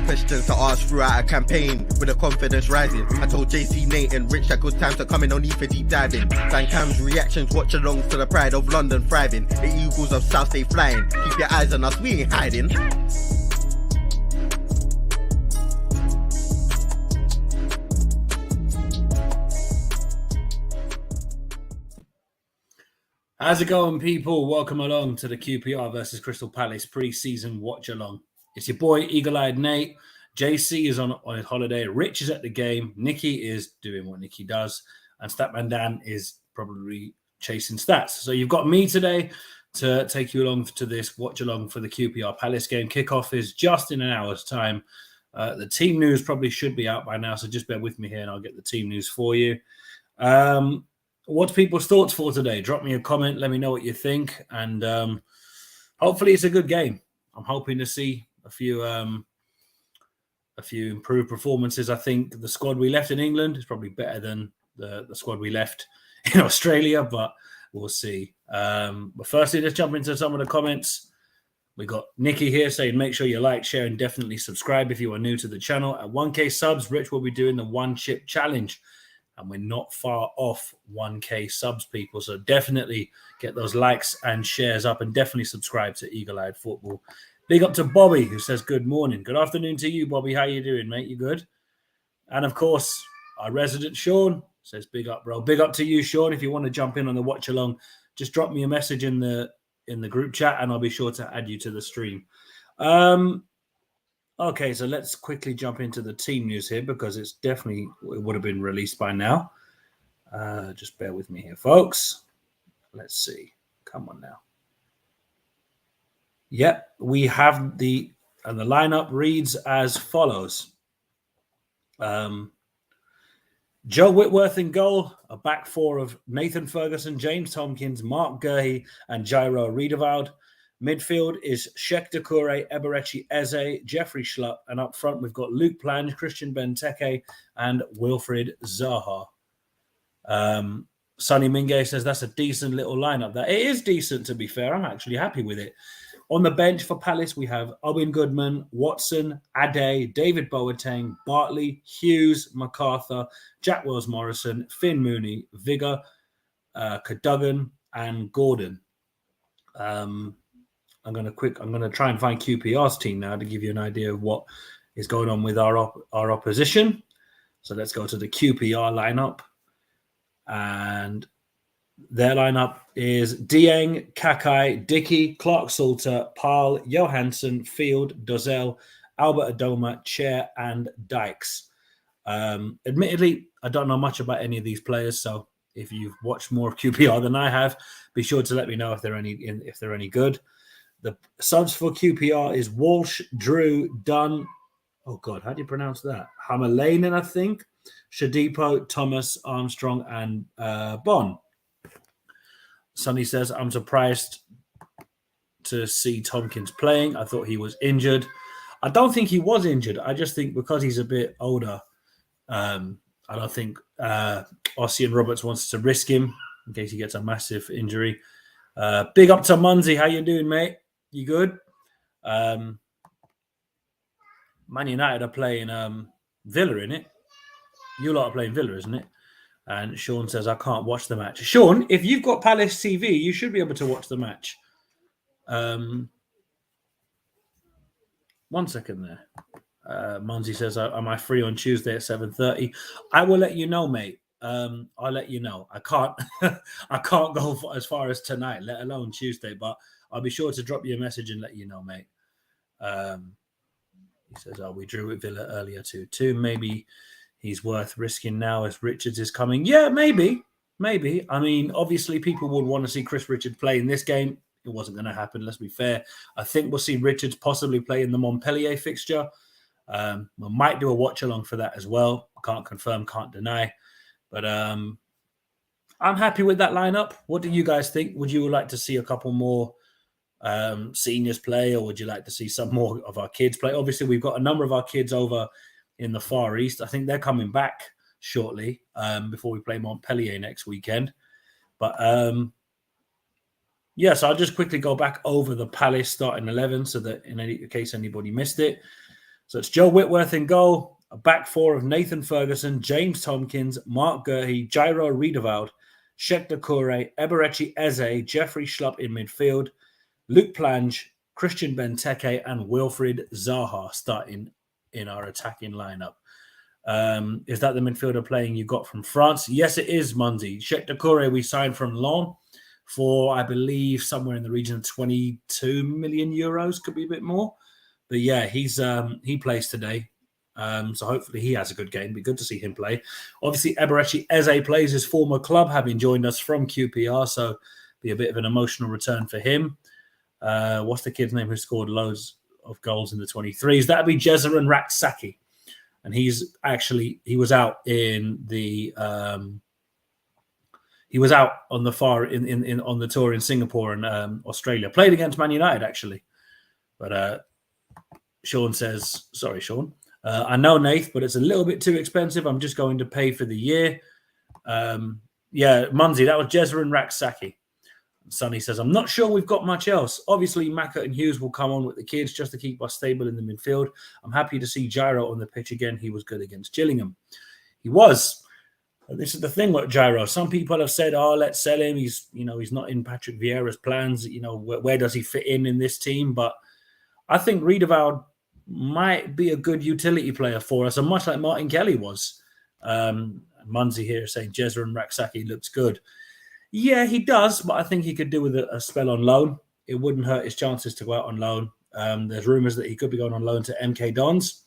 Questions to ask throughout a campaign with a confidence rising. I told JC, Nate and Rich that good times are coming on for deep diving. Van Cam's reactions, watch alongs to the pride of London thriving. The Eagles of South stay flying. Keep your eyes on us, we ain't hiding. How's it going, people? Welcome along to the Qpr Vs Crystal Palace Pre-season watch along. It's your boy Eagle-Eyed Nate. JC is on his holiday. Rich is at the game. Nikki is doing what Nikki does, and Statman Dan is probably chasing stats. So you've got me today to take you along to this watch along for the Qpr Palace game. Kickoff is just in an hour's time. The team news probably should be out by now, so just bear with me here and I'll get the team news for you. What's people's thoughts for today? Drop me a comment. Let me know what you think. And hopefully it's a good game. I'm hoping to see a few improved performances. I think the squad we left in England is probably better than the squad we left in Australia, but we'll see. But firstly, let's jump into some of the comments. We got Nikki here saying, make sure you like, share, and definitely subscribe if you are new to the channel. At 1K subs, Rich will be doing the one chip challenge. And we're not far off 1K subs, people. So definitely get those likes and shares up and definitely subscribe to Eagle-Eyed Football. Big up to Bobby, who says good morning. Good afternoon to you, Bobby. How you doing, mate? You good? And, of course, our resident Sean says big up, bro. Big up to you, Sean. If you want to jump in on the watch-along, just drop me a message in the group chat and I'll be sure to add you to the stream. Okay, so let's quickly jump into the team news here because it would have been released by now. Just bear with me here, folks. Let's see. Come on now. Yep, we have the lineup reads as follows. Joe Whitworth in goal, a back four of Nathan Ferguson, James Tompkins, Mark Gurhey, and Jairo Riedewald. Midfield is Sheikh Doucouré, Eberechi Eze, Jeffrey Schlupp, and up front we've got Luke Plange, Christian Benteke, and Wilfried Zaha. Sonny Mingue says that's a decent little lineup. That it is decent, to be fair. I'm actually happy with it. On the bench for Palace, we have Owen Goodman, Watson, Ade, David Boateng, Bartley, Hughes, MacArthur, Jack Wells-Morrison, Finn Mooney, Vigor, Cadogan, and Gordon. I'm going to try and find QPR's team now to give you an idea of what is going on with our opposition. So let's go to the QPR lineup. And their lineup is Dieng, Kakai, Dickey, Clark-Salter, Parle, Johansson, Field, Dozel, Albert Adoma, Chair, and Dykes. Admittedly, I don't know much about any of these players, so if you've watched more of QPR than I have, be sure to let me know if they're any good. The subs for QPR is Walsh, Drew, Dunn. Oh, God, how do you pronounce that? Hamalainen, I think. Shadipo, Thomas, Armstrong, and Bon. Sonny says, I'm surprised to see Tompkins playing. I thought he was injured. I don't think he was injured. I just think because he's a bit older, I don't think Ossian Roberts wants to risk him in case he gets a massive injury. Big up to Munzi. How you doing, mate? You good? Man United are playing Villa, innit? You lot are playing Villa, isn't it? And Sean says, I can't watch the match. Sean, if you've got Palace TV, you should be able to watch the match. 1 second there. Munzi says, am I free on Tuesday at 7:30? I will let you know, mate. I'll let you know. I can't go as far as tonight, let alone Tuesday, but I'll be sure to drop you a message and let you know, mate. He says, we drew with Villa earlier too. Maybe he's worth risking now as Richards is coming. Yeah, maybe. I mean, obviously people would want to see Chris Richards play in this game. It wasn't going to happen, let's be fair. I think we'll see Richards possibly play in the Montpellier fixture. We might do a watch-along for that as well. I can't confirm, can't deny. But I'm happy with that lineup. What do you guys think? Would you like to see a couple more seniors play, or would you like to see some more of our kids play? Obviously, we've got a number of our kids over in the Far East. I think they're coming back shortly before we play Montpellier next weekend. But Yes, I'll just quickly go back over the Palace starting 11 so that in any case anybody missed it. So it's Joe Whitworth in goal, a back four of Nathan Ferguson, James Tompkins, Mark Gurhey, Jairo Riedewald, Sheikh Doucouré, Eberechi Eze, Jeffrey Schlupp in midfield, Luke Plange, Christian Benteke, and Wilfried Zaha starting in our attacking lineup. Is that the midfielder playing you got from France? Yes, it is, Munzi. Sheikh Doucouré we signed from Lyon for, I believe, somewhere in the region of 22 million euros, could be a bit more. But yeah, he plays today. So hopefully he has a good game. Be good to see him play. Obviously, Eberechi Eze plays his former club, having joined us from QPR. So be a bit of an emotional return for him. What's the kid's name who scored loads of goals in the 23s? That'd be Jezerin Raksaki. And he was out in the he was out on the on the tour in Singapore and Australia. Played against Man United actually. But Sean says, sorry, Sean. I know, Nath, but it's a little bit too expensive. I'm just going to pay for the year. Yeah, Munzi, that was Jezerin Raksaki. Sonny says, I'm not sure we've got much else. Obviously, Maka and Hughes will come on with the kids just to keep us stable in the midfield. I'm happy to see Jairo on the pitch again. He was good against Gillingham. He was. This is the thing with Jairo. Some people have said, oh, let's sell him. He's not in Patrick Vieira's plans. Where does he fit in this team? But I think Riedewald might be a good utility player for us, and much like Martin Kelly was. Munzi here saying Jezerin Raksaki looks good. Yeah, he does, but I think he could do with a spell on loan. It wouldn't hurt his chances to go out on loan. There's rumours that he could be going on loan to MK Dons,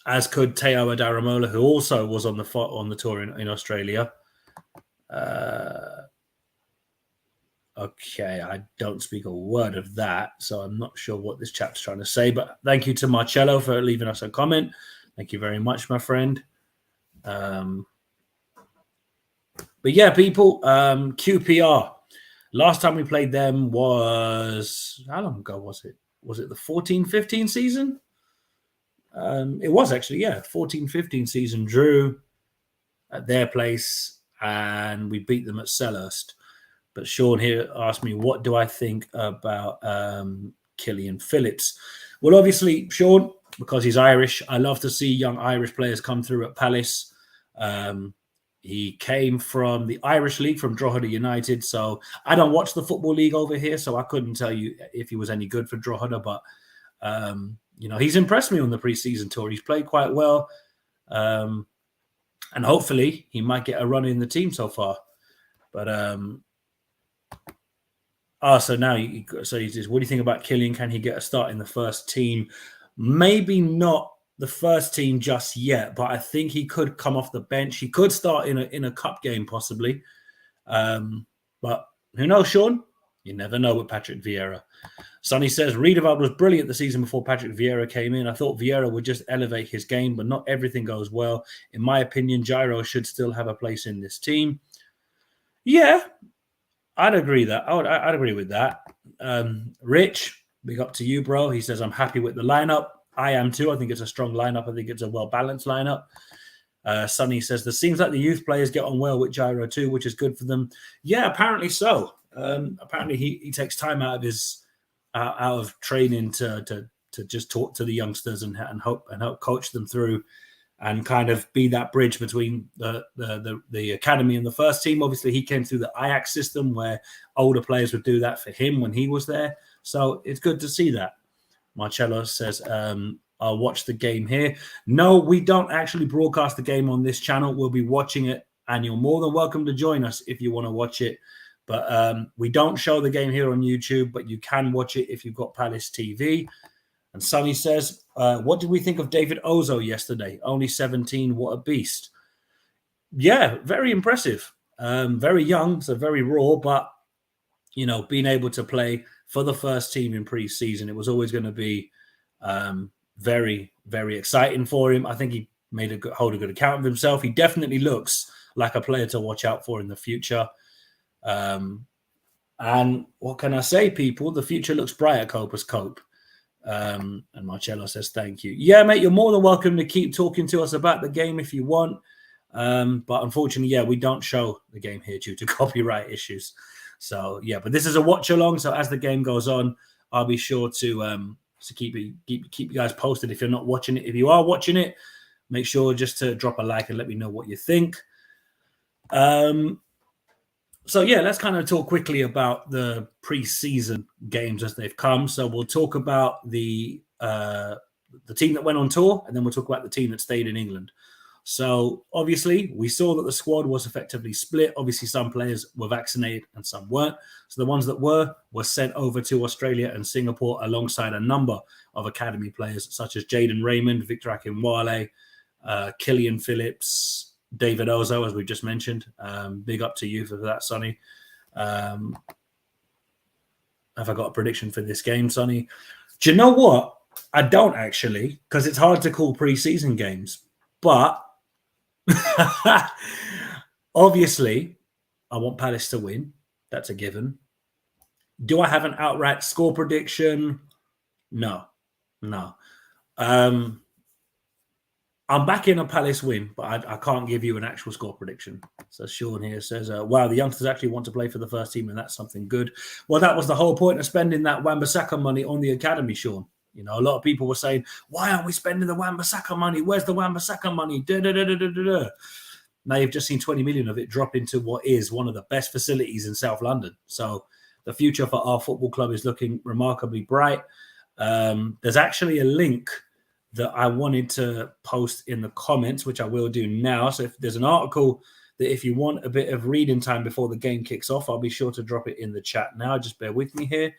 as could Teo Adaramola, who also was on the tour in Australia. Okay, I don't speak a word of that, so I'm not sure what this chap's trying to say, but thank you to Marcello for leaving us a comment. Thank you very much, my friend. But yeah, people, QPR. Last time we played them was, how long ago was it? Was it the 14-15 season? It was actually, yeah, 14-15 season. Drew at their place, and we beat them at Selhurst. But Sean here asked me, what do I think about Killian Phillips? Well, obviously, Sean, because he's Irish, I love to see young Irish players come through at Palace. He came from the Irish League, from Drogheda United. So I don't watch the Football League over here, so I couldn't tell you if he was any good for Drogheda. But, he's impressed me on the pre-season tour. He's played quite well. And hopefully he might get a run in the team so far. But, so now, he says, what do you think about Killian? Can he get a start in the first team? Maybe not the first team just yet, but I think he could come off the bench. He could start in a cup game possibly. But who knows, Sean? You never know with Patrick Vieira. Sonny says, Riedewald was brilliant the season before Patrick Vieira came in. I thought Vieira would just elevate his game, but not everything goes well. In my opinion, Jairo should still have a place in this team. Yeah, I'd agree that. I'd agree with that. Rich, big up to you, bro. He says, I'm happy with the lineup. I am too. I think it's a strong lineup. I think it's a well-balanced lineup. Sonny says, there seems like the youth players get on well with Jairo too, which is good for them. Yeah, apparently so. Apparently he takes time out of training to just talk to the youngsters and help coach them through and kind of be that bridge between the academy and the first team. Obviously, he came through the Ajax system where older players would do that for him when he was there. So it's good to see that. Marcello says, I'll watch the game here. No, we don't actually broadcast the game on this channel. We'll be watching it, and you're more than welcome to join us if you want to watch it. But we don't show the game here on YouTube, but you can watch it if you've got Palace TV. And Sonny says, what did we think of David Ozo yesterday? Only 17, what a beast. Yeah, very impressive. Very young, so very raw, but, being able to play for the first team in pre-season, it was always going to be very, very exciting for him. I think he hold a good account of himself. He definitely looks like a player to watch out for in the future. And what can I say, people? The future looks bright at Copers Cope. And Marcello says, thank you. Yeah, mate, you're more than welcome to keep talking to us about the game if you want. But unfortunately, yeah, we don't show the game here due to copyright issues. So yeah, but this is a watch along. So as the game goes on, I'll be sure to keep you guys posted if you're not watching it. If you are watching it, make sure just to drop a like and let me know what you think. So yeah, let's kind of talk quickly about the pre-season games as they've come. So we'll talk about the team that went on tour, and then we'll talk about the team that stayed in England. So obviously, we saw that the squad was effectively split. Obviously, some players were vaccinated and some weren't. So the ones that were sent over to Australia and Singapore alongside a number of academy players such as Jaden Raymond, Victor Akinwale, Killian Phillips, David Ozo, as we just mentioned. Big up to you for that, Sonny. Have I got a prediction for this game, Sonny? Do you know what? I don't actually, because it's hard to call pre-season games. But obviously, I want Palace to win. That's a given. Do I have an outright score prediction? No. I'm backing a Palace win, but I can't give you an actual score prediction. So Sean here says, wow, the youngsters actually want to play for the first team, and that's something good. Well, that was the whole point of spending that Wan-Bissaka money on the academy, Sean. You know, a lot of people were saying, why aren't we spending the Wan-Bissaka money? Where's the Wan-Bissaka money? Now you've just seen 20 million of it drop into what is one of the best facilities in South London. So the future for our football club is looking remarkably bright. There's actually a link that I wanted to post in the comments, which I will do now. So if there's an article that if you want a bit of reading time before the game kicks off, I'll be sure to drop it in the chat now. Just bear with me here.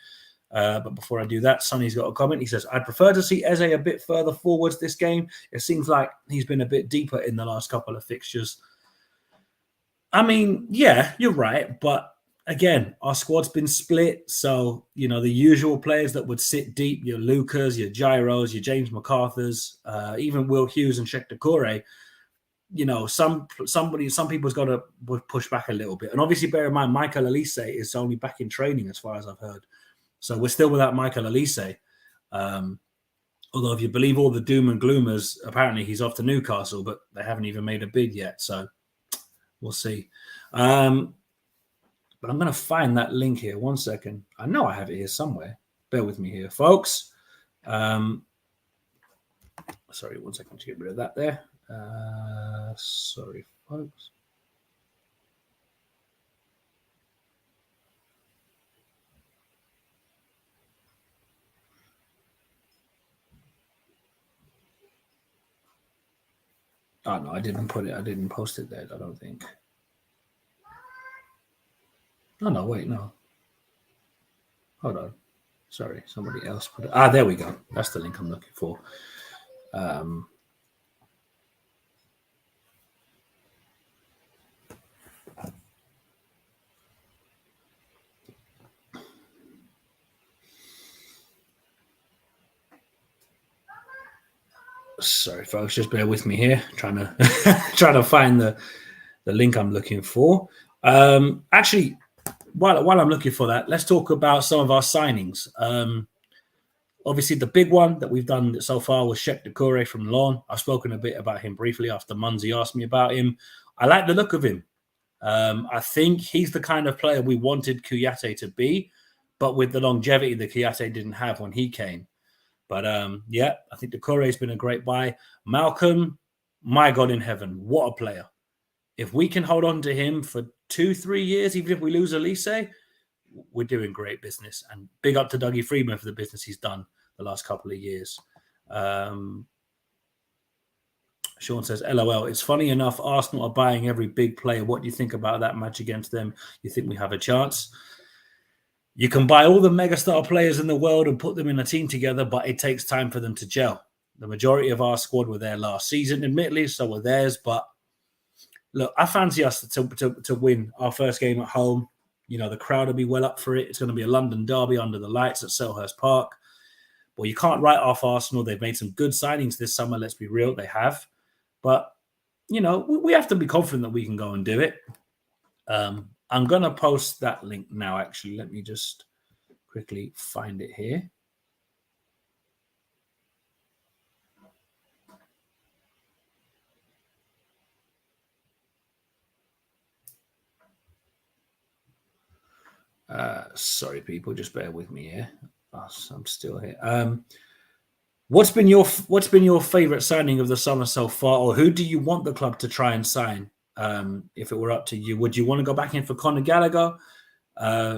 But before I do that, Sonny's got a comment. He says, I'd prefer to see Eze a bit further forwards this game. It seems like he's been a bit deeper in the last couple of fixtures. I mean, yeah, you're right. But again, our squad's been split. So, you know, the usual players that would sit deep, your Lucas, your Gyros, your James McArthurs, even Will Hughes and Sheikh Doucouré, you know, some people's got to push back a little bit. And obviously, bear in mind, Michael Elise is only back in training, as far as I've heard. So we're still without Michael Elise. Although if you believe all the doom and gloomers, apparently he's off to Newcastle, but they haven't even made a bid yet. So we'll see. But I'm going to find that link here. 1 second. I know I have it here somewhere. Bear with me here, folks. Sorry, 1 second to get rid of that there. Sorry, folks. Oh, no, I didn't post it there, I don't think. Oh, no, wait, no. Hold on. Sorry, somebody else put it. Ah, there we go. That's the link I'm looking for. Sorry, folks, just bear with me here. Trying to find the link I'm looking for. Actually, while I'm looking for that, let's talk about some of our signings. Obviously, the big one that we've done so far was Sheikh Doucouré from Lyon. I've spoken a bit about him briefly after Munzi asked me about him. I like the look of him. I think he's the kind of player we wanted Kouyaté to be, but with the longevity that Kouyaté didn't have when he came. But yeah, I think Doucouré has been a great buy. Malcolm, my God in heaven, what a player. If we can hold on to him for 2-3 years, even if we lose Elise, we're doing great business. And big up to Dougie Freeman for the business he's done the last couple of years. Sean says, LOL, it's funny enough, Arsenal are buying every big player. What do you think about that match against them? You think we have a chance? You can buy all the megastar players in the world and put them in a team together, but it takes time for them to gel. The majority of our squad were there last season, admittedly, so were theirs. But look, I fancy us to win our first game at home. You know, the crowd will be well up for it. It's going to be a London derby under the lights at Selhurst Park. Well, you can't write off Arsenal. They've made some good signings this summer. Let's be real. They have. But, you know, we have to be confident that we can go and do it. I'm going to post that link now, actually. Let me just quickly find it here. Sorry, people, just bear with me here. I'm still here. What's been your favorite signing of the summer so far, or who do you want the club to try and sign? If it were up to you, would you want to go back in for Conor Gallagher?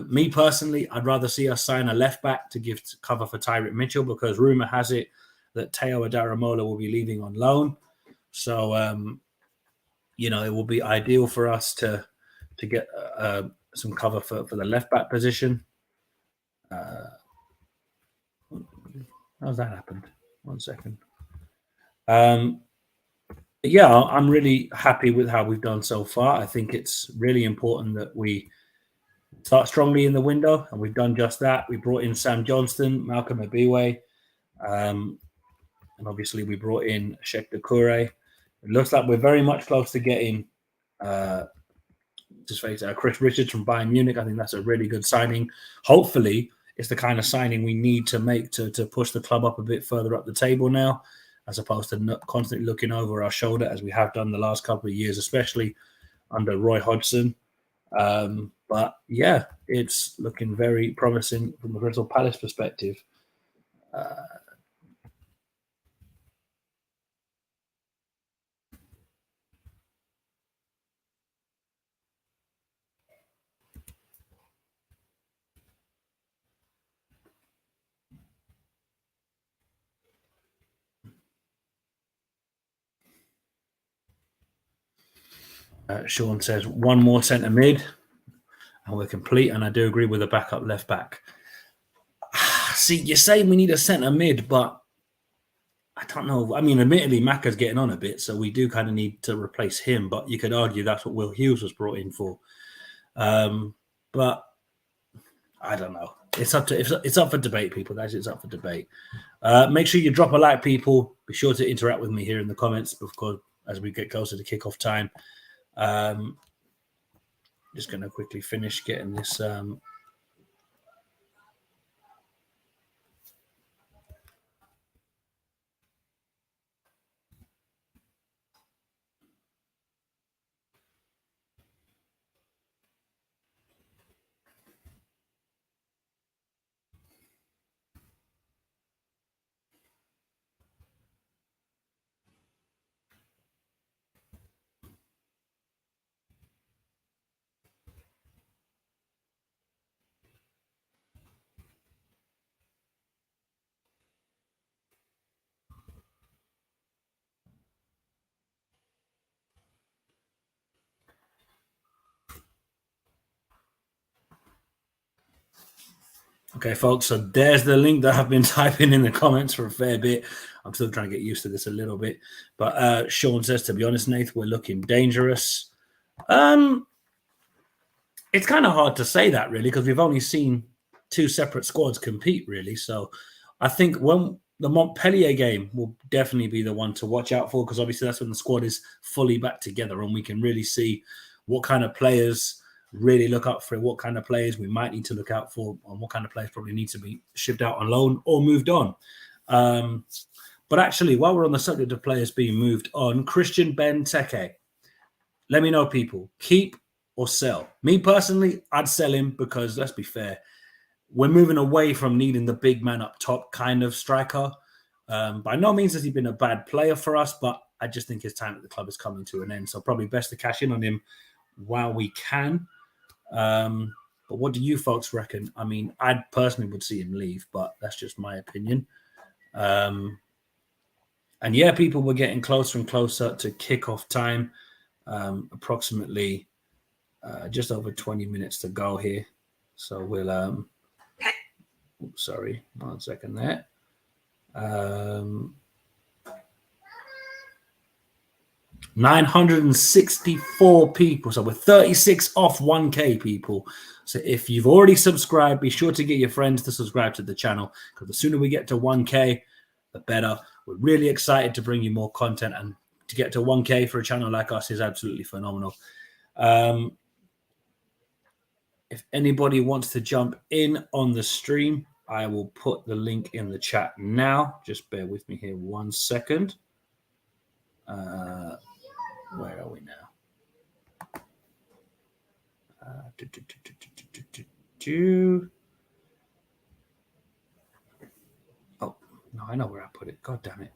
Me personally, I'd rather see us sign a left back to give cover for Tyrick Mitchell, because rumor has it that Teo Adaramola will be leaving on loan. So, it will be ideal for us to get some cover for the left back position. How's that happened? 1 second. Yeah, I'm really happy with how we've done so far. I think it's really important that we start strongly in the window, and we've done just that. We brought in Sam Johnston, Malcolm Ebiwe, and obviously we brought in Sheikh Doucouré. It looks like we're very much close to getting Chris Richards from Bayern Munich. I think that's a really good signing. Hopefully, it's the kind of signing we need to make to push the club up a bit further up the table now, as opposed to constantly looking over our shoulder as we have done the last couple of years, especially under Roy Hodgson. But yeah, it's looking very promising from the Crystal Palace perspective. Sean says one more centre mid and we're complete. And I do agree with the backup left back. See, you're saying we need a centre mid, but I don't know. I mean, admittedly, Macca's getting on a bit, so we do kind of need to replace him. But you could argue that's what Will Hughes was brought in for. But I don't know. It's up for debate, people, guys. It's up for debate. Make sure you drop a like, people. Be sure to interact with me here in the comments, of course, as we get closer to kickoff time. Just going to quickly finish getting this. Okay, folks, so there's the link that I've been typing in the comments for a fair bit. I'm still trying to get used to this a little bit. But Sean says, to be honest, Nath, we're looking dangerous. It's kind of hard to say that, really, because we've only seen two separate squads compete, really. So I think when the Montpellier game will definitely be the one to watch out for, because obviously that's when the squad is fully back together and we can really see what kind of players really look out for, what kind of players we might need to look out for, and what kind of players probably need to be shipped out on loan or moved on. But actually, while we're on the subject of players being moved on, Christian Benteke, let me know, people, keep or sell. Me personally, I'd sell him because, let's be fair, we're moving away from needing the big man up top kind of striker. By no means has he been a bad player for us, but I just think his time at the club is coming to an end. So probably best to cash in on him while we can. But what do you folks reckon? I mean, I personally would see him leave, but that's just my opinion. And yeah, people were getting closer and closer to kickoff time. Approximately just over 20 minutes to go here. So we'll sorry, 1 second there. 964 people. So we're 36 off 1K, people. So if you've already subscribed, be sure to get your friends to subscribe to the channel, because the sooner we get to 1K, the better. We're really excited to bring you more content, and to get to 1K for a channel like us is absolutely phenomenal. If anybody wants to jump in on the stream, I will put the link in the chat now. Just bear with me here 1 second. Where are we now? Oh, no, I know where I put it. God damn it.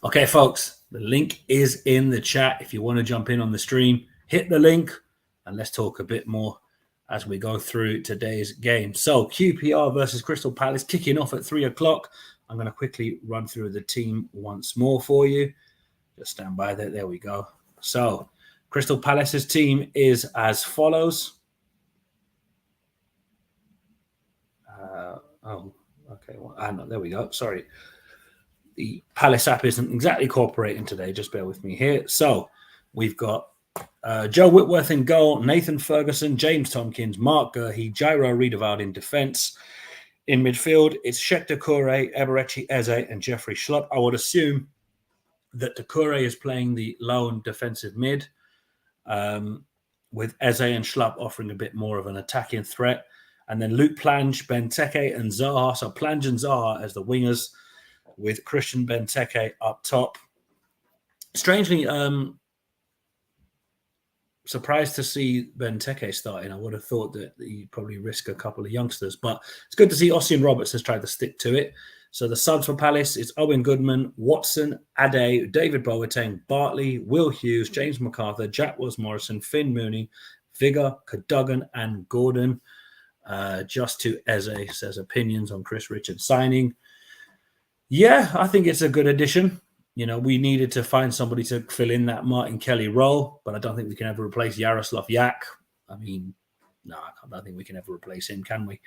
Okay, folks, the link is in the chat. If you want to jump in on the stream, hit the link and let's talk a bit more as we go through today's game. So QPR versus Crystal Palace kicking off at 3 o'clock. I'm going to quickly run through the team once more for you. Just stand by there. There we go. So Crystal Palace's team is as follows. Okay. Well, there we go. Sorry. The Palace app isn't exactly cooperating today. Just bear with me here. So we've got Joe Whitworth in goal, Nathan Ferguson, James Tompkins, Mark Gurhey, Jairo Riedewald in defence. In midfield, it's Sheikh Doucouré, Eberechi Eze, and Jeffrey Schlupp. I would assume that Doucouré is playing the lone defensive mid, with Eze and Schlupp offering a bit more of an attacking threat. And then Luke Plange, Benteke, and Zaha. So Plange and Zaha as the wingers, with Christian Benteke up top. Strangely, surprised to see Benteke starting. I would have thought that he'd probably risk a couple of youngsters, but it's good to see Ossian Roberts has tried to stick to it. So the subs for Palace is Owen Goodman, Watson, Ade, David Boateng, Bartley, Will Hughes, James McArthur, Jack Wills-Morrison, Finn Mooney, Vigor, Cadogan, and Gordon. Just to Eze says opinions on Chris Richards signing. Yeah, I think it's a good addition. You know, we needed to find somebody to fill in that Martin Kelly role, but I don't think we can ever replace Yaroslav Yak. I mean, no, I don't think we can ever replace him, can we?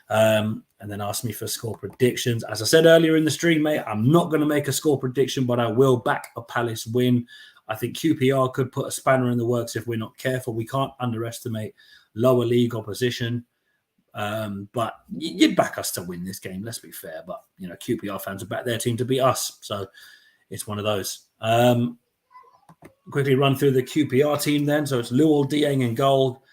And then ask me for score predictions. As I said earlier in the stream, mate, I'm not going to make a score prediction, but I will back a Palace win. I think QPR could put a spanner in the works if we're not careful. We can't underestimate lower league opposition. But you'd back us to win this game, let's be fair. But, you know, QPR fans would back their team to beat us. So it's one of those. Quickly run through the QPR team then. So it's Luol Dieng in goal,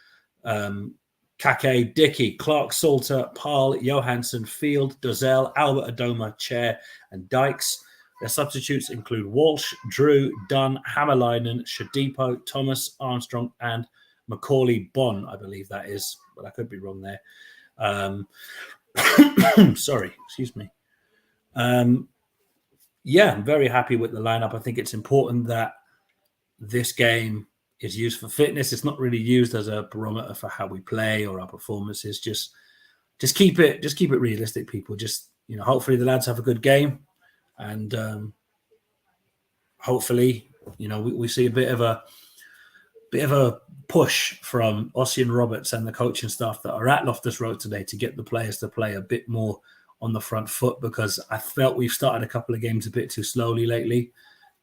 Kake, Dickey, Clark, Salter, Parle, Johansson, Field, Dozel, Albert Adoma, Chair, and Dykes. Their substitutes include Walsh, Drew, Dunn, Hammerleinen, Shadipo, Thomas, Armstrong, and Macaulay Bonn, I believe that is, but I could be wrong there. Sorry, excuse me. Yeah, I'm very happy with the lineup. I think it's important that this game is used for fitness. It's not really used as a barometer for how we play or our performances. Just keep it realistic, people. Just, you know, hopefully the lads have a good game, and hopefully, you know, we see a bit of a push from Ossian Roberts and the coaching staff that are at Loftus Road today to get the players to play a bit more on the front foot, because I felt we've started a couple of games a bit too slowly lately.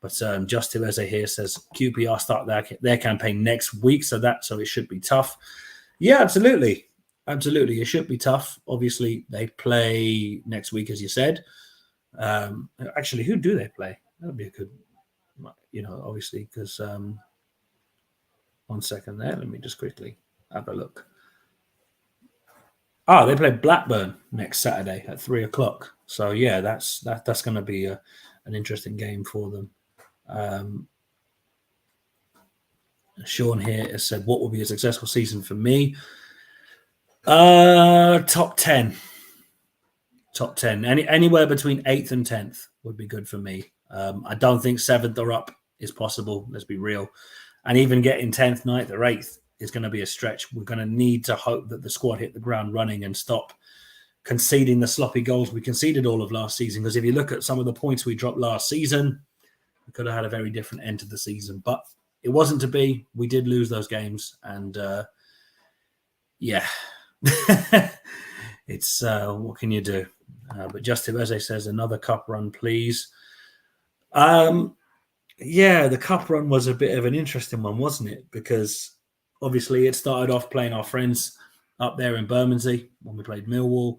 But just to Eze here says QPR start their campaign next week, so it should be tough. Yeah, absolutely. It should be tough. Obviously, they play next week, as you said. Actually, who do they play? That would be a good, you know, obviously, because 1 second there. Let me just quickly have a look. They play Blackburn next Saturday at 3 o'clock. So yeah, that's going to be an interesting game for them. Sean here has said, "What will be a successful season for me?" Top 10. Top 10. Anywhere between 8th and 10th would be good for me. I don't think 7th or up is possible. Let's be real. And even getting 10th, 9th, or 8th is going to be a stretch. We're going to need to hope that the squad hit the ground running and stop conceding the sloppy goals we conceded all of last season. Because if you look at some of the points we dropped last season, we could have had a very different end to the season. But it wasn't to be. We did lose those games. And yeah, it's what can you do? But just as I says, another cup run, please. Yeah, the cup run was a bit of an interesting one, wasn't it? Because obviously it started off playing our friends up there in Bermondsey when we played Millwall,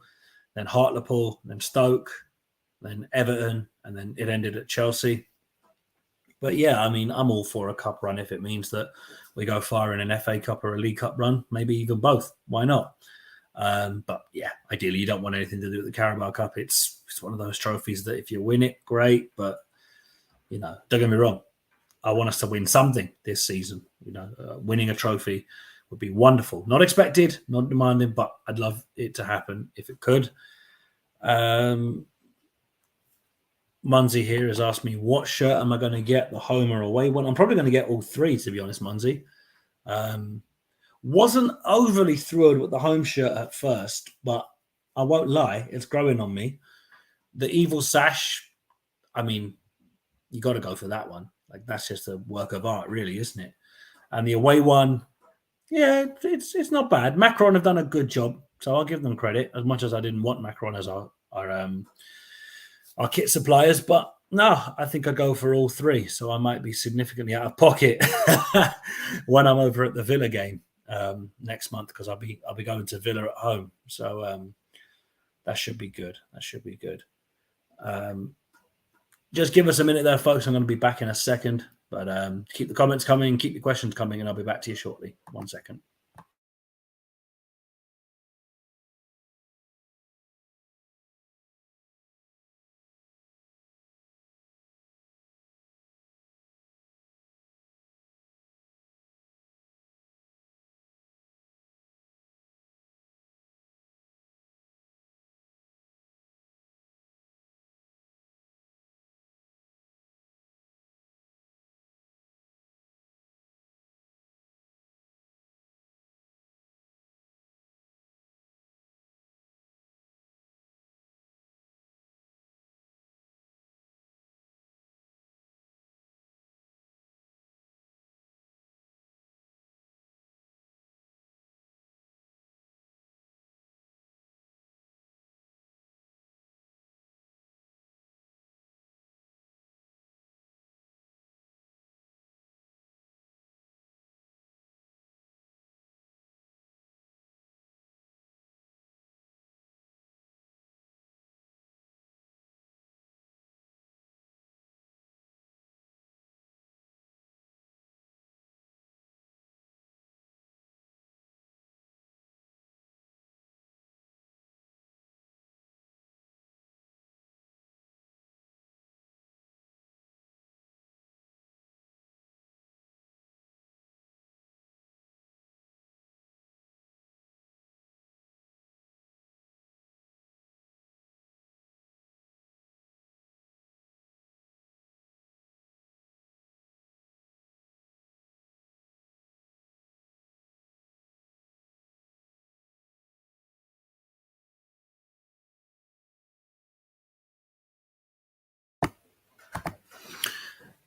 then Hartlepool, then Stoke, then Everton, and then it ended at Chelsea. But yeah, I mean, I'm all for a cup run if it means that we go far in an FA Cup or a League Cup run, maybe even both. Why not? But yeah, ideally, you don't want anything to do with the Carabao Cup. It's one of those trophies that if you win it, great. But, don't get me wrong. I want us to win something this season. Winning a trophy would be wonderful. Not expected, not demanding, but I'd love it to happen if it could. Munsey here has asked me, what shirt am I going to get, the home or away one? I'm probably going to get all three, to be honest, Munsey. Wasn't overly thrilled with the home shirt at first, but I won't lie, it's growing on me. The evil sash, I mean, you got to go for that one. Like, that's just a work of art, really, isn't it? And the away one, yeah, it's not bad. Macron have done a good job, so I'll give them credit, as much as I didn't want Macron as our kit suppliers. But no, I think I go for all three, so I might be significantly out of pocket when I'm over at the Villa game next month, because I'll be going to Villa at home. So that should be good. Just give us a minute there, folks. I'm going to be back in a second. But keep the comments coming, keep your questions coming, and I'll be back to you shortly. 1 second.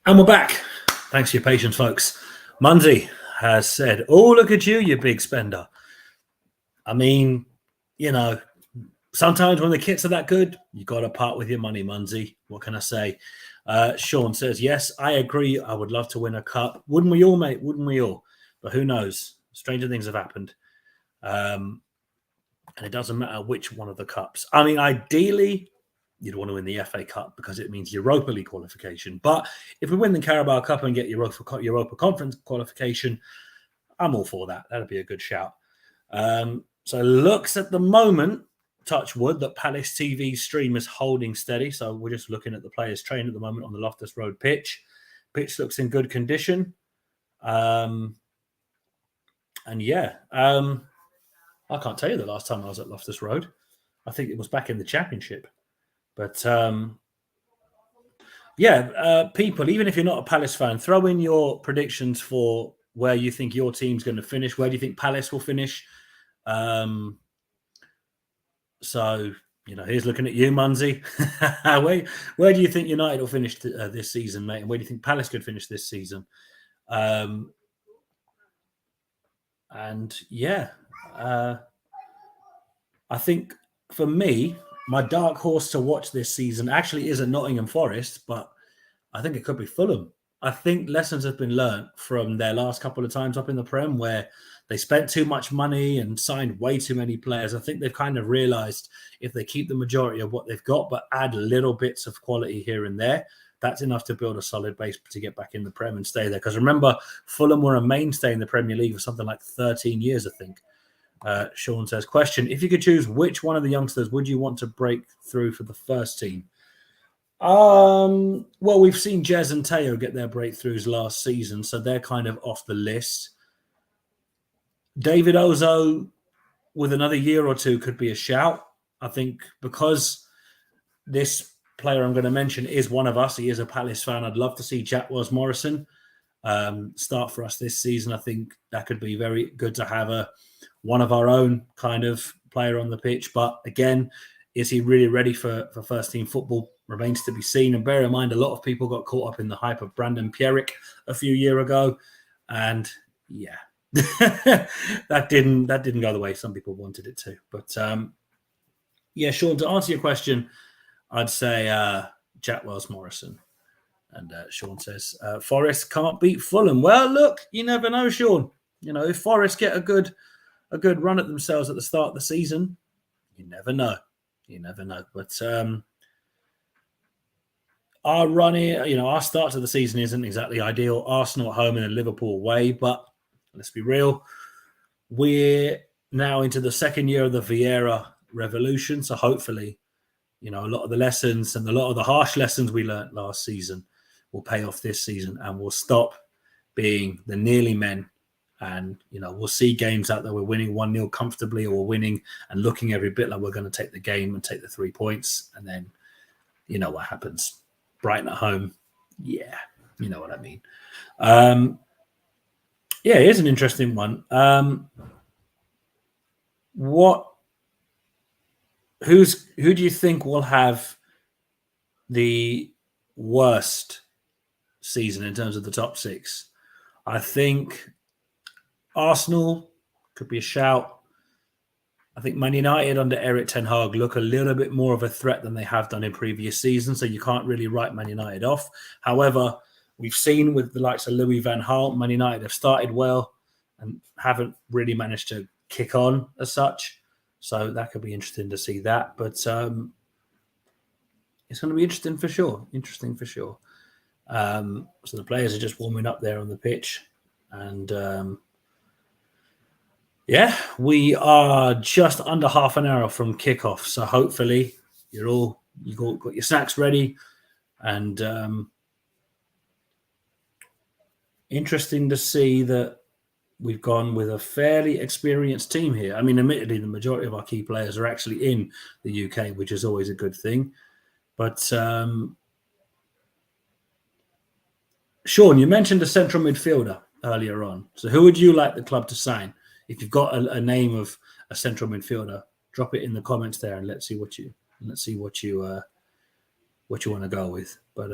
And we're back. Thanks for your patience, folks. Munsey has said, oh, look at you, you big spender. I mean, sometimes when the kits are that good, you got to part with your money, Munsey. What can I say? Sean says, yes, I agree. I would love to win a cup. Wouldn't we all, mate? Wouldn't we all? But who knows? Stranger things have happened. And it doesn't matter which one of the cups. I mean, ideally, you'd want to win the FA Cup because it means Europa League qualification. But if we win the Carabao Cup and get Europa Conference qualification, I'm all for that. That'd be a good shout. So looks at the moment, touch wood, that Palace TV stream is holding steady. So we're just looking at the players trained at the moment on the Loftus Road pitch. Pitch looks in good condition. And yeah, I can't tell you the last time I was at Loftus Road. I think it was back in the Championship. But people, even if you're not a Palace fan, throw in your predictions for where you think your team's going to finish. Where do you think Palace will finish? So, here's looking at you, Munsey. where do you think United will finish this season, mate? And where do you think Palace could finish this season? I think for me, my dark horse to watch this season actually isn't Nottingham Forest, but I think it could be Fulham. I think lessons have been learnt from their last couple of times up in the Prem where they spent too much money and signed way too many players. I think they've kind of realised if they keep the majority of what they've got but add little bits of quality here and there, that's enough to build a solid base to get back in the Prem and stay there. Because remember, Fulham were a mainstay in the Premier League for something like 13 years, I think. Sean says, question, if you could choose which one of the youngsters would you want to break through for the first team? Well, we've seen Jez and Teo get their breakthroughs last season, so they're kind of off the list. David Ozo, with another year or two, could be a shout. I think because this player I'm going to mention is one of us, he is a Palace fan, I'd love to see Jack Wells-Morrison start for us this season. I think that could be very good to have one of our own kind of player on the pitch. But again, is he really ready for first-team football? Remains to be seen. And bear in mind, a lot of people got caught up in the hype of Brandon Pierrick a few years ago. And yeah, that didn't go the way some people wanted it to. But yeah, Sean, to answer your question, I'd say Jack Wells-Morrison. And Sean says, Forest can't beat Fulham. Well, look, you never know, Sean. You know, if Forest get a good run at themselves at the start of the season, you never know. You never know. But our run here, you know, our start to the season isn't exactly ideal. Arsenal at home and Liverpool away, but let's be real. We're now into the second year of the Vieira revolution. So hopefully, you know, a lot of the lessons and a lot of the harsh lessons we learned last season will pay off this season and we'll stop being the nearly men. And, you know, we'll see games out there we're winning 1-0 comfortably or we're winning and looking every bit like we're going to take the game and take the 3 points. And then, you know what happens. Brighton at home. Yeah, you know what I mean. Yeah, here's an interesting one. Who do you think will have the worst season in terms of the top 6? I think Arsenal could be a shout. I think Man United under Erik ten Hag look a little bit more of a threat than they have done in previous seasons, so you can't really write Man United off. However, we've seen with the likes of Louis van Gaal, Man United have started well and haven't really managed to kick on as such. So that could be interesting to see that. But it's going to be interesting for sure. So the players are just warming up there on the pitch. And yeah, we are just under half an hour from kickoff. So hopefully you got your snacks ready. And interesting to see that we've gone with a fairly experienced team here. I mean, admittedly, the majority of our key players are actually in the UK, which is always a good thing. But Sean, you mentioned a central midfielder earlier on. So who would you like the club to sign? If you've got a name of a central midfielder, drop it in the comments there, and let's see what you want to go with. But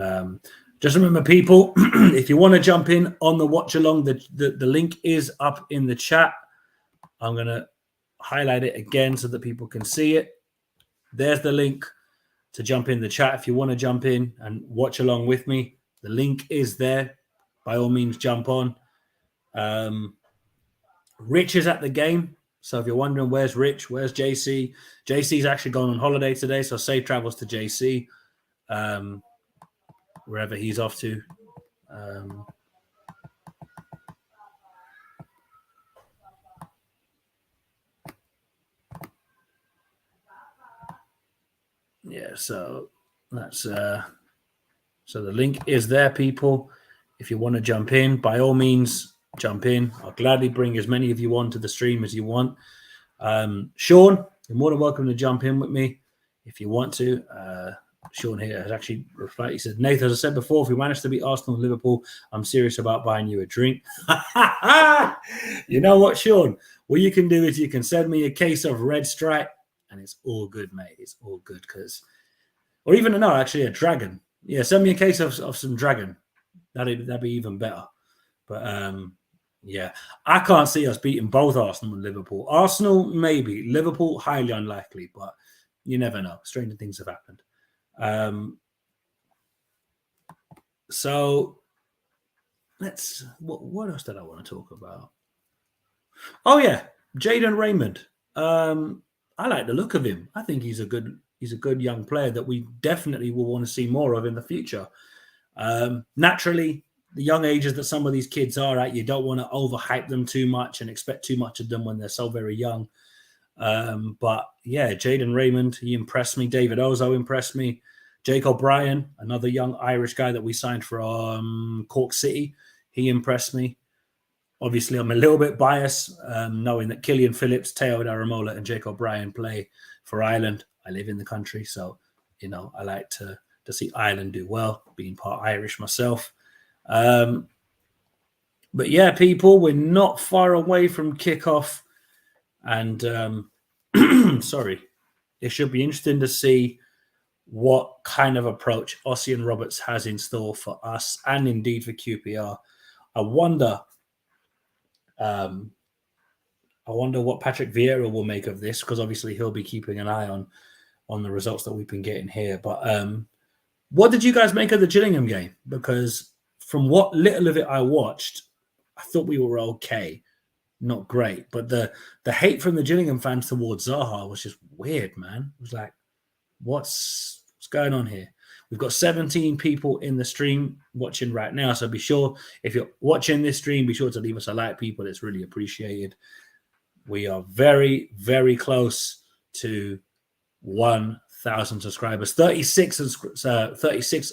just remember, people, if you want to jump in on the watch along, the link is up in the chat. I'm going to highlight it again so that people can see it. There's the link to jump in the chat if you want to jump in and watch along with me. The link is there. By all means, jump on. Rich is at the game. So if you're wondering where's Rich, where's JC? JC's actually gone on holiday today, so safe travels to JC. Wherever he's off to. Yeah, so that's so the link is there, people. If you want to jump in, by all means, jump in. I'll gladly bring as many of you on to the stream as you want. Sean, you're more than welcome to jump in with me if you want to. Sean here has actually replied. He said, Nathan, as I said before, if we manage to beat Arsenal and Liverpool, I'm serious about buying you a drink. You know what, Sean? What you can do is you can send me a case of Red Stripe, and it's all good, mate. It's all good or even a Dragon. Yeah, send me a case of some Dragon. That'd be even better. But yeah, I can't see us beating both Arsenal and Liverpool. Arsenal, maybe. Liverpool, highly unlikely, but you never know. Stranger things have happened. So what else did I want to talk about? Oh yeah, Jaden Raymond. I like the look of him. I think he's a good young player that we definitely will want to see more of in the future. Naturally, the young ages that some of these kids are at, you don't want to overhype them too much and expect too much of them when they're so very young. But yeah, Jaden Raymond, he impressed me. David Ozo impressed me. Jake O'Brien, another young Irish guy that we signed from Cork City, he impressed me. Obviously, I'm a little bit biased, knowing that Killian Phillips, Teo Daramola, and Jake O'Brien play for Ireland. I live in the country, so I like to see Ireland do well, being part Irish myself. But yeah, people, we're not far away from kickoff, and sorry, it should be interesting to see what kind of approach Ossian Roberts has in store for us and indeed for QPR. I wonder what Patrick Vieira will make of this, because obviously he'll be keeping an eye on the results that we've been getting here. But what did you guys make of the Gillingham game? Because from what little of it I watched, I thought we were okay, not great. But the hate from the Gillingham fans towards Zaha was just weird, man. It was like, what's going on here? We've got 17 people in the stream watching right now. So be sure, if you're watching this stream, be sure to leave us a like, people. It's really appreciated. We are very, very close to 1,000 subscribers. 36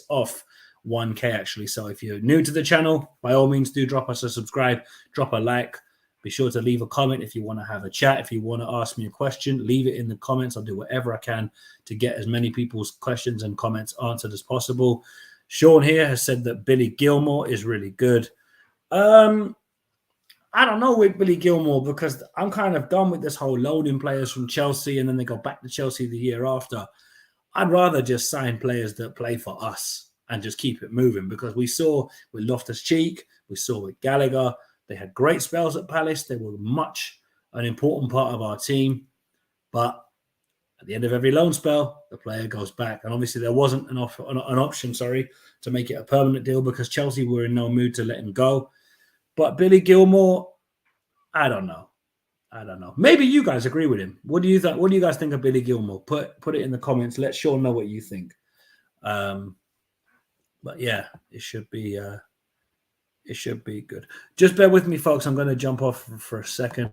off 1K, actually. So if you're new to the channel, by all means, do drop us a subscribe, drop a like. Be sure to leave a comment if you want to have a chat. If you want to ask me a question, leave it in the comments. I'll do whatever I can to get as many people's questions and comments answered as possible. Sean here has said that Billy Gilmore is really good. I don't know with Billy Gilmore, because I'm kind of done with this whole loaning players from Chelsea and then they go back to Chelsea the year after. I'd rather just sign players that play for us and just keep it moving, because we saw with Loftus-Cheek, we saw with Gallagher, they had great spells at Palace. They were much an important part of our team. But at the end of every loan spell, the player goes back. And obviously there wasn't an option to make it a permanent deal, because Chelsea were in no mood to let him go. But Billy Gilmore, I don't know. Maybe you guys agree with him. What do you think? What do you guys think of Billy Gilmore? Put it in the comments. Let Sean know what you think. But yeah, it should be good. Just bear with me, folks. I'm going to jump off for a second.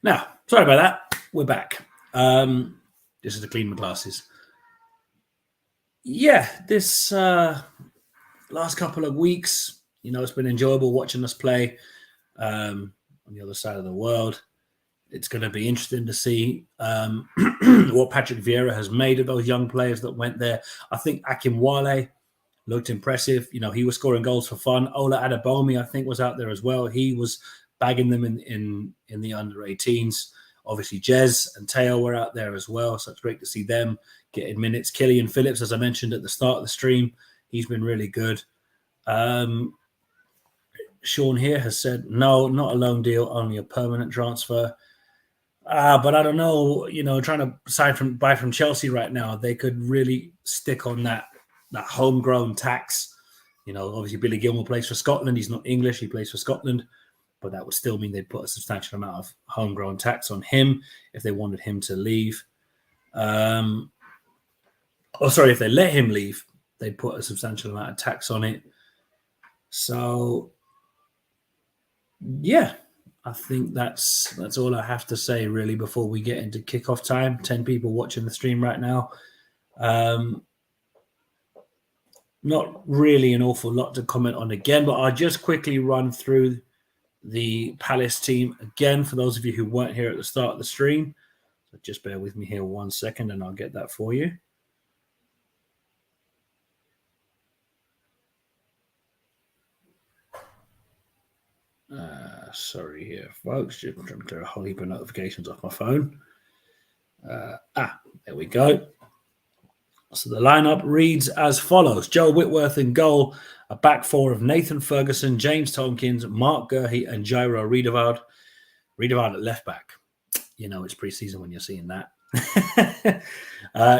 Now, sorry about that. We're back. This is to clean my glasses. Yeah, this last couple of weeks, it's been enjoyable watching us play on the other side of the world. It's going to be interesting to see what Patrick Vieira has made of those young players that went there. I think Akinwale looked impressive. He was scoring goals for fun. Ola Adebayomi, I think, was out there as well. He was bagging them in the under-18s. Obviously, Jez and Teo were out there as well, so it's great to see them getting minutes. Killian Phillips, as I mentioned at the start of the stream, he's been really good. Sean here has said, no, not a loan deal, only a permanent transfer. But I don't know, trying to buy from Chelsea right now, they could really stick on that homegrown tax. Obviously Billy Gilmore plays for Scotland. He's not English. He plays for Scotland. But that would still mean they'd put a substantial amount of homegrown tax on him if they wanted him to leave. If they let him leave, they'd put a substantial amount of tax on it. So, yeah, I think that's all I have to say, really, before we get into kickoff time. 10 people watching the stream right now. Not really an awful lot to comment on again, but I'll just quickly run through the Palace team again for those of you who weren't here at the start of the stream. So just bear with me here 1 second and I'll get that for you. Sorry here, folks. Just trying to clear a whole heap of notifications off my phone. There we go. So the lineup reads as follows. Joe Whitworth in goal. A back four of Nathan Ferguson, James Tompkins, Mark Gurhey, and Jairo Riedewald. Riedewald at left back. You know it's pre-season when you're seeing that.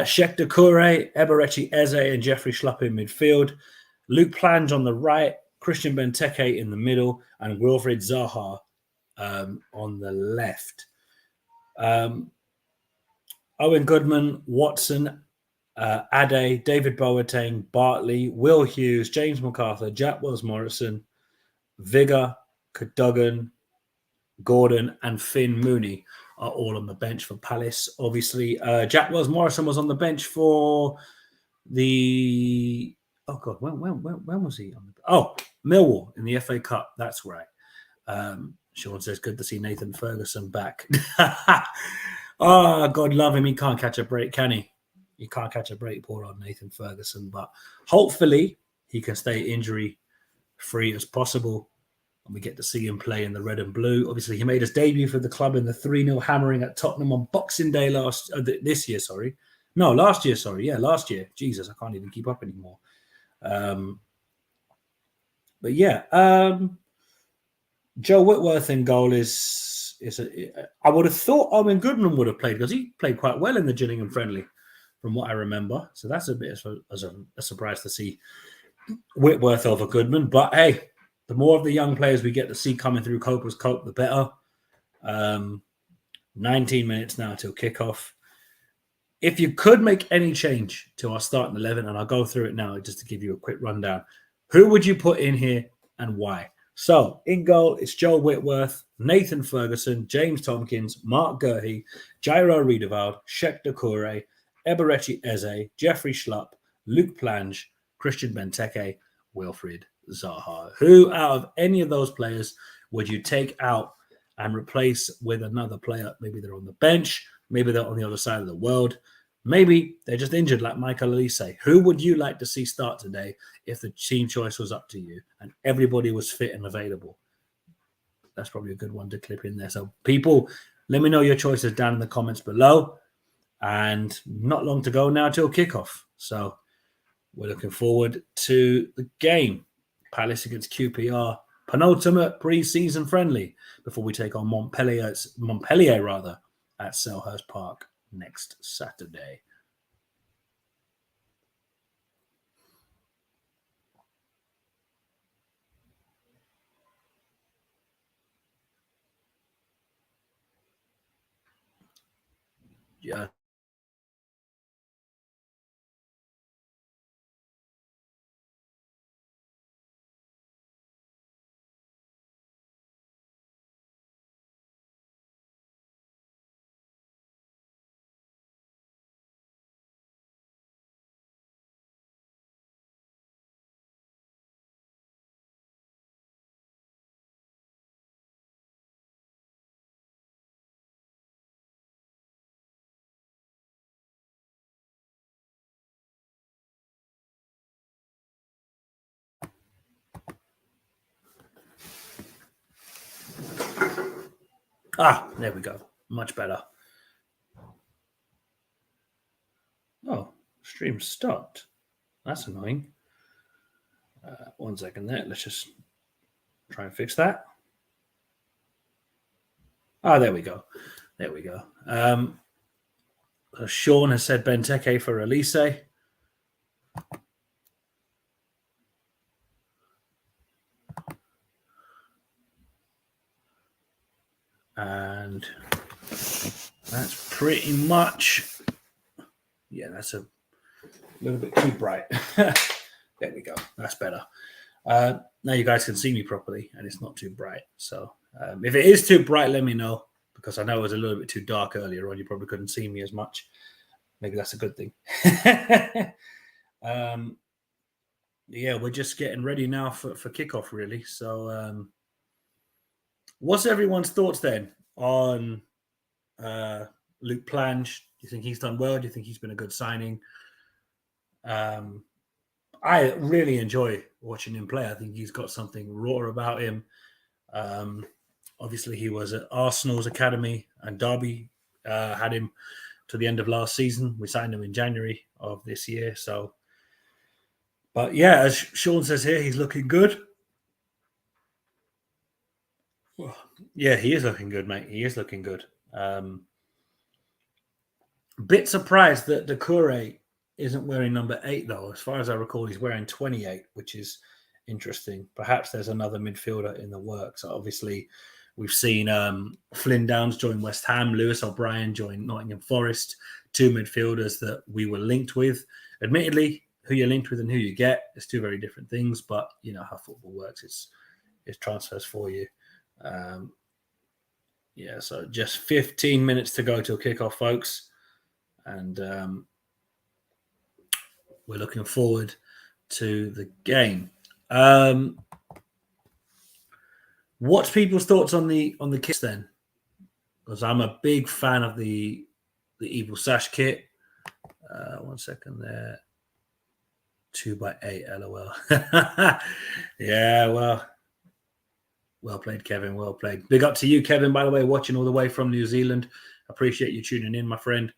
Sheikh Doucouré, Eberechi Eze, and Jeffrey Schlupp in midfield. Luke Plange on the right, Christian Benteke in the middle, and Wilfried Zaha on the left. Owen Goodman, Watson, Ade, David Boateng, Bartley, Will Hughes, James McArthur, Jack Wells-Morrison, Vigor, Cadogan, Gordon, and Finn Mooney are all on the bench for Palace. Obviously, Jack Wells-Morrison was on the bench for the... Oh, God, when was he on the... Oh, Millwall in the FA Cup. That's right. Sean says, good to see Nathan Ferguson back. Oh, God love him. He can't catch a break, can he? He can't catch a break, poor old Nathan Ferguson. But hopefully he can stay injury-free as possible. And we get to see him play in the red and blue. Obviously, he made his debut for the club in the 3-0 hammering at Tottenham on Boxing Day last year. Yeah, last year. Jesus, I can't even keep up anymore. But yeah, Joe Whitworth in goal I would have thought Owen Goodman would have played because he played quite well in the Gillingham friendly, from what I remember. So that's a bit of a surprise to see Whitworth over Goodman. But hey, the more of the young players we get to see coming through Copa's Cope, the better. 19 minutes now till kickoff. If you could make any change to our starting 11, and I'll go through it now just to give you a quick rundown, who would you put in here and why? So, in goal, it's Joe Whitworth, Nathan Ferguson, James Tompkins, Mark Gurhey, Jairo Riedewald, Sheikh Doucouré, Eberechi Eze, Jeffrey Schlupp, Luke Plange, Christian Benteke, Wilfried Zaha. Who out of any of those players would you take out and replace with another player? Maybe they're on the bench, maybe they're on the other side of the world, maybe they're just injured like Michael Olise. Who would you like to see start today if the team choice was up to you and everybody was fit and available? That's probably a good one to clip in there. So people, let me know your choices down in the comments below. And not long to go now till kickoff. So we're looking forward to the game. Palace against QPR, penultimate pre-season friendly before we take on Montpellier at Selhurst Park next Saturday. Yeah. There we go. Much better. Oh, stream stopped. That's annoying. 1 second there. Let's just try and fix that. There we go. There we go. Sean has said Benteke for Olise. And that's pretty much, yeah, that's a little bit too bright. There we go. That's better. Now you guys can see me properly and it's not too bright. So if it is too bright, let me know, because I know it was a little bit too dark earlier on. You probably couldn't see me as much. Maybe that's a good thing. Yeah, we're just getting ready now for kickoff, really. So what's everyone's thoughts then on Luke Plange? Do you think he's done well? Do you think he's been a good signing? I really enjoy watching him play. I think he's got something raw about him. Obviously, he was at Arsenal's academy, and Derby had him to the end of last season. We signed him in January of this year. So, but yeah, as Sean says here, he's looking good. Yeah, he is looking good, mate. He is looking good. Bit surprised that Qpr isn't wearing number 8, though. As far as I recall, he's wearing 28, which is interesting. Perhaps there's another midfielder in the works. Obviously, we've seen Flynn Downs join West Ham, Lewis O'Brien join Nottingham Forest, 2 midfielders that we were linked with. Admittedly, who you're linked with and who you get is 2 very different things, but you know how football works. It's transfers for you. Yeah, so just 15 minutes to go till kickoff, folks. And we're looking forward to the game. What's people's thoughts on the kits then? Because I'm a big fan of the Evil Sash kit. 1 second there. 2x8, LOL. Yeah, well played, Kevin. Well played. Big up to you, Kevin, by the way, watching all the way from New Zealand. Appreciate you tuning in, my friend.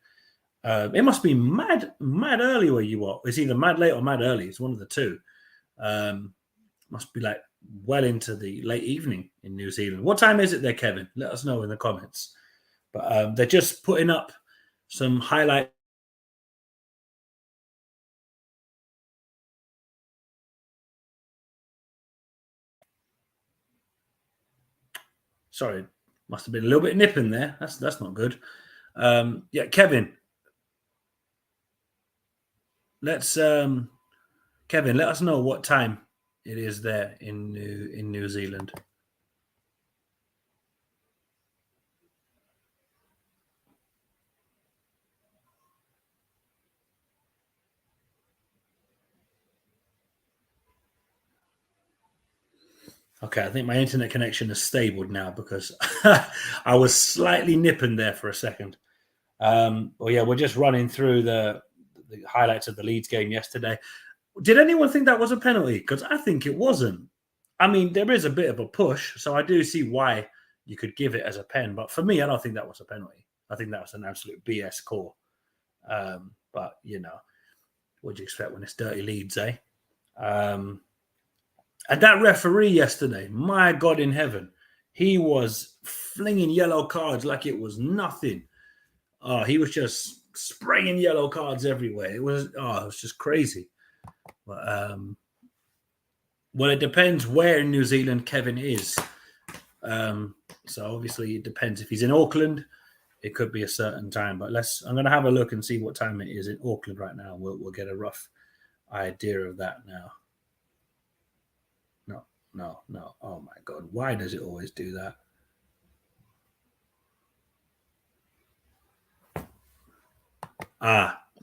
It must be mad early where you are. It's either mad late or mad early. It's one of the two. Must be like well into the late evening in New Zealand. What time is it there, Kevin? Let us know in the comments. But they're just putting up some highlight. Sorry, must have been a little bit nipping there. That's not good. Yeah, Kevin. Kevin, let us know what time it is there in New Zealand. Okay, I think my internet connection is stable now because I was slightly nipping there for a second. Well, yeah, we're just running through the highlights of the Leeds game yesterday. Did anyone think that was a penalty? Because I think it wasn't. I mean, there is a bit of a push, so I do see why you could give it as a pen. But for me, I don't think that was a penalty. I think that was an absolute BS call. But, you know, what do you expect when it's dirty Leeds, eh? And that referee yesterday, my God in heaven, he was flinging yellow cards like it was nothing. He was just spraying yellow cards everywhere. It was just crazy. But, well, it depends where in New Zealand Kevin is. So obviously it depends. If he's in Auckland, it could be a certain time. But I'm going to have a look and see what time it is in Auckland right now. We'll get a rough idea of that now. No. Oh, my God. Why does it always do that?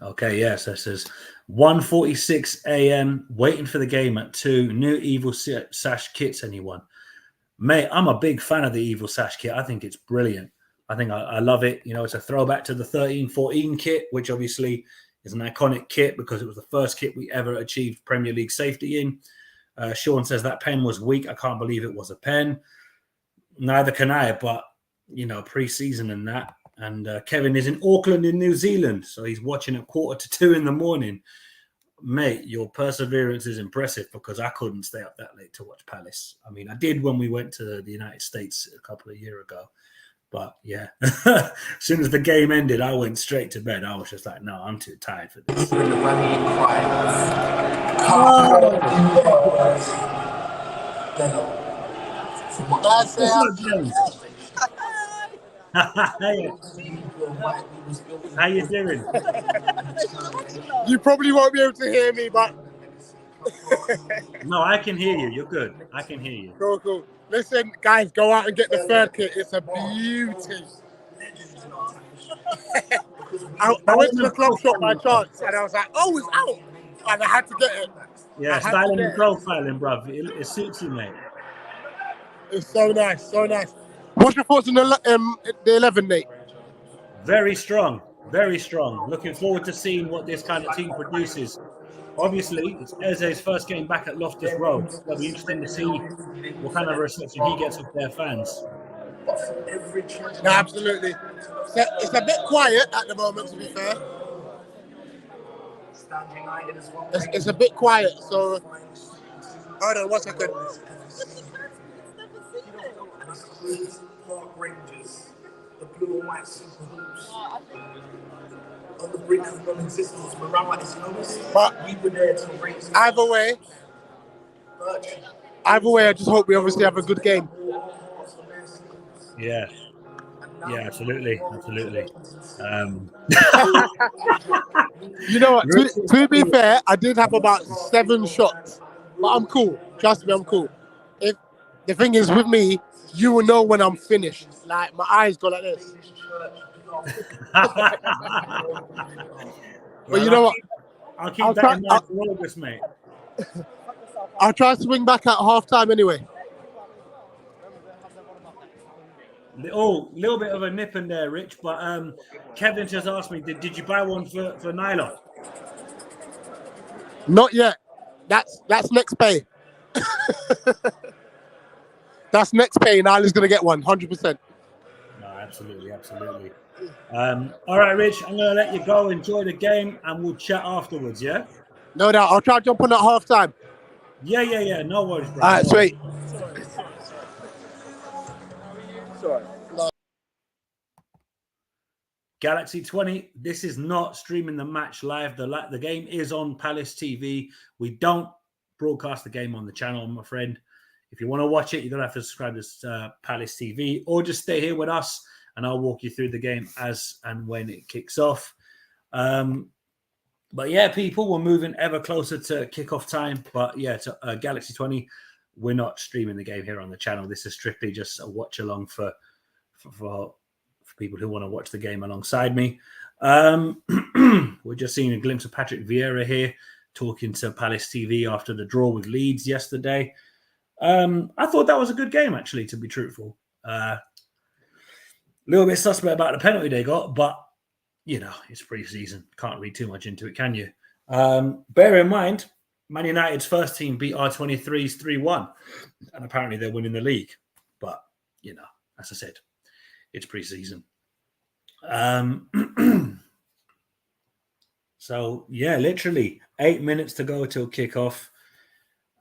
Okay, yes. This is 1:46 a.m. Waiting for the game at 2. New Evil Sash kits, anyone? Mate, I'm a big fan of the Evil Sash kit. I think it's brilliant. I think I love it. You know, it's a throwback to the 13-14 kit, which obviously is an iconic kit because it was the first kit we ever achieved Premier League safety in. Sean says that pen was weak. I can't believe it was a pen. Neither can I, but, you know, pre-season and that. And Kevin is in Auckland in New Zealand, so he's watching at 1:45 in the morning. Mate, your perseverance is impressive because I couldn't stay up that late to watch Palace. I mean, I did when we went to the United States a couple of years ago. But, yeah, as soon as the game ended, I went straight to bed. I was just like, no, I'm too tired for this. How you doing? You probably won't be able to hear me, but... No, I can hear you. You're good. I can hear you. Cool. Listen, guys, go out and get the third kit. It's a beauty. I went to the club shop by chance, and I was like, oh, it's out. And I had to get it. Yeah, styling and profiling, bruv. It suits you, mate. It's so nice, so nice. What's your thoughts on the 11, Nate? Very strong, very strong. Looking forward to seeing what this kind of team produces Obviously, it's Eze's first game back at Loftus Road. It'll be interesting to see what kind of reception he gets with their fans. No, absolutely. It's a bit quiet at the moment, to be fair. It's a bit quiet, so... Hold on, 1 second. Rangers, the blue and white super hoops. On the brink of non-existence, morality knows. But we were there to raise. Either way, I just hope we obviously have a good game. Yeah, absolutely. You know what? To be fair, I did have about 7 shots, but I'm cool. Trust me, I'm cool. If the thing is with me, you will know when I'm finished. Like my eyes go like this. But you know what? I'll keep that in mind for August, mate. I'll try to swing back at half-time anyway. Oh, a little bit of a nip in there, Rich. But Kevin just asked me, did you buy one for nylon? Not yet. That's next pay. That's next pay. Nyla's going to get one, 100%. No, absolutely. All right, Rich, I'm going to let you go. Enjoy the game, and we'll chat afterwards, yeah? No doubt. I'll try to jump on at half-time. Yeah. No worries, bro. All right, sweet. Sorry. Galaxy 20, this is not streaming the match live. The game is on Palace TV. We don't broadcast the game on the channel, my friend. If you want to watch it, you're going to have to subscribe to Palace TV or just stay here with us and I'll walk you through the game as and when it kicks off. But yeah, people, we're moving ever closer to kickoff time. But yeah, to Galaxy 20, we're not streaming the game here on the channel. This is strictly just a watch along for people who want to watch the game alongside me. We're just seeing a glimpse of Patrick Vieira here talking to Palace TV after the draw with Leeds yesterday. I thought that was a good game, actually, to be truthful. A little bit suspect about the penalty they got, but, you know, it's pre-season. Can't read too much into it, can you? Bear in mind, Man United's first team beat R23's 3-1, and apparently they're winning the league. But, you know, as I said, it's pre-season. So, yeah, literally 8 minutes to go till kickoff.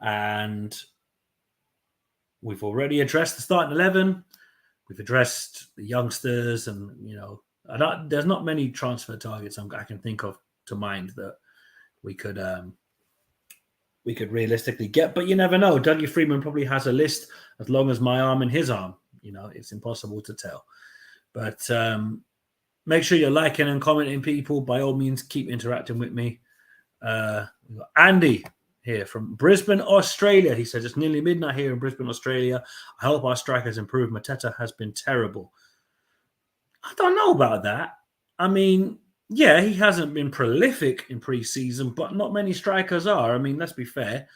And we've already addressed the starting 11. We've addressed the youngsters and, you know, there's not many transfer targets I can think of to mind that we could realistically get. But you never know. Dougie Freeman probably has a list as long as my arm and his arm. You know, it's impossible to tell. But make sure you're liking and commenting, people. By all means, keep interacting with me. We've got Andy here from Brisbane, Australia. He says, it's nearly midnight here in Brisbane, Australia. I hope our strikers improve. Mateta has been terrible. I don't know about that. I mean, yeah, he hasn't been prolific in pre-season, but not many strikers are. I mean, let's be fair.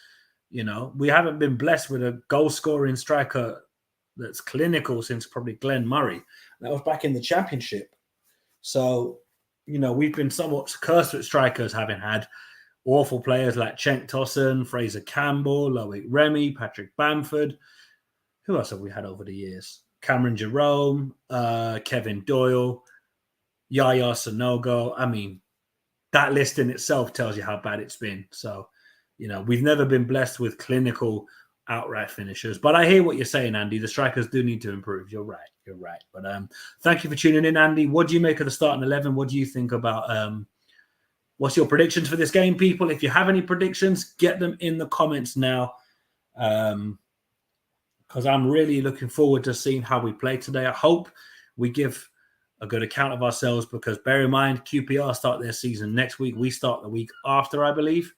You know, we haven't been blessed with a goal-scoring striker that's clinical since probably Glenn Murray. That was back in the Championship. So, you know, we've been somewhat cursed with strikers, having had awful players like Cenk Tosun, Fraser Campbell, Loic Remy, Patrick Bamford. Who else have we had over the years? Cameron Jerome, Kevin Doyle, Yaya Sanogo. I mean, that list in itself tells you how bad it's been. So, you know, we've never been blessed with clinical outright finishers. But I hear what you're saying, Andy. The strikers do need to improve. You're right. But thank you for tuning in, Andy. What do you make of the starting 11? What do you think about what's your predictions for this game, people? If you have any predictions, get them in the comments now. Because I'm really looking forward to seeing how we play today. I hope we give a good account of ourselves because bear in mind, QPR start their season next week. We start the week after, I believe.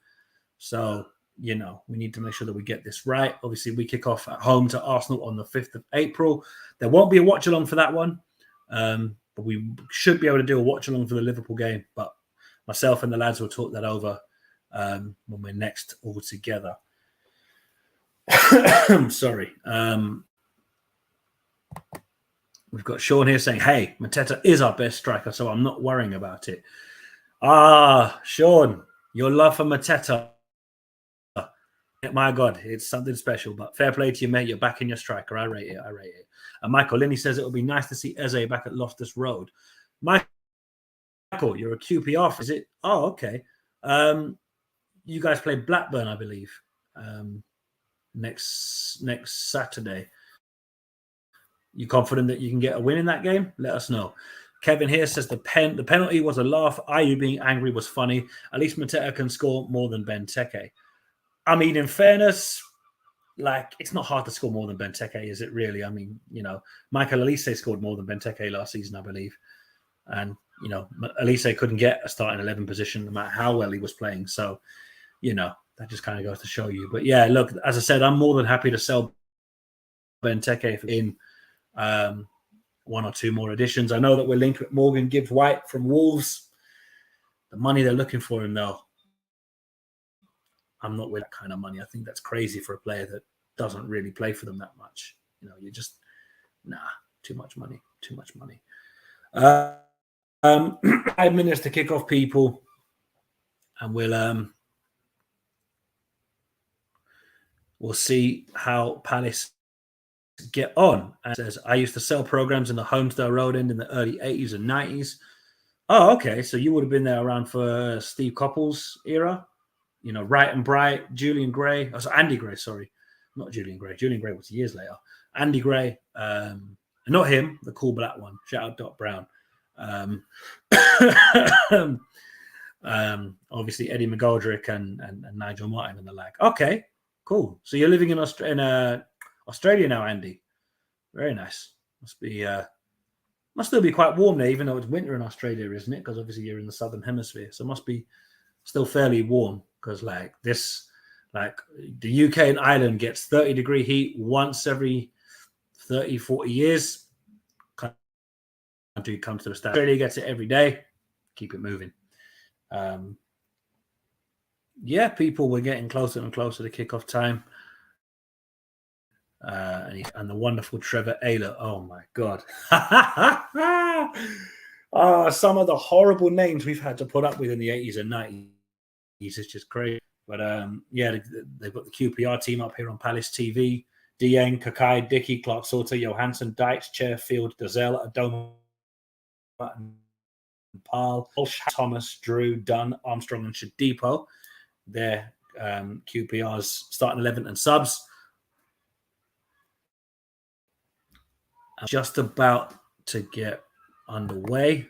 So, you know, we need to make sure that we get this right. Obviously, we kick off at home to Arsenal on the 5th of April. There won't be a watch-along for that one. But we should be able to do a watch-along for the Liverpool game. But myself and the lads will talk that over when we're next all together. Sorry. We've got Sean here saying, hey, Mateta is our best striker, so I'm not worrying about it. Sean, Your love for Mateta, my God, it's something special. But fair play to you, mate. You're back in your striker. I rate it. I rate it. And Michael Linney says it would be nice to see Eze back at Loftus Road. Michael, you're a QPR, is it? Oh, okay. You guys play Blackburn, I believe, next Saturday. You confident that you can get a win in that game? Let us know. Kevin here says the penalty was a laugh. Ayew being angry was funny. At least Mateta can score more than Benteke. I mean, in fairness, like, it's not hard to score more than Benteke, is it really? I mean, you know, Michael Elise scored more than Benteke last season, I believe. And, you know, Elise couldn't get a starting 11 position no matter how well he was playing. So, you know, that just kind of goes to show you. But yeah, look, as I said, I'm more than happy to sell Benteke in one or two more additions. I know that we're linked with Morgan Gibbs-White from Wolves. The money they're looking for him, though, I'm not with that kind of money. I think that's crazy for a player that doesn't really play for them that much. You know, you just, too much money, too much money. 5 minutes to kick off, people, and we'll see how Palace get on. And it says, I used to sell programs in the Homestead Road end in the early 80s and 90s. Oh, okay. So you would have been there around for Steve Coppell's era. You know, Wright and Bright, Julian Gray. Oh, so Andy Gray, sorry. Not Julian Gray. Julian Gray was years later. Andy Gray. Not him, the cool black one. Shout out Doc Brown. Obviously Eddie McGoldrick and Nigel Martin and the like. Okay, cool. So you're living in Australia now, Andy. Very nice. Must still be quite warm there, even though it's winter in Australia, isn't it? Because obviously you're in the southern hemisphere, so it must be still fairly warm. Because like the UK and Ireland gets 30-degree heat once every 30, 40 years. Country comes to the stats. Australia gets it every day. Keep it moving. Yeah, people, we're getting closer and closer to kickoff time. And the wonderful Trevor Ayler. Oh my God. Some of the horrible names we've had to put up with in the 80s and 90s. It's just crazy. But yeah, they've got the QPR team up here on Palace TV. Dieng, Kakai, Dickey, Clark Sauter, Johansson, Dykes, Chairfield, Gazelle, Adoma, Paul, Thomas, Drew, Dunn, Armstrong, and Shadipo. They're QPR's starting 11 and subs. I'm just about to get underway.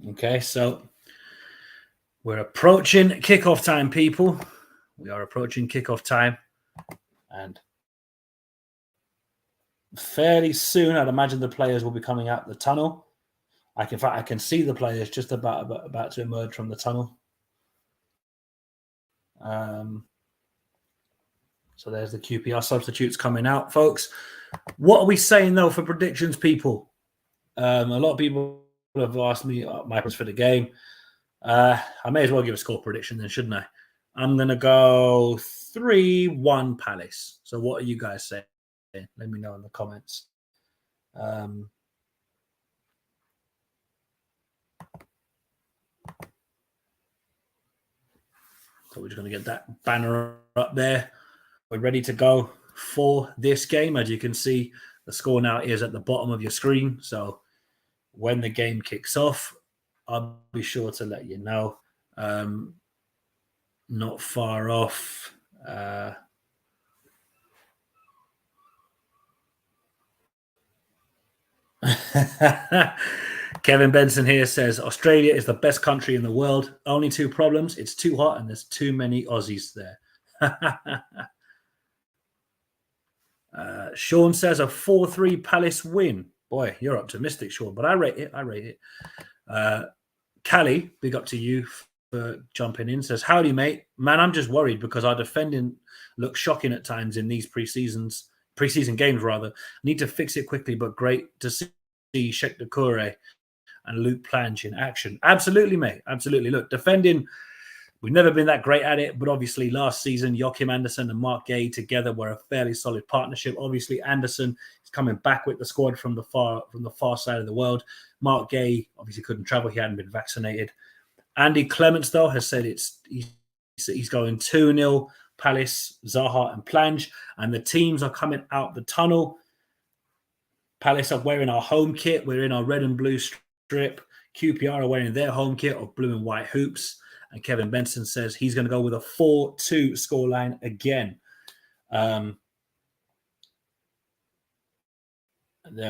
Okay, so we're approaching kickoff time, people. We are approaching kickoff time. And fairly soon, I'd imagine the players will be coming out the tunnel. I can see the players just about to emerge from the tunnel. So there's the QPR substitutes coming out, folks. What are we saying, though, for predictions, people? A lot of people have asked me my predictions for the game. I may as well give a score prediction then, shouldn't I? I'm going to go 3-1 Palace. So what are you guys saying? Let me know in the comments. So we're just going to get that banner up there. We're ready to go for this game. As you can see, the score now is at the bottom of your screen. So when the game kicks off, I'll be sure to let you know. Not far off. Kevin Benson here says, Australia is the best country in the world. Only two problems. It's too hot and there's too many Aussies there. Sean says a 4-3 Palace win. Boy, you're optimistic, Sean, but I rate it. Callie, big up to you for jumping in. Says, howdy, mate. Man, I'm just worried because our defending looks shocking at times in these preseason games, rather. Need to fix it quickly, but great to see Qpr and Luke Plange in action. Absolutely, mate. Absolutely. Look, defending, we've never been that great at it, but obviously last season, Joachim Andersen and Mark Gay together were a fairly solid partnership. Obviously, Andersen is coming back with the squad from the far side of the world. Mark Gay obviously couldn't travel. He hadn't been vaccinated. Andy Clements, though, has said he's going 2-0, Palace, Zaha and Plange, and the teams are coming out the tunnel. Palace are wearing our home kit. We're in our red and blue strip. QPR are wearing their home kit of blue and white hoops. And Kevin Benson says he's going to go with a 4-2 scoreline again. There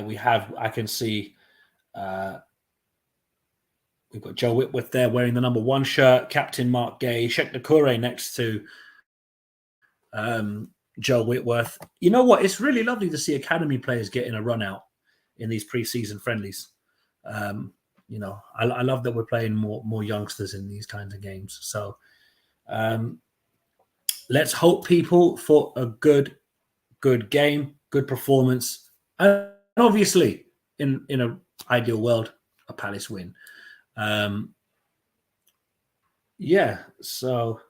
we have, I can see... we've got Joe Whitworth there wearing the number 1 shirt, Captain Mark Gay, Qpr next to Joe Whitworth. You know what? It's really lovely to see academy players getting a run out in these preseason friendlies. You know, I love that we're playing more youngsters in these kinds of games. So let's hope, people, for a good game, good performance, and obviously in an ideal world, a Palace win. Yeah, so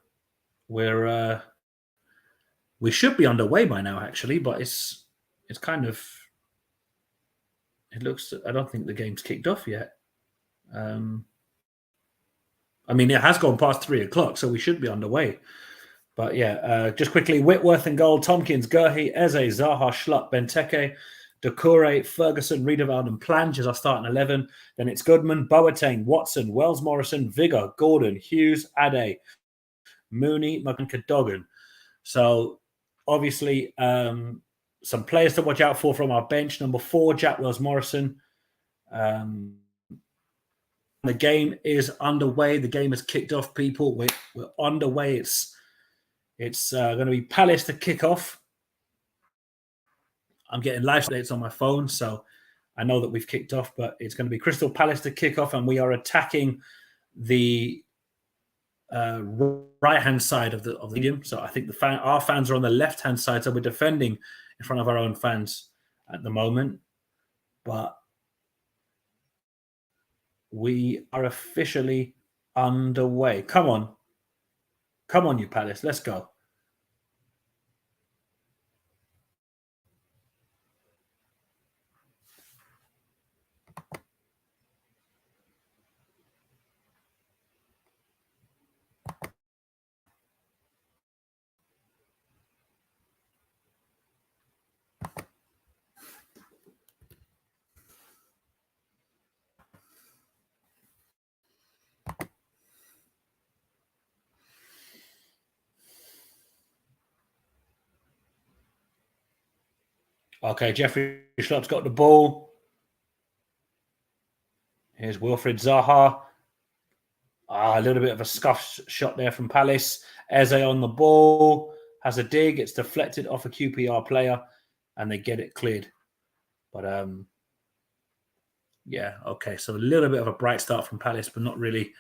we should be underway by now, actually, but it's kind of, it looks, I don't think the game's kicked off yet. I mean, it has gone past 3 o'clock, so we should be underway. But yeah, just quickly, Whitworth in goal, Tompkins, Gurhey, Eze, Zaha, Schlupp, Benteke, Doucouré, Ferguson, Riedewald and Plange as our starting 11. Then it's Goodman, Boateng, Watson, Wells Morrison, Vigor, Gordon, Hughes, Ade, Mooney, Cadogan. So obviously some players to watch out for from our bench. Number 4, Jack Wells Morrison. The game is underway. The game has kicked off, people. We're underway. It's going to be Palace to kick off. I'm getting live updates on my phone, so I know that we've kicked off, but it's going to be Crystal Palace to kick off, and we are attacking the right-hand side of the stadium. So I think our fans are on the left-hand side, so we're defending in front of our own fans at the moment. But we are officially underway. Come on. Come on, you Palace. Let's go. Okay, Jeffrey Schlupp's got the ball. Here's Wilfried Zaha. A little bit of a scuff shot there from Palace. Eze on the ball. Has a dig. It's deflected off a QPR player. And they get it cleared. But, yeah, okay. So a little bit of a bright start from Palace, but not really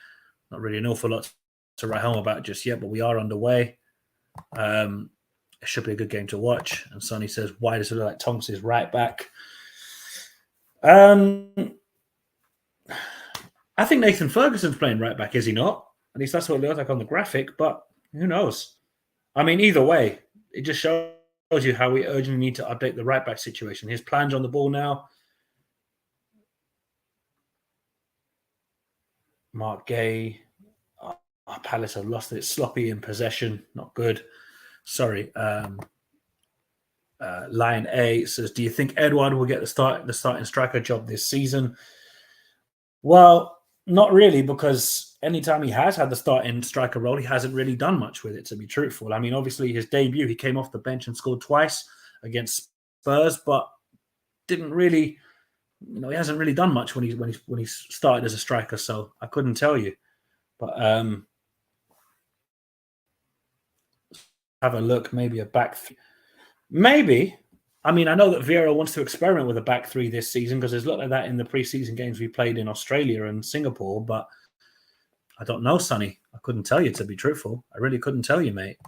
an awful lot to write home about just yet. But we are underway. It should be a good game to watch. And Sonny says, why does it look like Tonks is right back? I think Nathan Ferguson's playing right back, is he not? At least that's what it looks like on the graphic, but who knows? I mean, either way, it just shows you how we urgently need to update the right back situation. Here's Plange on the ball now. Mark Gay. Palace have lost it. Sloppy in possession. Not good. Sorry. Lion A says, do you think Edouard will get the starting striker job this season? Well, not really, because anytime he has had the starting striker role, he hasn't really done much with it, to be truthful. I mean, obviously, his debut, he came off the bench and scored twice against Spurs, but didn't really, he hasn't really done much when he started as a striker, so I couldn't tell you. But have a look, maybe a back three. Maybe. I mean, I know that Vieira wants to experiment with a back three this season because it's looked like that in the preseason games we played in Australia and Singapore, but I don't know, Sonny. I couldn't tell you, to be truthful. I really couldn't tell you, mate.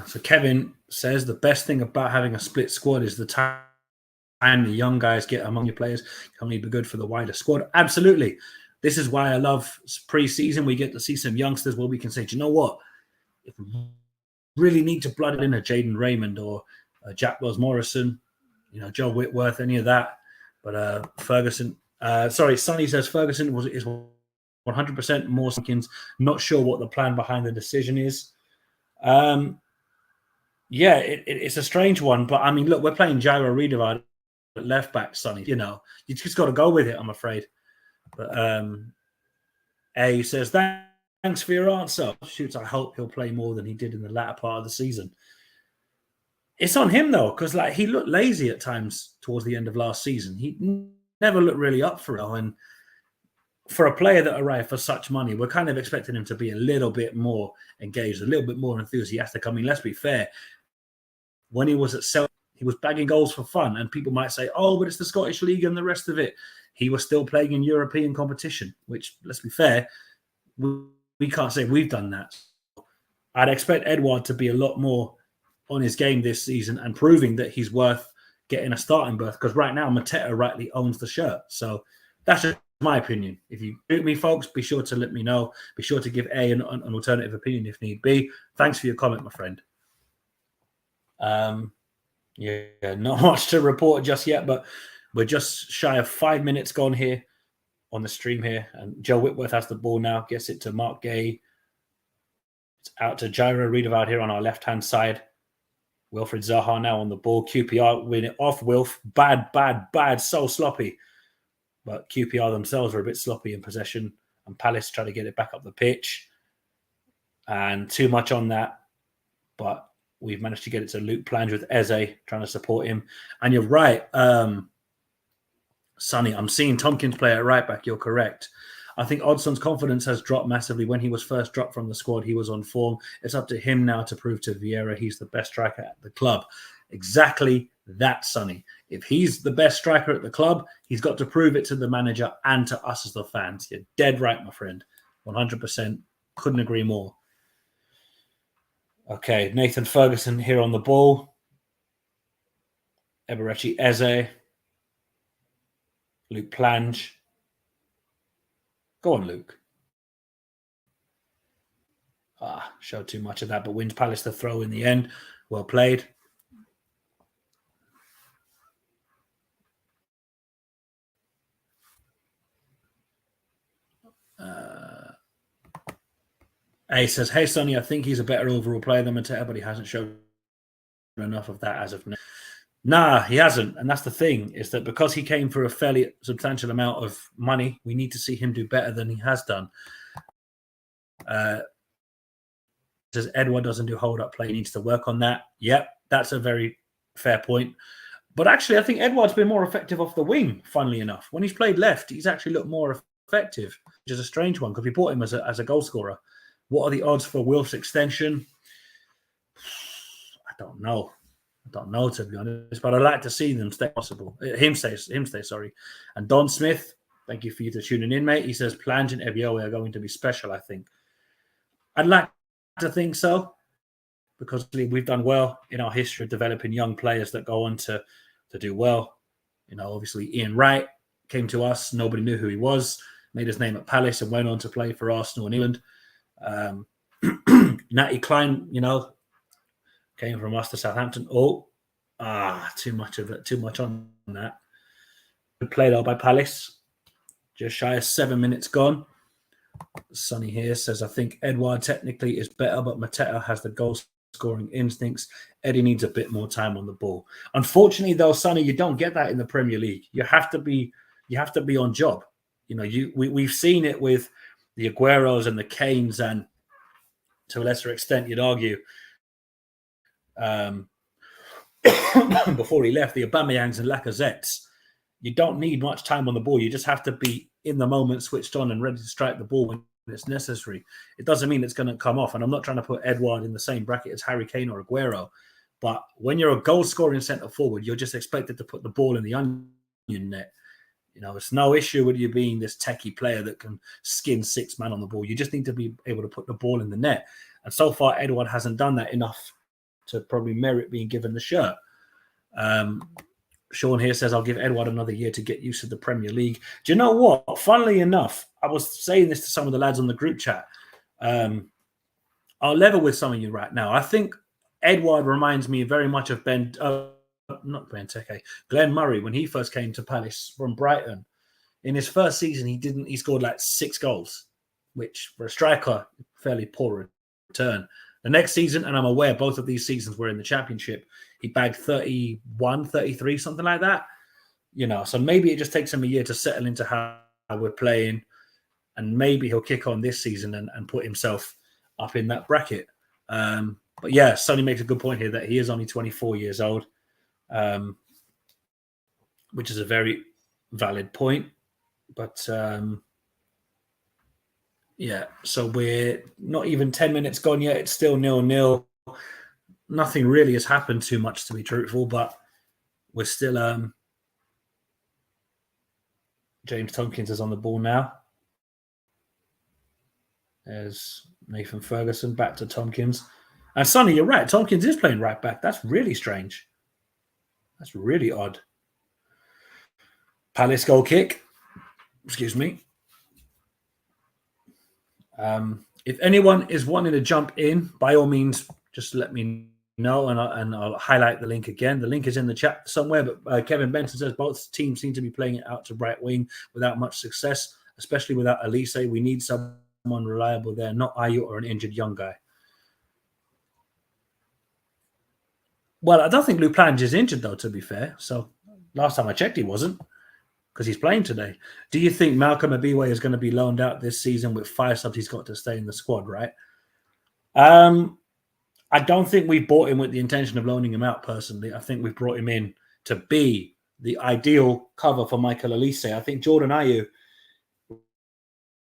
So Kevin says the best thing about having a split squad is the time the young guys get among your players can only be good for the wider squad. Absolutely. This is why I love pre-season. We get to see some youngsters where we can say, do you know what? If we really need to blood in a Jaden Raymond or Jack Wells Morrison, Joe Whitworth, any of that. But Ferguson, Sonny says Ferguson is 100% more Simpkins. Not sure what the plan behind the decision is. Yeah, it's a strange one, but I mean, look, we're playing Jairo Riedewald at left back, Sonny. You just got to go with it, I'm afraid. But A says, thanks for your answer. Shoots, I hope he'll play more than he did in the latter part of the season. It's on him, though, because he looked lazy at times towards the end of last season. He never looked really up for it. And for a player that arrived for such money, we're kind of expecting him to be a little bit more engaged, a little bit more enthusiastic. I mean, let's be fair. When he was at Celtic, he was bagging goals for fun. And people might say, oh, but it's the Scottish League and the rest of it. He was still playing in European competition, which, let's be fair, we can't say we've done that. I'd expect Edouard to be a lot more on his game this season and proving that he's worth getting a starting berth, because right now Mateta rightly owns the shirt. So that's just my opinion. If you agree with me, folks, be sure to let me know. Be sure to give an alternative opinion if need be. Thanks for your comment, my friend. Yeah, not much to report just yet, but we're just shy of 5 minutes gone here on the stream here. And Joe Whitworth has the ball now, gets it to Mark Gay. It's out to Jairo Riedewald here on our left-hand side. Wilfred Zaha now on the ball. QPR win it off. Wilf, bad, so sloppy. But QPR themselves are a bit sloppy in possession. And Palace try to get it back up the pitch. And too much on that. But we've managed to get it to Luke Plange with Eze trying to support him. And you're right, Sonny, I'm seeing Tompkins play at right back. You're correct. I think Odson's confidence has dropped massively. When he was first dropped from the squad, he was on form. It's up to him now to prove to Vieira he's the best striker at the club. Exactly that, Sonny. If he's the best striker at the club, he's got to prove it to the manager and to us as the fans. You're dead right, my friend. 100%. Couldn't agree more. Okay, Nathan Ferguson here on the ball. Eberechi Eze. Luke Plange. Go on, Luke. Showed too much of that, but wins Palace the throw in the end. Well played. A says, hey, Sonny, I think he's a better overall player than Mateta, but he hasn't shown enough of that as of now. Nah, he hasn't. And that's the thing, is that because he came for a fairly substantial amount of money, we need to see him do better than he has done. Says Edouard doesn't do hold-up play. He needs to work on that. Yep, that's a very fair point. But actually, I think Edouard's been more effective off the wing, funnily enough. When he's played left, he's actually looked more effective, which is a strange one because we bought him as a goal scorer. What are the odds for Wilf's extension? I don't know, to be honest, but I'd like to see them stay possible. Him stay, sorry. And Don Smith, thank you for you to tuning in, mate. He says Plange and Ebiowe are going to be special, I think. I'd like to think so, because we've done well in our history of developing young players that go on to do well. Obviously Ian Wright came to us. Nobody knew who he was. Made his name at Palace and went on to play for Arsenal and England. Natty Klein, came from us to Southampton. Too much of it. Too much on that. Good play though by Palace. Just shy of 7 minutes gone. Sonny here says, I think Edouard technically is better, but Mateta has the goal scoring instincts. Eddie needs a bit more time on the ball. Unfortunately, though, Sonny, you don't get that in the Premier League. You have to be on job. You know, we've seen it with the Agueros and the Kanes, and to a lesser extent, you'd argue, before he left, the Aubameyangs and Lacazettes. You don't need much time on the ball. You just have to be in the moment, switched on and ready to strike the ball when it's necessary. It doesn't mean it's going to come off. And I'm not trying to put Edouard in the same bracket as Harry Kane or Aguero. But when you're a goal-scoring centre forward, you're just expected to put the ball in the onion net. You know, it's no issue with you being this techie player that can skin 6 men on the ball. You just need to be able to put the ball in the net. And so far, Edouard hasn't done that enough to probably merit being given the shirt. Sean here says, I'll give Edouard another year to get used to the Premier League. Do you know what? Funnily enough, I was saying this to some of the lads on the group chat. I'll level with some of you right now. I think Edouard reminds me very much of Glenn Murray when he first came to Palace from Brighton. In his first season, he scored like 6 goals, which for a striker, fairly poor return. The next season, and I'm aware both of these seasons were in the Championship, he bagged 31, 33, something like that. You know, so maybe it just takes him a year to settle into how we're playing, and maybe he'll kick on this season and put himself up in that bracket. But yeah, Sonny makes a good point here that he is only 24 years old, which is a very valid point. But yeah, so we're not even 10 minutes gone yet. It's still 0-0. Nothing really has happened too much, to be truthful, but we're still... James Tompkins is on the ball now. There's Nathan Ferguson back to Tompkins. And Sonny, you're right. Tompkins is playing right back. That's really strange. That's really odd. Palace goal kick. Excuse me. If anyone is wanting to jump in, by all means, just let me know, and I'll highlight the link again. The link is in the chat somewhere, but Kevin Benson says both teams seem to be playing it out to right wing without much success, especially without Elise. We need someone reliable there, not Ayu or an injured young guy. Well, I don't think Luplange is injured, though, to be fair. So last time I checked, he wasn't, because he's playing today. Do you think Malcolm Abiwe is going to be loaned out this season with 5 subs? He's got to stay in the squad, right? I don't think we bought him with the intention of loaning him out, personally. I think we've brought him in to be the ideal cover for Michael Elise. I think Jordan Ayew,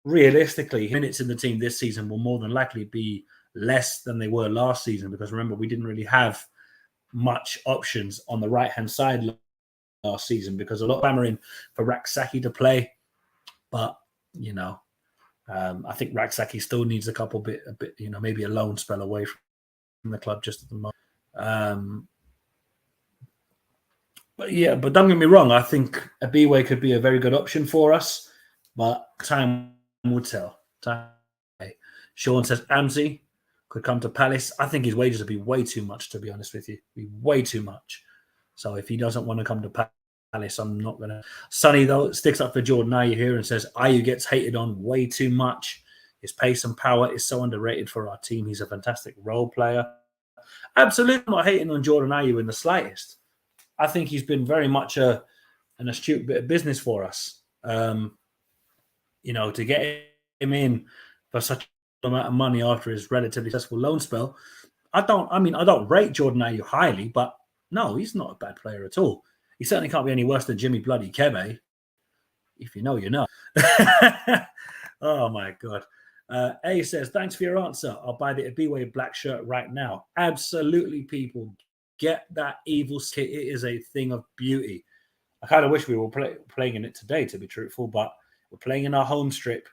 realistically, minutes in the team this season will more than likely be less than they were last season, because remember, we didn't really have much options on the right-hand side last season because a lot of clamoring for Rak-Saki to play. But, you know, I think Rak-Saki still needs a bit, you know, maybe a loan spell away from the club just at the moment. But yeah, but don't get me wrong. I think Abiwe could be a very good option for us, but time will tell. Sean says Amzi could come to Palace. I think his wages would be way too much, to be honest with you. Be way too much. So if he doesn't want to come to Palace, I'm not going to. Sonny, though, sticks up for Jordan Ayew here and says Ayew gets hated on way too much. His pace and power is so underrated for our team. He's a fantastic role player. Absolutely not hating on Jordan Ayew in the slightest. I think he's been very much an astute bit of business for us. You know, to get him in for such an amount of money after his relatively successful loan spell. I don't rate Jordan Ayew highly, but no, he's not a bad player at all. He certainly can't be any worse than Jimmy Bloody Kebe. If you know, you know. Oh, my God. A says, thanks for your answer. I'll buy the Abiwe black shirt right now. Absolutely, people. Get that evil kit. It is a thing of beauty. I kind of wish we were playing in it today, to be truthful, but we're playing in our home strip.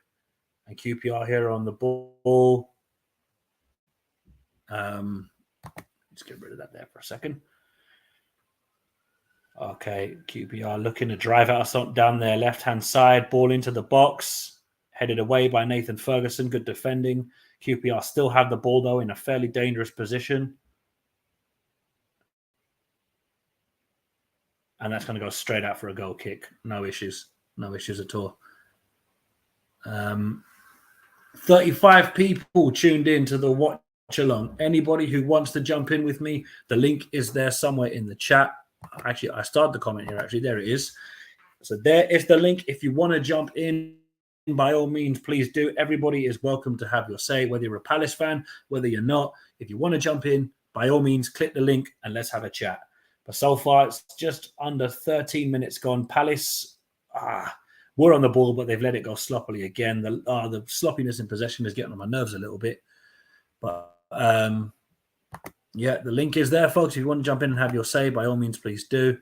And QPR here on the ball. Let's get rid of that there for a second. Okay, QPR looking to drive us down their left-hand side. Ball into the box. Headed away by Nathan Ferguson. Good defending. QPR still have the ball, though, in a fairly dangerous position. And that's going to go straight out for a goal kick. No issues. No issues at all. 35 people tuned in to the along. Anybody who wants to jump in with me, the link is there somewhere in the chat. Actually, I started the comment here. Actually, there it is. So there is the link. If you want to jump in, by all means, please do. Everybody is welcome to have your say, whether you're a Palace fan, whether you're not. If you want to jump in, by all means, click the link and let's have a chat. But so far, it's just under 13 minutes gone. Palace, we're on the ball, but they've let it go sloppily again. The sloppiness in possession is getting on my nerves a little bit. But yeah, the link is there, folks. If you want to jump in and have your say, by all means, please do.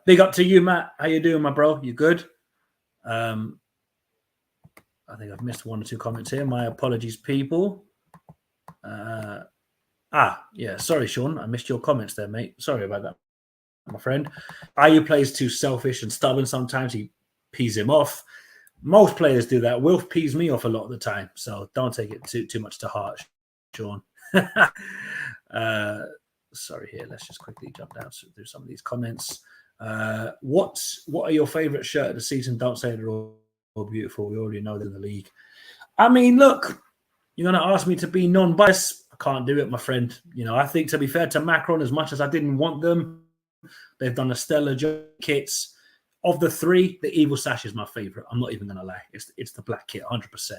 Big up to you, Matt. How you doing, my bro? You good? I think I've missed one or two comments here. My apologies, people. Yeah, sorry, Sean. I missed your comments there, mate. Sorry about that, my friend. Ayew plays too selfish and stubborn sometimes. He pees him off. Most players do that. Wilf pees me off a lot of the time, so don't take it too much to heart, Sean. Sorry here. Let's just quickly jump down through some of these comments. What are your favourite shirt of the season? Don't say they're all beautiful. We already know they're in the league. I mean, look, you're going to ask me to be non-biased. I can't do it, my friend. You know, I think, to be fair to Macron, as much as I didn't want them, they've done a stellar job. Kits. Of the three, the Evil Sash is my favourite. I'm not even going to lie. It's the black kit, 100%.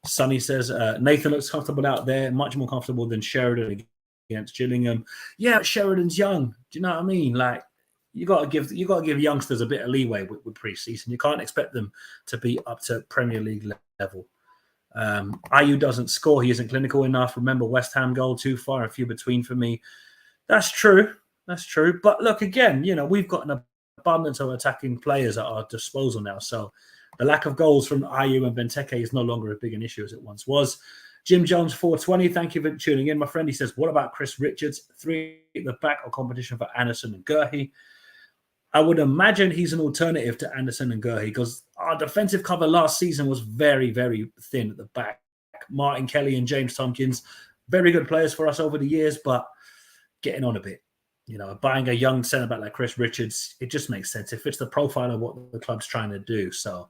Sonny says, Nathan looks comfortable out there, much more comfortable than Sheridan against Gillingham. Yeah, Sheridan's young. Do you know what I mean? Like, you got to give youngsters a bit of leeway with pre-season. You can't expect them to be up to Premier League level. Ayew doesn't score. He isn't clinical enough. Remember, West Ham goal too far, a few between for me. That's true. That's true. But look, again, you know, we've got an abundance of attacking players at our disposal now. So the lack of goals from Ayew and Benteke is no longer as big an issue as it once was. Jim Jones 420, thank you for tuning in, my friend. He says, what about Chris Richards? 3 at the back or competition for Anderson and Gurhey? I would imagine he's an alternative to Anderson and Gurhey because our defensive cover last season was very, very thin at the back. Martin Kelly and James Tompkins, very good players for us over the years, but getting on a bit. You know, buying a young centre-back like Chris Richards, it just makes sense. It fits the profile of what the club's trying to do. So,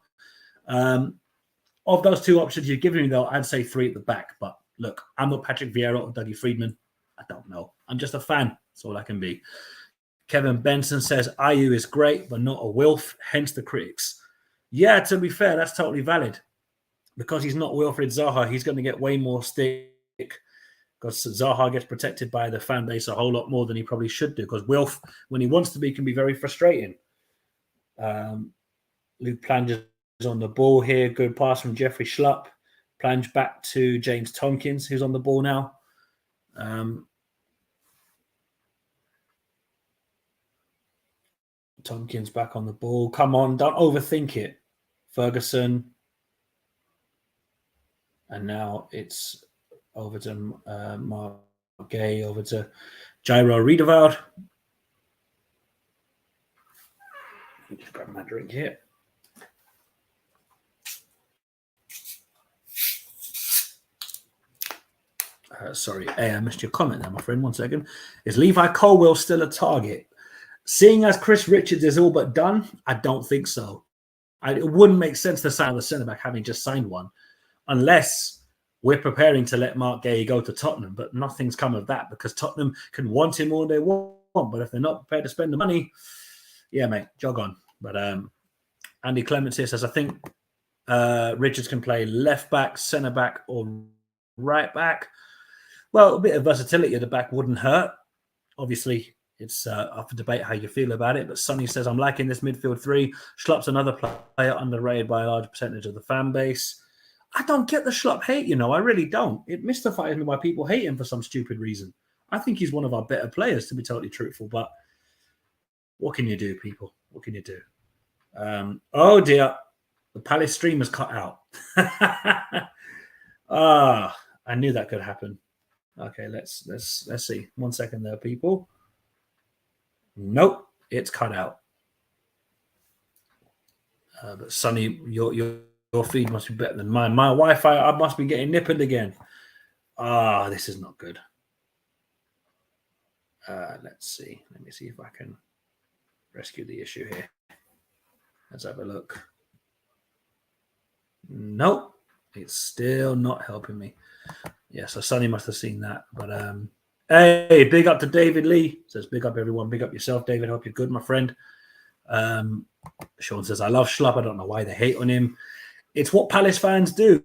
of those two options you've given me, though, I'd say 3 at the back. But look, I'm not Patrick Vieira or Dougie Friedman. I don't know. I'm just a fan. That's all I can be. Kevin Benson says, Ayew is great, but not a Wilf, hence the critics. Yeah, to be fair, that's totally valid. Because he's not Wilfried Zaha, he's going to get way more stick. Because Zaha gets protected by the fan base a whole lot more than he probably should do. Because Wilf, when he wants to be, can be very frustrating. Luke Plange is on the ball here. Good pass from Jeffrey Schlupp. Plange back to James Tompkins, who's on the ball now. Tompkins back on the ball. Come on, don't overthink it. Ferguson. And now it's over to Mark Gay, over to Jairo Riedewald. Just grab my drink here. Sorry, hey, I missed your comment there, my friend. 1 second. Is Levi Colwell still a target? Seeing as Chris Richards is all but done, I don't think so. It wouldn't make sense to sign the centre-back having just signed one, unless we're preparing to let Mark Gay go to Tottenham. But nothing's come of that because Tottenham can want him all they want. But if they're not prepared to spend the money, yeah, mate, jog on. But Andy Clements here says, I think Richards can play left-back, centre-back, or right-back. Well, a bit of versatility at the back wouldn't hurt. Obviously, it's up for debate how you feel about it. But Sonny says, I'm liking this midfield 3. Schlupp's another player underrated by a large percentage of the fan base. I don't get the Schlupp hate, you know. I really don't. It mystifies me why people hate him for some stupid reason. I think he's one of our better players, to be totally truthful. But what can you do, people? What can you do? Oh, dear. The Palace stream is cut out. I knew that could happen. Okay, let's see. 1 second there, people. Nope, it's cut out. But Sonny, your feed must be better than mine. My Wi-Fi, I must be getting nippered again. This is not good. Let's see. Let me see if I can rescue the issue here. Let's have a look. Nope, it's still not helping me. Yeah, so Sonny must have seen that. But hey, big up to David Lee. Says big up everyone. Big up yourself, David. Hope you're good, my friend. Sean says, I love Schlupp. I don't know why they hate on him. It's what Palace fans do.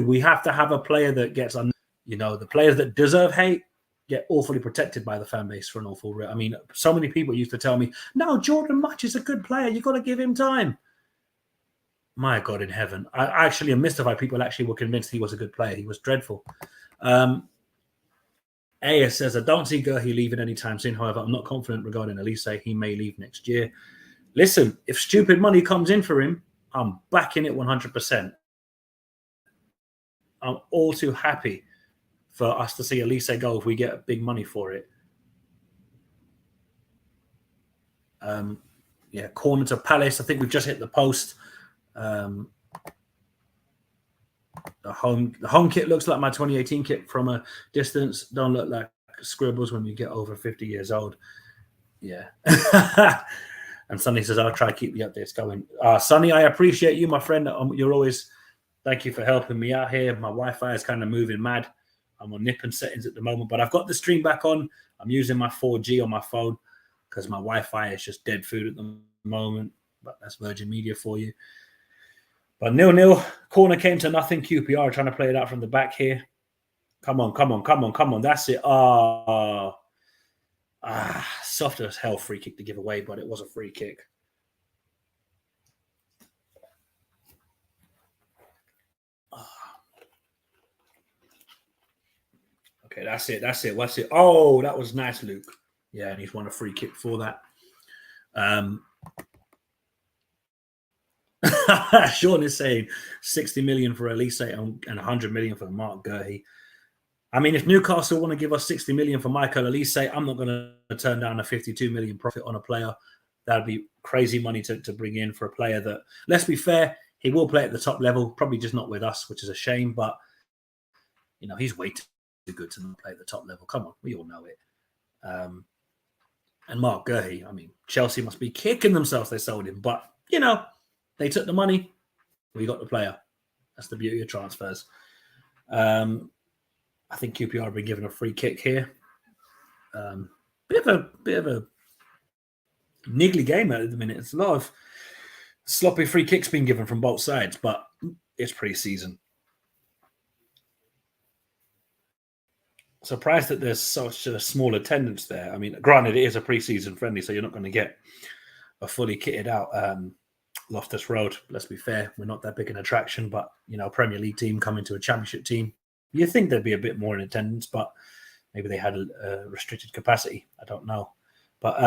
We have to have a player that gets on, you know, the players that deserve hate get awfully protected by the fan base for an awful I mean, so many people used to tell me, no, Jordan Much is a good player. You've got to give him time. My God in heaven. I actually am mystified people actually were convinced he was a good player. He was dreadful. Ayers says, I don't see Gerhi leaving anytime soon. However, I'm not confident regarding Elise. He may leave next year. Listen, if stupid money comes in for him, I'm backing it 100%. I'm all too happy for us to see Elise go if we get big money for it. Yeah, corner to Palace. I think we've just hit the post. The home kit looks like my 2018 kit from a distance. Don't look like scribbles when we get over 50 years old. Yeah. And Sonny says, I'll try to keep the updates going. Sonny, I appreciate you, my friend. You're always, thank you for helping me out here. My Wi-Fi is kind of moving mad. I'm on nipping settings at the moment, but I've got the stream back on. I'm using my 4G on my phone because my Wi-Fi is just dead food at the moment. But that's Virgin Media for you. But 0-0. Corner came to nothing. QPR trying to play it out from the back here. Come on, come on, come on, come on. That's it. Soft as hell free kick to give away, but it was a free kick. Okay, that's it. That's it. What's it? Oh, that was nice, Luke. Yeah, and he's won a free kick for that. Sean is saying 60 million for Elise and 100 million for Mark Gerhi. I mean, if Newcastle want to give us 60 million for Michael Elise, I'm not going to turn down a 52 million profit on a player. That'd be crazy money to bring in for a player that, let's be fair, he will play at the top level, probably just not with us, which is a shame. But, you know, he's way too good to not play at the top level. Come on, we all know it. And Mark Gerhi, I mean, Chelsea must be kicking themselves they sold him. But, you know, they took the money, we got the player. That's the beauty of transfers. I think QPR have been given a free kick here. Bit of a niggly game at the minute. It's a lot of sloppy free kicks being given from both sides, but it's pre-season. Surprised that there's such a small attendance there. I mean, granted, it is a pre-season friendly, so you're not going to get a fully kitted out Loftus Road. Let's be fair, we're not that big an attraction, but, you know, Premier League team coming to a Championship team, you think there'd be a bit more in attendance, but maybe they had a restricted capacity. I don't know. But,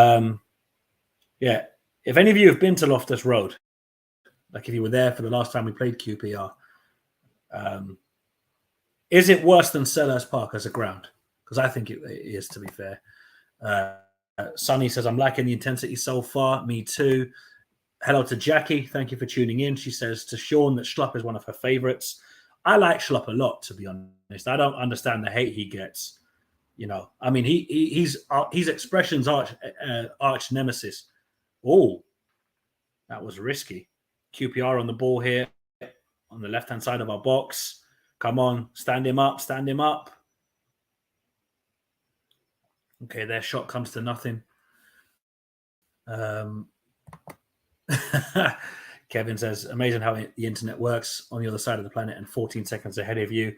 yeah, if any of you have been to Loftus Road, like if you were there for the last time we played QPR, is it worse than Selhurst Park as a ground? Because I think it is, to be fair. Sonny says, I'm liking the intensity so far. Me too. Hello to Jackie. Thank you for tuning in. She says to Sean that Schlupp is one of her favourites. I like Schlupp a lot, to be honest. I don't understand the hate he gets. You know, I mean, he's Expression's arch nemesis. Oh, that was risky. QPR on the ball here on the left-hand side of our box. Come on, stand him up, stand him up. Okay, their shot comes to nothing. Kevin says, amazing how the internet works on the other side of the planet and 14 seconds ahead of you.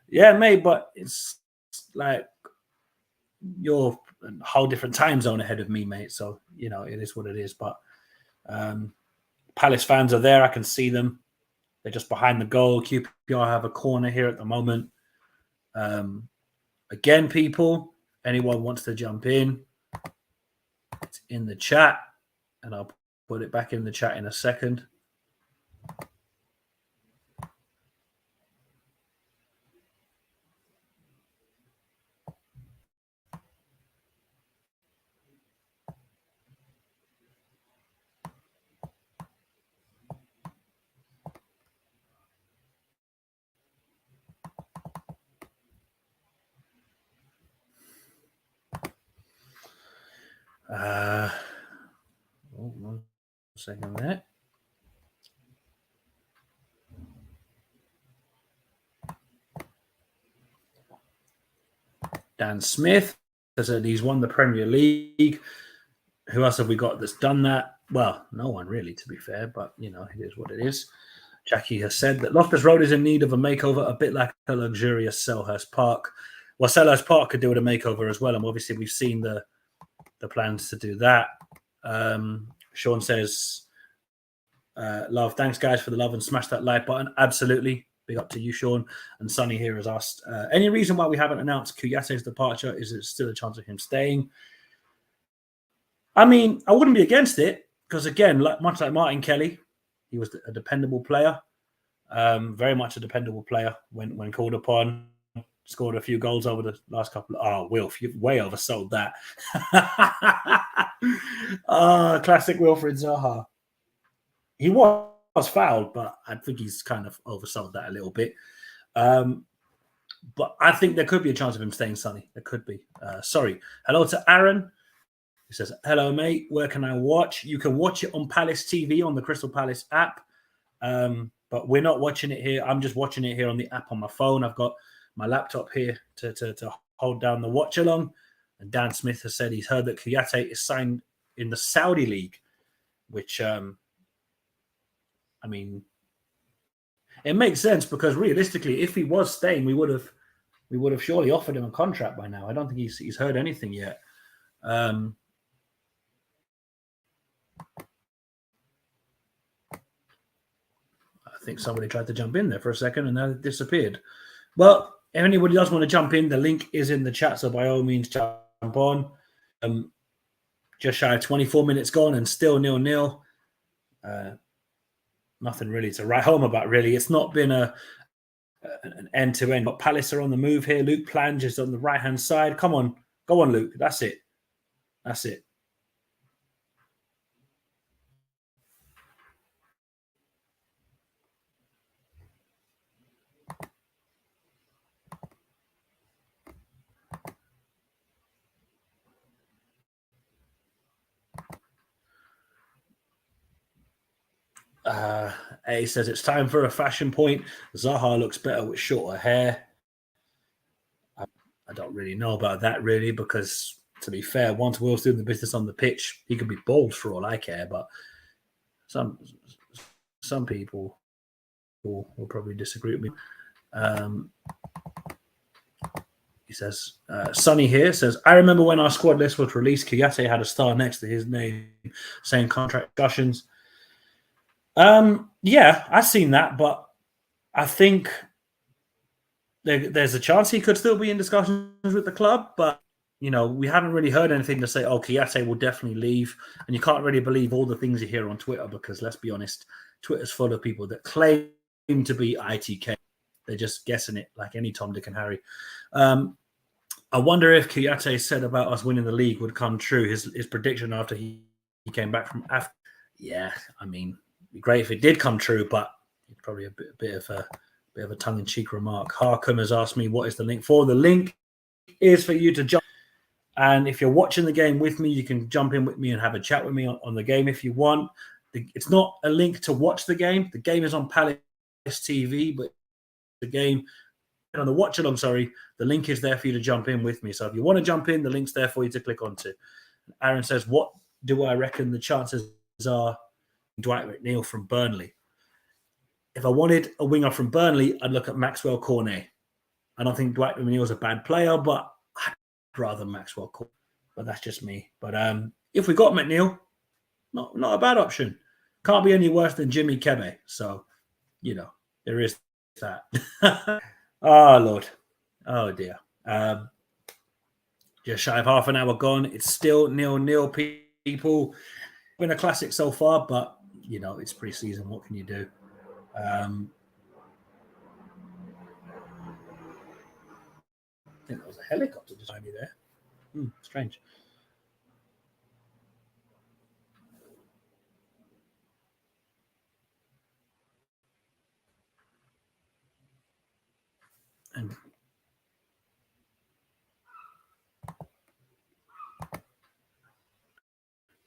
Yeah, mate, but it's like you're a whole different time zone ahead of me, mate. So, you know, it is what it is. But Palace fans are there. I can see them. They're just behind the goal. QPR have a corner here at the moment. Again, people, anyone wants to jump in, it's in the chat, and I'll put it back in the chat in a second. One second there. Dan Smith has said he's won the Premier League. Who else have we got that's done that? Well, no one really, to be fair, but, you know, it is what it is. Jackie has said that Loftus Road is in need of a makeover, a bit like a luxurious Selhurst Park. Well, Selhurst Park could do with a makeover as well, and obviously we've seen the plans to do that. Sean says, love, thanks, guys, for the love, and smash that like button. Absolutely. Big up to you, Sean. And Sonny here has asked, any reason why we haven't announced Kuyate's departure? Is there still a chance of him staying? I mean, I wouldn't be against it because, again, much like Martin Kelly, he was a dependable player, very much a dependable player when called upon. Scored a few goals over the last couple. Oh, Wilf, you've way oversold that. Classic Wilfred Zaha. He was fouled, but I think he's kind of oversold that a little bit. But I think there could be a chance of him staying, Sonny. There could be. Sorry. Hello to Aaron. He says, hello, mate. Where can I watch? You can watch it on Palace TV on the Crystal Palace app. But we're not watching it here. I'm just watching it here on the app on my phone. I've got my laptop here to hold down the watch along. And Dan Smith has said he's heard that Kuyate is signed in the Saudi League, which, I mean, it makes sense because realistically, if he was staying, we would have surely offered him a contract by now. I don't think he's heard anything yet. I think somebody tried to jump in there for a second and then it disappeared. Well, if anybody does want to jump in, the link is in the chat, so by all means jump on. Just shy of 24 minutes gone and still 0-0. Nothing really to write home about, really. It's not been an end-to-end, but Palace are on the move here. Luke Plange is on the right-hand side. Come on. Go on, Luke. That's it. That's it. A says it's time for a fashion point. Zaha looks better with shorter hair. I don't really know about that, really, because to be fair, once Will's doing the business on the pitch, he could be bald for all I care. But some people will probably disagree with me. He says, Sonny here says, I remember when our squad list was released, Kuyate had a star next to his name saying contract discussions. Yeah, I've seen that, but I think there's a chance he could still be in discussions with the club, but, you know, we haven't really heard anything to say, oh, Kuyate will definitely leave, and you can't really believe all the things you hear on Twitter because, let's be honest, Twitter's full of people that claim to be ITK. They're just guessing it like any Tom, Dick and Harry. I wonder if Kuyate said about us winning the league would come true, his prediction after he came back from Africa. Yeah, I mean, it'd be great if it did come true, but probably a bit of a tongue-in-cheek remark. Harkham has asked me, what is the link for? The link is for you to jump. And if you're watching the game with me, you can jump in with me and have a chat with me on the game if you want. It's not a link to watch the game. The game is on Palace TV, but the game on the watch along, the link is there for you to jump in with me. So if you want to jump in, the link's there for you to click onto. Aaron says, what do I reckon the chances are Dwight McNeil from Burnley? If I wanted a winger from Burnley, I'd look at Maxwell Cornet. I don't think Dwight McNeil's a bad player, but I'd rather Maxwell Cornet. But that's just me. But if we got McNeil, not a bad option. Can't be any worse than Jimmy Kebe. So, you know, there is that. Oh, Lord. Oh, dear. Just shy of half an hour gone. It's still 0-0, people. Been a classic so far, but, you know, it's pre-season. What can you do? I think there was a helicopter just behind me there. Strange. And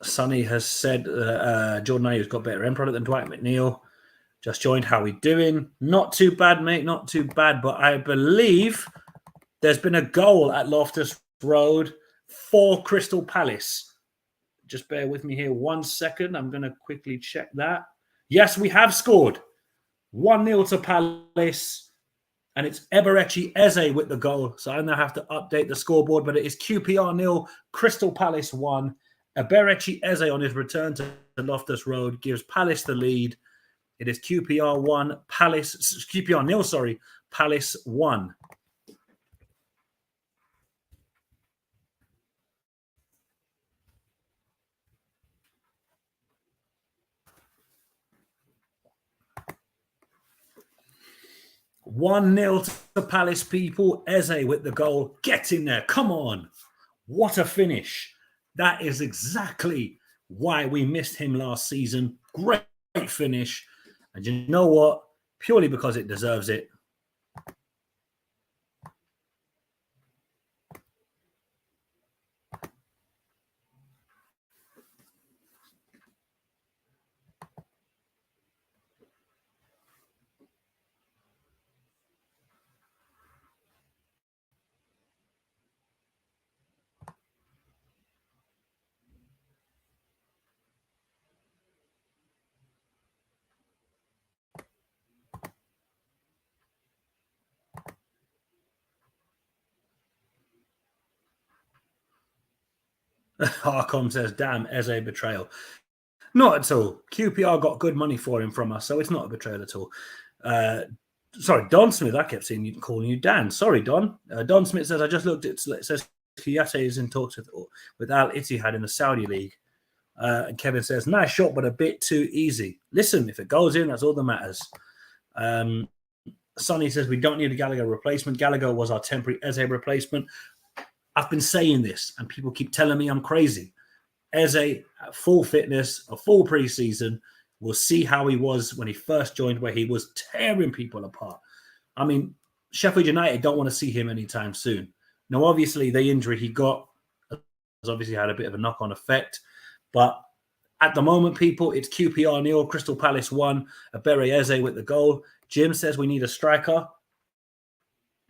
Sonny has said Jordan Ayew's got better end product than Dwight McNeil. Just joined. How we doing? Not too bad, mate. Not too bad. But I believe There's been a goal at Loftus Road for Crystal Palace. Just bear with me here 1 second. I'm going to quickly check that. Yes, we have scored. 1-0 to Palace. And it's Eberechi Eze with the goal. So I now have to update the scoreboard. But it is QPR 0, Crystal Palace 1. Eberechi Eze on his return to Loftus Road gives Palace the lead. It is QPR 1, QPR 0, sorry, Palace 1. One 0 to Palace, people. Eze with the goal. Get in there. Come on. What a finish. That is exactly why we missed him last season. Great finish. And you know what? Purely because it deserves it. Harcom says, damn, Eze betrayal. Not at all. QPR got good money for him from us, so it's not a betrayal at all. Sorry, Don Smith. I kept seeing you calling you Dan. Sorry, Don. Don Smith says, I just looked at it. Says Kiyate is in talks with Al Ittihad in the Saudi League. And Kevin says, nice shot, but a bit too easy. Listen, if it goes in, that's all that matters. Sonny says, we don't need a Gallagher replacement. Gallagher was our temporary Eze replacement. I've been saying this, and people keep telling me I'm crazy. Eze, at full fitness, a full preseason, we'll see how he was when he first joined, where he was tearing people apart. I mean, Sheffield United don't want to see him anytime soon. Now, obviously, the injury he got has obviously had a bit of a knock-on effect. But at the moment, people, it's QPR 0, Crystal Palace 1, Abere Eze with the goal. Jim says we need a striker.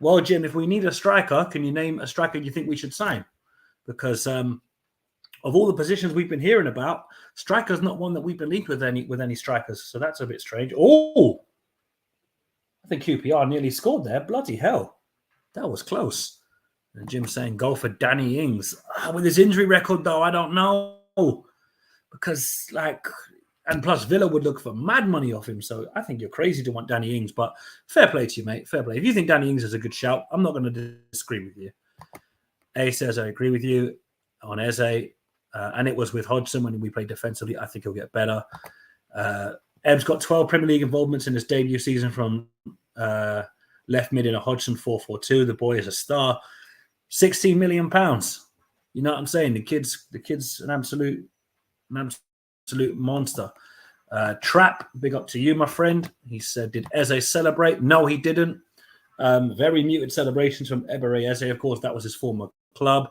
Well, Jim, if we need a striker, can you name a striker you think we should sign? Because of all the positions we've been hearing about, striker's not one that we've been linked with any strikers. So that's a bit strange. Oh, I think QPR nearly scored there. Bloody hell. That was close. And Jim's saying go for Danny Ings. With his injury record, though, I don't know. Because, and plus Villa would look for mad money off him. So I think you're crazy to want Danny Ings. But fair play to you, mate. Fair play. If you think Danny Ings is a good shout, I'm not going to disagree with you. A says, I agree with you on Eze. And it was with Hodgson when we played defensively. I think he'll get better. Ebb's got 12 Premier League involvements in his debut season from left mid in a Hodgson 4-4-2. The boy is a star. £16 million. You know what I'm saying? The kid's an absolute monster. Trap, big up to you, my friend. He said, did Eze celebrate? No, he didn't. Very muted celebrations from Ebere Eze. Of course, that was his former club.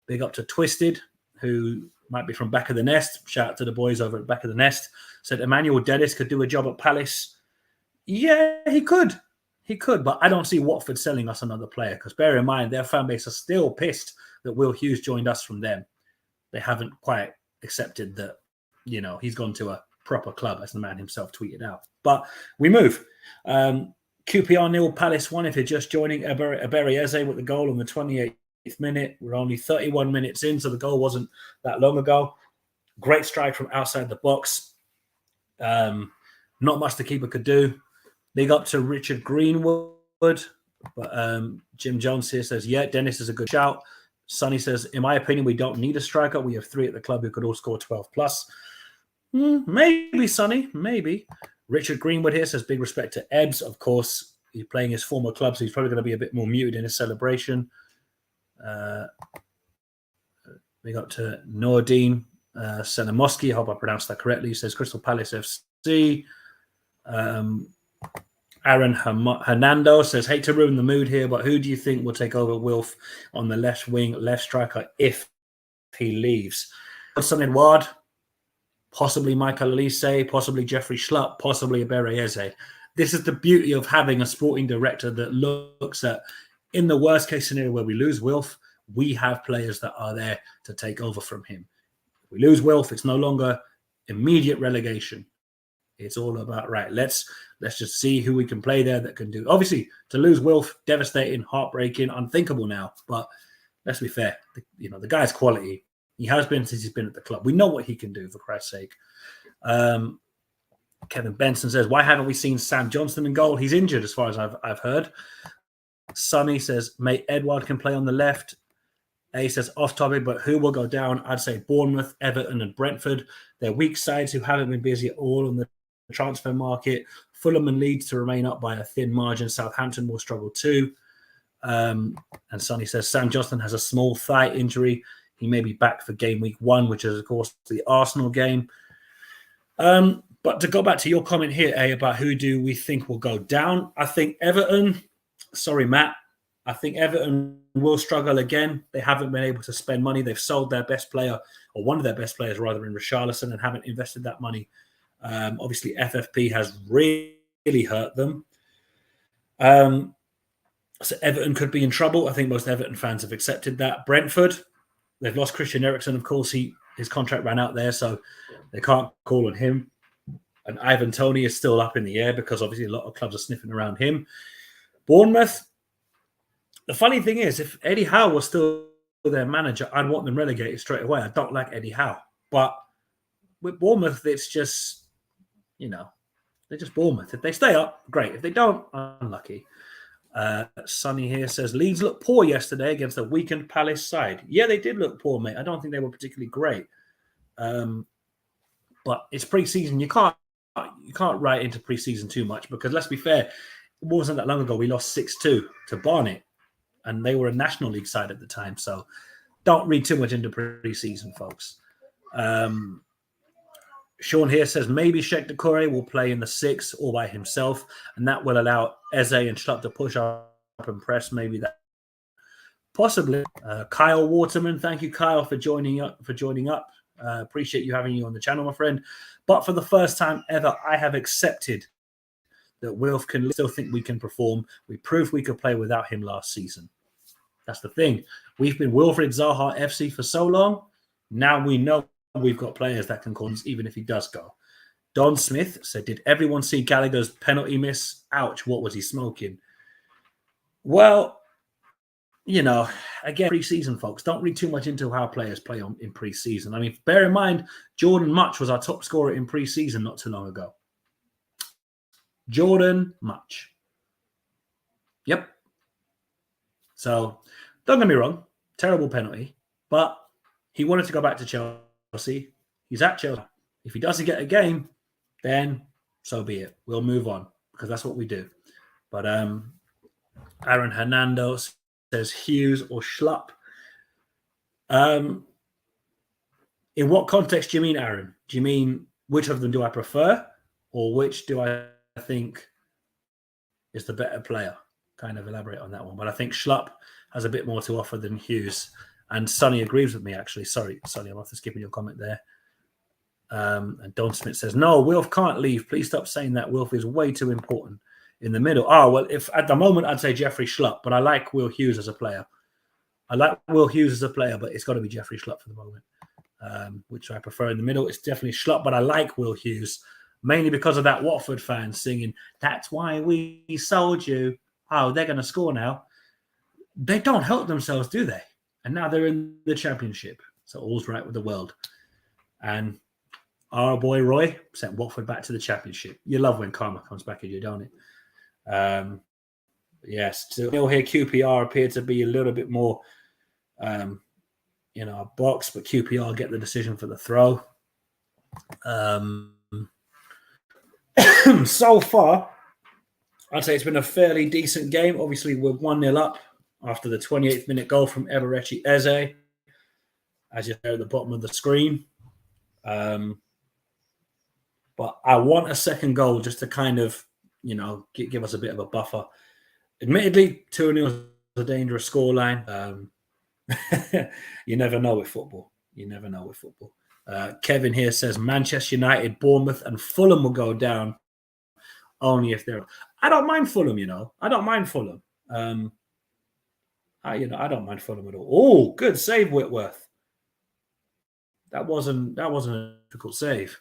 Big up to Twisted, who might be from Back of the Nest. Shout out to the boys over at Back of the Nest. Said Emmanuel Dennis could do a job at Palace. Yeah, he could. He could, but I don't see Watford selling us another player because bear in mind, their fan base are still pissed that Will Hughes joined us from them. They haven't quite accepted that, he's gone to a proper club, as the man himself tweeted out. But we move. QPR 0, Palace 1. If you're just joining, Ebere Eze with the goal on the 28th minute. We're only 31 minutes in, so the goal wasn't that long ago. Great strike from outside the box. Not much the keeper could do. Big up to Richard Greenwood. But Jim Jones here says, yeah, Dennis is a good shout. Sonny says, in my opinion, we don't need a striker. We have 3 at the club who could all score 12 plus. Maybe, Sonny, maybe. Richard Greenwood here says, big respect to Ebbs. Of course, he's playing his former club, so he's probably going to be a bit more muted in his celebration. Big up to Nordine Senamoski. I hope I pronounced that correctly. He says, Crystal Palace FC. Aaron Hernando says, hate to ruin the mood here, but who do you think will take over Wilf on the left wing, left striker if he leaves? Son Edouard, possibly Michael Elise, possibly Jeffrey Schlupp, possibly Ebere Eze. This is the beauty of having a sporting director that looks at in the worst case scenario where we lose Wilf, we have players that are there to take over from him. If we lose Wilf, it's no longer immediate relegation. It's all about, right, let's just see who we can play there that can do. Obviously, to lose Wilf, devastating, heartbreaking, unthinkable now. But let's be fair. The guy's quality. He has been since he's been at the club. We know what he can do, for Christ's sake. Kevin Benson says, why haven't we seen Sam Johnson in goal? He's injured, as far as I've heard. Sonny says, mate, Edward can play on the left. A says, off topic, but who will go down? I'd say Bournemouth, Everton, and Brentford. They're weak sides who haven't been busy at all on the transfer market. Fulham and Leeds to remain up by a thin margin. Southampton will struggle too. And Sonny says, Sam Johnson has a small thigh injury. He may be back for game week 1, which is, of course, the Arsenal game. But to go back to your comment here, A, about who do we think will go down, I think Everton, sorry, Matt, I think Everton will struggle again. They haven't been able to spend money. They've sold their best player, or one of their best players, rather, in Richarlison, and haven't invested that money. Obviously, FFP has really hurt them. So Everton could be in trouble. I think most Everton fans have accepted that. Brentford, they've lost Christian Eriksen. Of course, his contract ran out there, so they can't call on him. And Ivan Toney is still up in the air because obviously a lot of clubs are sniffing around him. Bournemouth, the funny thing is, if Eddie Howe was still their manager, I'd want them relegated straight away. I don't like Eddie Howe. But with Bournemouth, it's just, they're just Bournemouth. If they stay up, great. If they don't, unlucky. Sonny here says, Leeds looked poor yesterday against a weakened Palace side. Yeah, they did look poor, mate. I don't think they were particularly great. But it's pre-season. You can't write into pre-season too much because, let's be fair, it wasn't that long ago we lost 6-2 to Barnet, and they were a National League side at the time. So don't read too much into pre-season, folks. Sean here says maybe Sheikh Doucouré will play in the 6 all by himself, and that will allow Eze and Schlupp to push up and press. Maybe that, possibly. Kyle Waterman, thank you, Kyle, for joining up. Appreciate you having you on the channel, my friend. But for the first time ever, I have accepted that Wilf can still think we can perform. We proved we could play without him last season. That's the thing. We've been Wilfred Zaha FC for so long. Now we know we've got players that can call us even if he does go. Don Smith said, did everyone see Gallagher's penalty miss? Ouch, what was he smoking? Well, again, pre-season, folks, don't read too much into how players play in pre-season. I mean, bear in mind, Jordan Much was our top scorer in pre-season not too long ago. Jordan Much. Yep. So, don't get me wrong, terrible penalty, but he wanted to go back to Chelsea. He's at Chelsea. If he doesn't get a game, then so be it. We'll move on because that's what we do. But Aaron Hernando says Hughes or Schlupp. In what context do you mean, Aaron? Do you mean which of them do I prefer, or which do I think is the better player? Kind of elaborate on that one. But I think Schlupp has a bit more to offer than Hughes. And Sonny agrees with me, actually. Sorry, Sonny, I'm after skipping your comment there. And Don Smith says, no, Wilf can't leave. Please stop saying that. Wilf is way too important in the middle. Oh, well, if at the moment I'd say Jeffrey Schlupp, but I like Will Hughes as a player. But it's got to be Jeffrey Schlupp for the moment, which I prefer in the middle. It's definitely Schlupp, but I like Will Hughes, mainly because of that Watford fan singing, that's why we sold you. Oh, they're going to score now. They don't help themselves, do they? And now they're in the Championship. So all's right with the world. And our boy Roy sent Watford back to the Championship. You love when karma comes back at you, don't it? Yes. Still here, QPR appear to be a little bit more in our box, but QPR get the decision for the throw. So far, I'd say it's been a fairly decent game. Obviously, we're 1-0 up after the 28th minute goal from Eberechi Eze, as you're there at the bottom of the screen. But I want a second goal just to kind of, give us a bit of a buffer. Admittedly, 2-0 is a dangerous scoreline. You never know with football. Kevin here says Manchester United, Bournemouth, and Fulham will go down only if they're... I don't mind Fulham, I don't mind Fulham. I don't mind Fulham at all. Oh, good save, Whitworth. That wasn't a difficult save.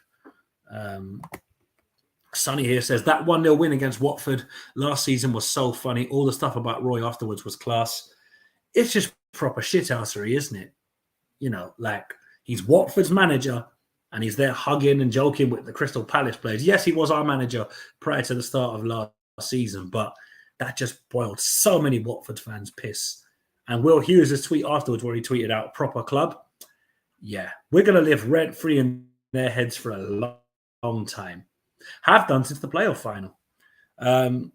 Sonny here says that 1-0 win against Watford last season was so funny. All the stuff about Roy afterwards was class. It's just proper shithousery, isn't it? Like he's Watford's manager and he's there hugging and joking with the Crystal Palace players. Yes, he was our manager prior to the start of last season, but that just boiled so many Watford fans' piss. And Will Hughes' tweet afterwards where he tweeted out, proper club. Yeah, we're going to live rent-free in their heads for a long, long time. Have done since the playoff final. And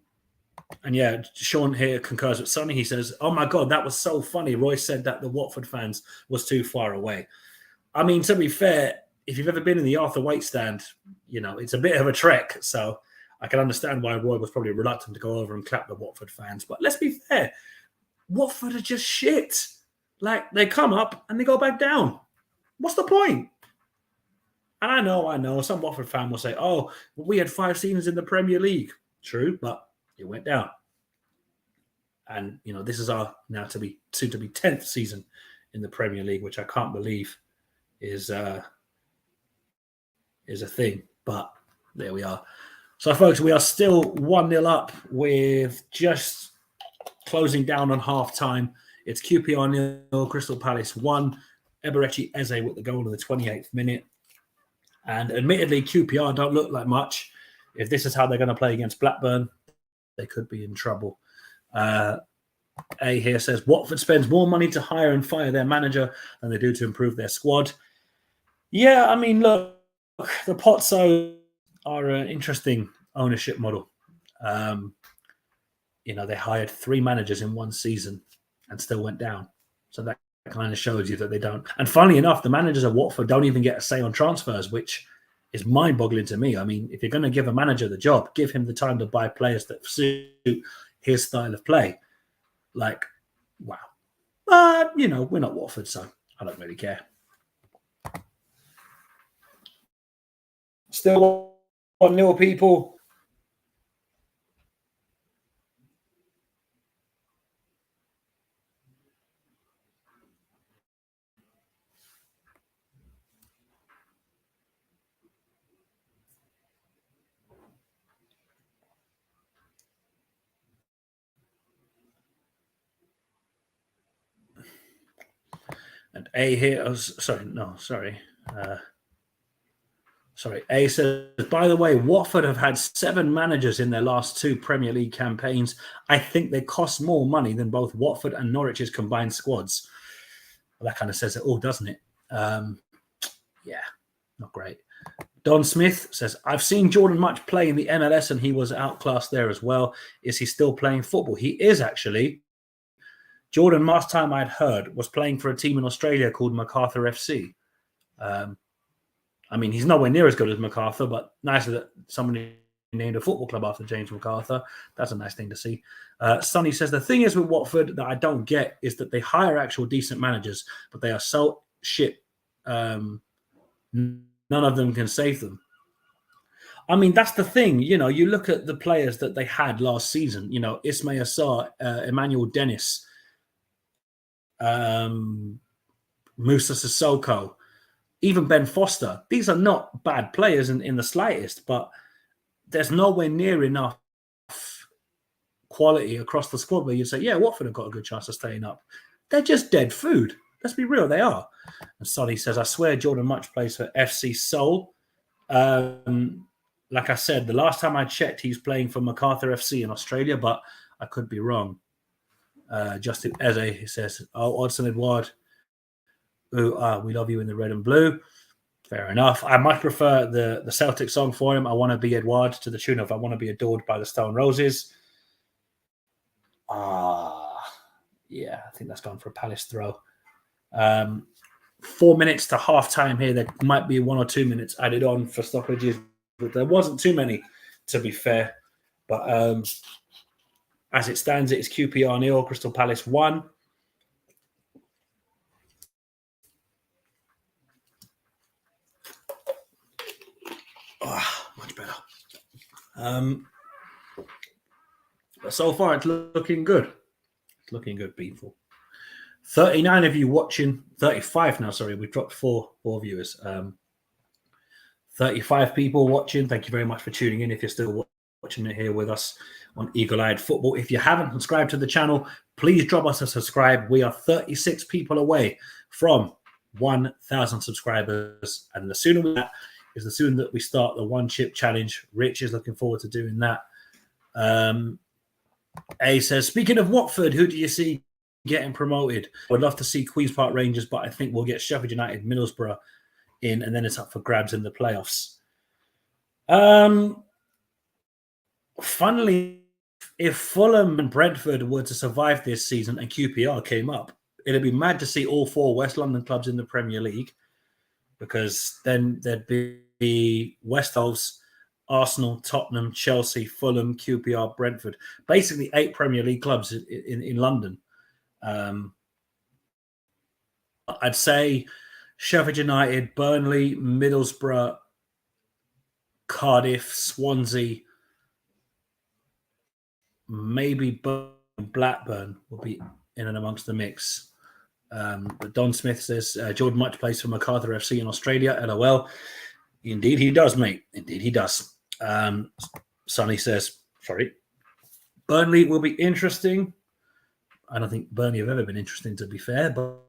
yeah, Sean here concurs with Sonny. He says, oh my God, that was so funny. Roy said that the Watford fans was too far away. I mean, to be fair, if you've ever been in the Arthur Waite stand, it's a bit of a trek. So I can understand why Roy was probably reluctant to go over and clap the Watford fans. But let's be fair, Watford are just shit. Like, they come up and they go back down. What's the point? And I know, some Watford fan will say, oh, well, we had 5 seasons in the Premier League. True, but it went down. And, this is our now soon to be 10th season in the Premier League, which I can't believe is a thing. But there we are. So, folks, we are still 1-0 up with just closing down on half-time. It's QPR 0, Crystal Palace 1. Eberechi Eze with the goal in the 28th minute. And admittedly, QPR don't look like much. If this is how they're going to play against Blackburn, they could be in trouble. A here says, Watford spends more money to hire and fire their manager than they do to improve their squad. Yeah, I mean, look, the Pozzo are an interesting ownership model. They hired 3 managers in one season and still went down. So that kind of shows you that they don't. And funnily enough, the managers of Watford don't even get a say on transfers, which is mind-boggling to me. I mean, if you're going to give a manager the job, give him the time to buy players that suit his style of play. Like, wow. But, we're not Watford, so I don't really care. Still 1-0, people. And A here, A says, by the way, Watford have had 7 managers in their last 2 Premier League campaigns. I think they cost more money than both Watford and Norwich's combined squads. Well, that kind of says it all, doesn't it? Yeah, not great. Don Smith says, I've seen Jordan Much play in the MLS and he was outclassed there as well. Is he still playing football? He is actually. Jordan, last time I'd heard, was playing for a team in Australia called MacArthur FC. I mean, he's nowhere near as good as MacArthur, but nice that somebody named a football club after James MacArthur. That's a nice thing to see. Sonny says, the thing is with Watford that I don't get is that they hire actual decent managers, but they are so shit. None of them can save them. I mean, that's the thing. You look at the players that they had last season, Ismail Assar, Emmanuel Dennis, Musa Sissoko, even Ben Foster. These are not bad players in the slightest, but there's nowhere near enough quality across the squad where you'd say, yeah, Watford have got a good chance of staying up. They're just dead food. Let's be real, they are. And Sonny says, I swear Jordan Much plays for FC Seoul. Like I said, the last time I checked, he's playing for MacArthur FC in Australia, but I could be wrong. Justin Eze, he says, oh, Odson Edouard, we love you in the red and blue. Fair enough. I much prefer the Celtic song for him, I Want to Be Edouard, to the tune of I Want to Be Adored by the Stone Roses. Yeah, I think that's gone for a Palace throw. 4 minutes to half time here. There might be 1 or 2 minutes added on for stoppages, but there wasn't too many, to be fair. But as it stands, it's QPR 0, Crystal Palace 1. Much better. But so far, it's looking good. It's looking good, people. 39 of you watching, 35 now, sorry, we've dropped four viewers. 35 people watching. Thank you very much for tuning in if you're still watching it here with us on Eagle-Eyed Football. If you haven't subscribed to the channel, please drop us a subscribe. We are 36 people away from 1,000 subscribers. And the sooner we is the sooner that we start the one chip challenge. Rich is looking forward to doing that. A says, speaking of Watford, who do you see getting promoted? I'd love to see Queen's Park Rangers, but I think we'll get Sheffield United, Middlesbrough in, and then it's up for grabs in the playoffs. Funnily, if Fulham and Brentford were to survive this season and QPR came up, it'd be mad to see all four West London clubs in the Premier League, because then there'd be West Halves, Arsenal, Tottenham, Chelsea, Fulham, QPR, Brentford. Basically 8 Premier League clubs in London. I'd say Sheffield United, Burnley, Middlesbrough, Cardiff, Swansea, maybe Blackburn will be in and amongst the mix. But Don Smith says, Jordan Much plays for MacArthur FC in Australia. LOL. Indeed he does, mate. Indeed he does. Sonny says, sorry, Burnley will be interesting. I don't think Burnley have ever been interesting, to be fair, but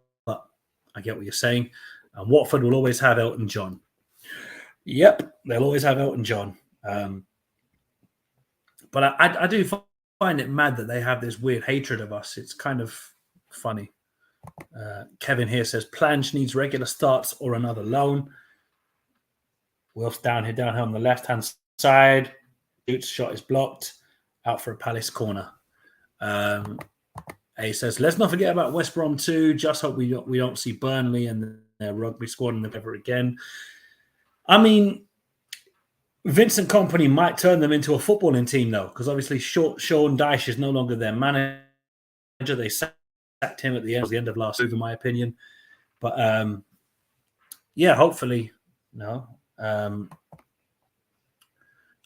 I get what you're saying. And Watford will always have Elton John. Yep, they'll always have Elton John. But I do find it mad that they have this weird hatred of us. It's kind of funny. Kevin here says, Plange needs regular starts or another loan. Wilf's down here on the left-hand side. Shoots, shot is blocked. Out for a Palace corner. A says, let's not forget about West Brom too. Just hope we don't see Burnley and their rugby squad ever again. I mean, Vincent Kompany might turn them into a footballing team, though, because obviously Sean Dyche is no longer their manager. They sacked him at the end of last season, in my opinion. But yeah, hopefully, no. And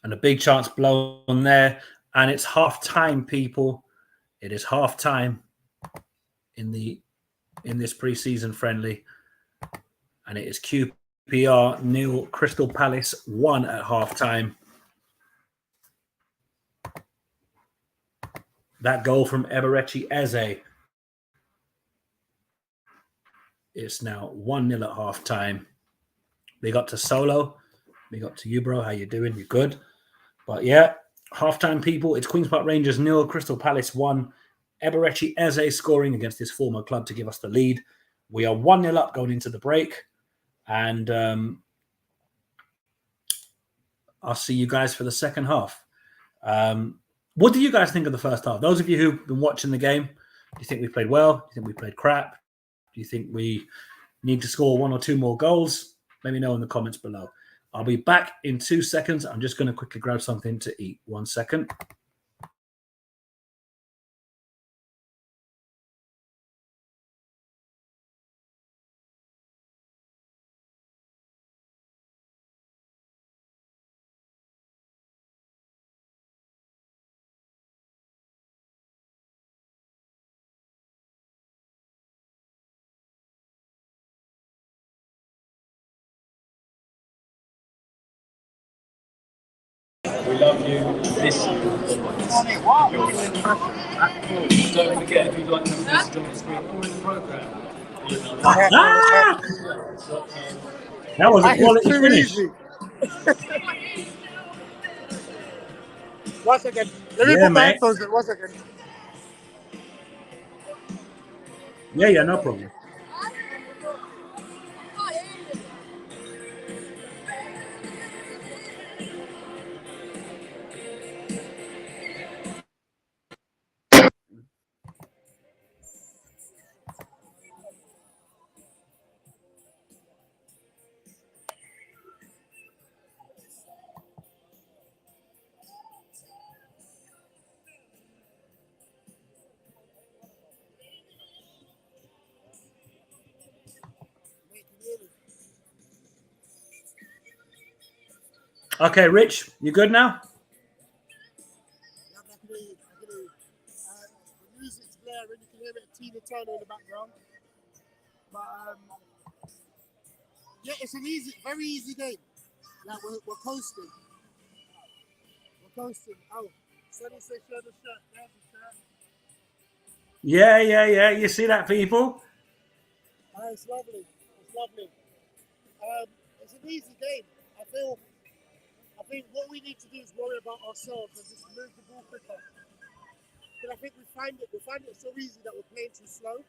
a big chance blown there, and it's half time, people. It is half time in this preseason friendly, and it is QPR 0, Crystal Palace 1 at half time. That goal from Eberechi Eze. It's now 1-0 at half time. Big up to Solo. Big up to you, bro. How you doing? You good? But yeah, halftime, people. It's Queen's Park Rangers 0, Crystal Palace 1. Eberechi Eze scoring against his former club to give us the lead. We are 1-0 up going into the break. And I'll see you guys for the second half. What do you guys think of the first half? Those of you who've been watching the game, do you think we played well? Do you think we played crap? Do you think we need to score 1 or 2 more goals? Let me know in the comments below. I'll be back in 2 seconds. I'm just going to quickly grab something to eat. 1 second. We love you. Listen. Don't forget, if you'd like to message on the screen or in the program. That was a quality finish. Easy. 1 second. Let me put my headphones in. 1 second. Yeah, no problem. Okay, Rich, you good now? there, and you can hear a bit of Tina Turner in the background. But yeah, it's an very easy game. Like we're coasting. We're coasting. Oh, Sonny says show the shirt. There's the shirt. Yeah. You see that, people? Oh, it's lovely. It's lovely. It's an easy game. I think what we need to do is worry about ourselves and just move the ball quicker. But I think we find it so easy that we're playing too slow.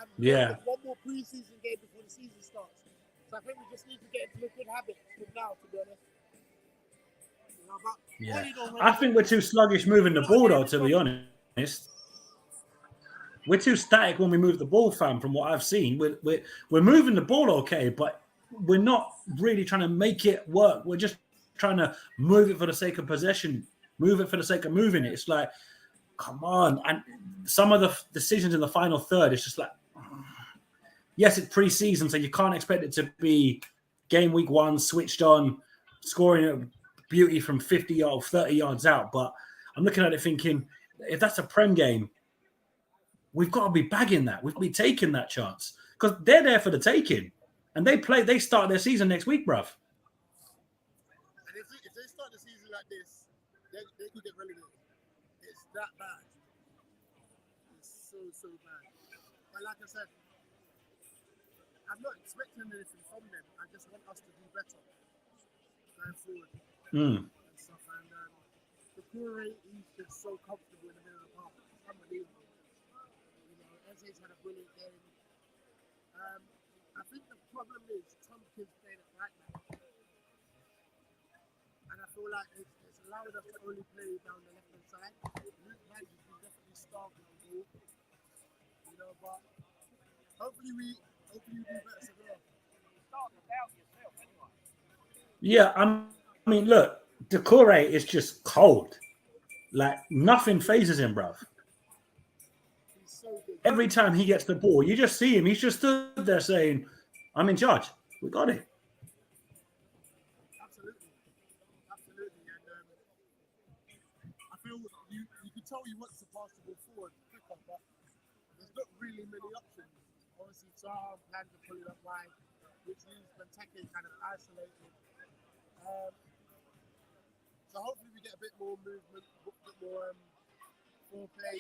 And Yeah. one more pre-season game before the season starts. So I think we just need to get into a good habit from now, to be honest. I think we're too sluggish moving the ball, though, to be honest. We're too static when we move the ball, fam, from what I've seen. We're moving the ball okay, but we're not really trying to make it work. We're just trying to move it for the sake of possession, move it for the sake of moving it. It's like, come on. And some of the decisions in the final third, it's just like, yes, it's pre-season, so you can't expect it to be game week 1, switched on, scoring a beauty from 50 yards, 30 yards out. But I'm looking at it thinking, if that's a Prem game, we've got to be bagging that. We've got to be taking that chance because they're there for the taking. And they start their season next week, bruv. And if they start the season like this, they could get relegated. It's that bad. It's so bad. But like I said, I'm not expecting anything from them. I just want us to do better going forward. And stuff. And the Qpr, he's just so comfortable in the middle of the park. It's unbelievable. You know, Eze's had a brilliant game. I think the problem is Tompkins playing at right back. And I feel like it's allowed us to only play down the left-hand side. Luke Wright has been definitely starving on the ball. You know, but hopefully we do better tomorrow. Yeah, I mean, look, the Qpr is just cold. Like, nothing phases him, bruv. So Every time he gets the ball, you just see him. He's just stood there saying, I'm in charge. We got it. Absolutely. And I feel you can tell he wants to pass the ball forward quicker, but there's not really many options. Obviously, Zaha plans to pull it up wide, which leaves Benteke kind of isolated. So hopefully we get a bit more movement, a bit more foreplay.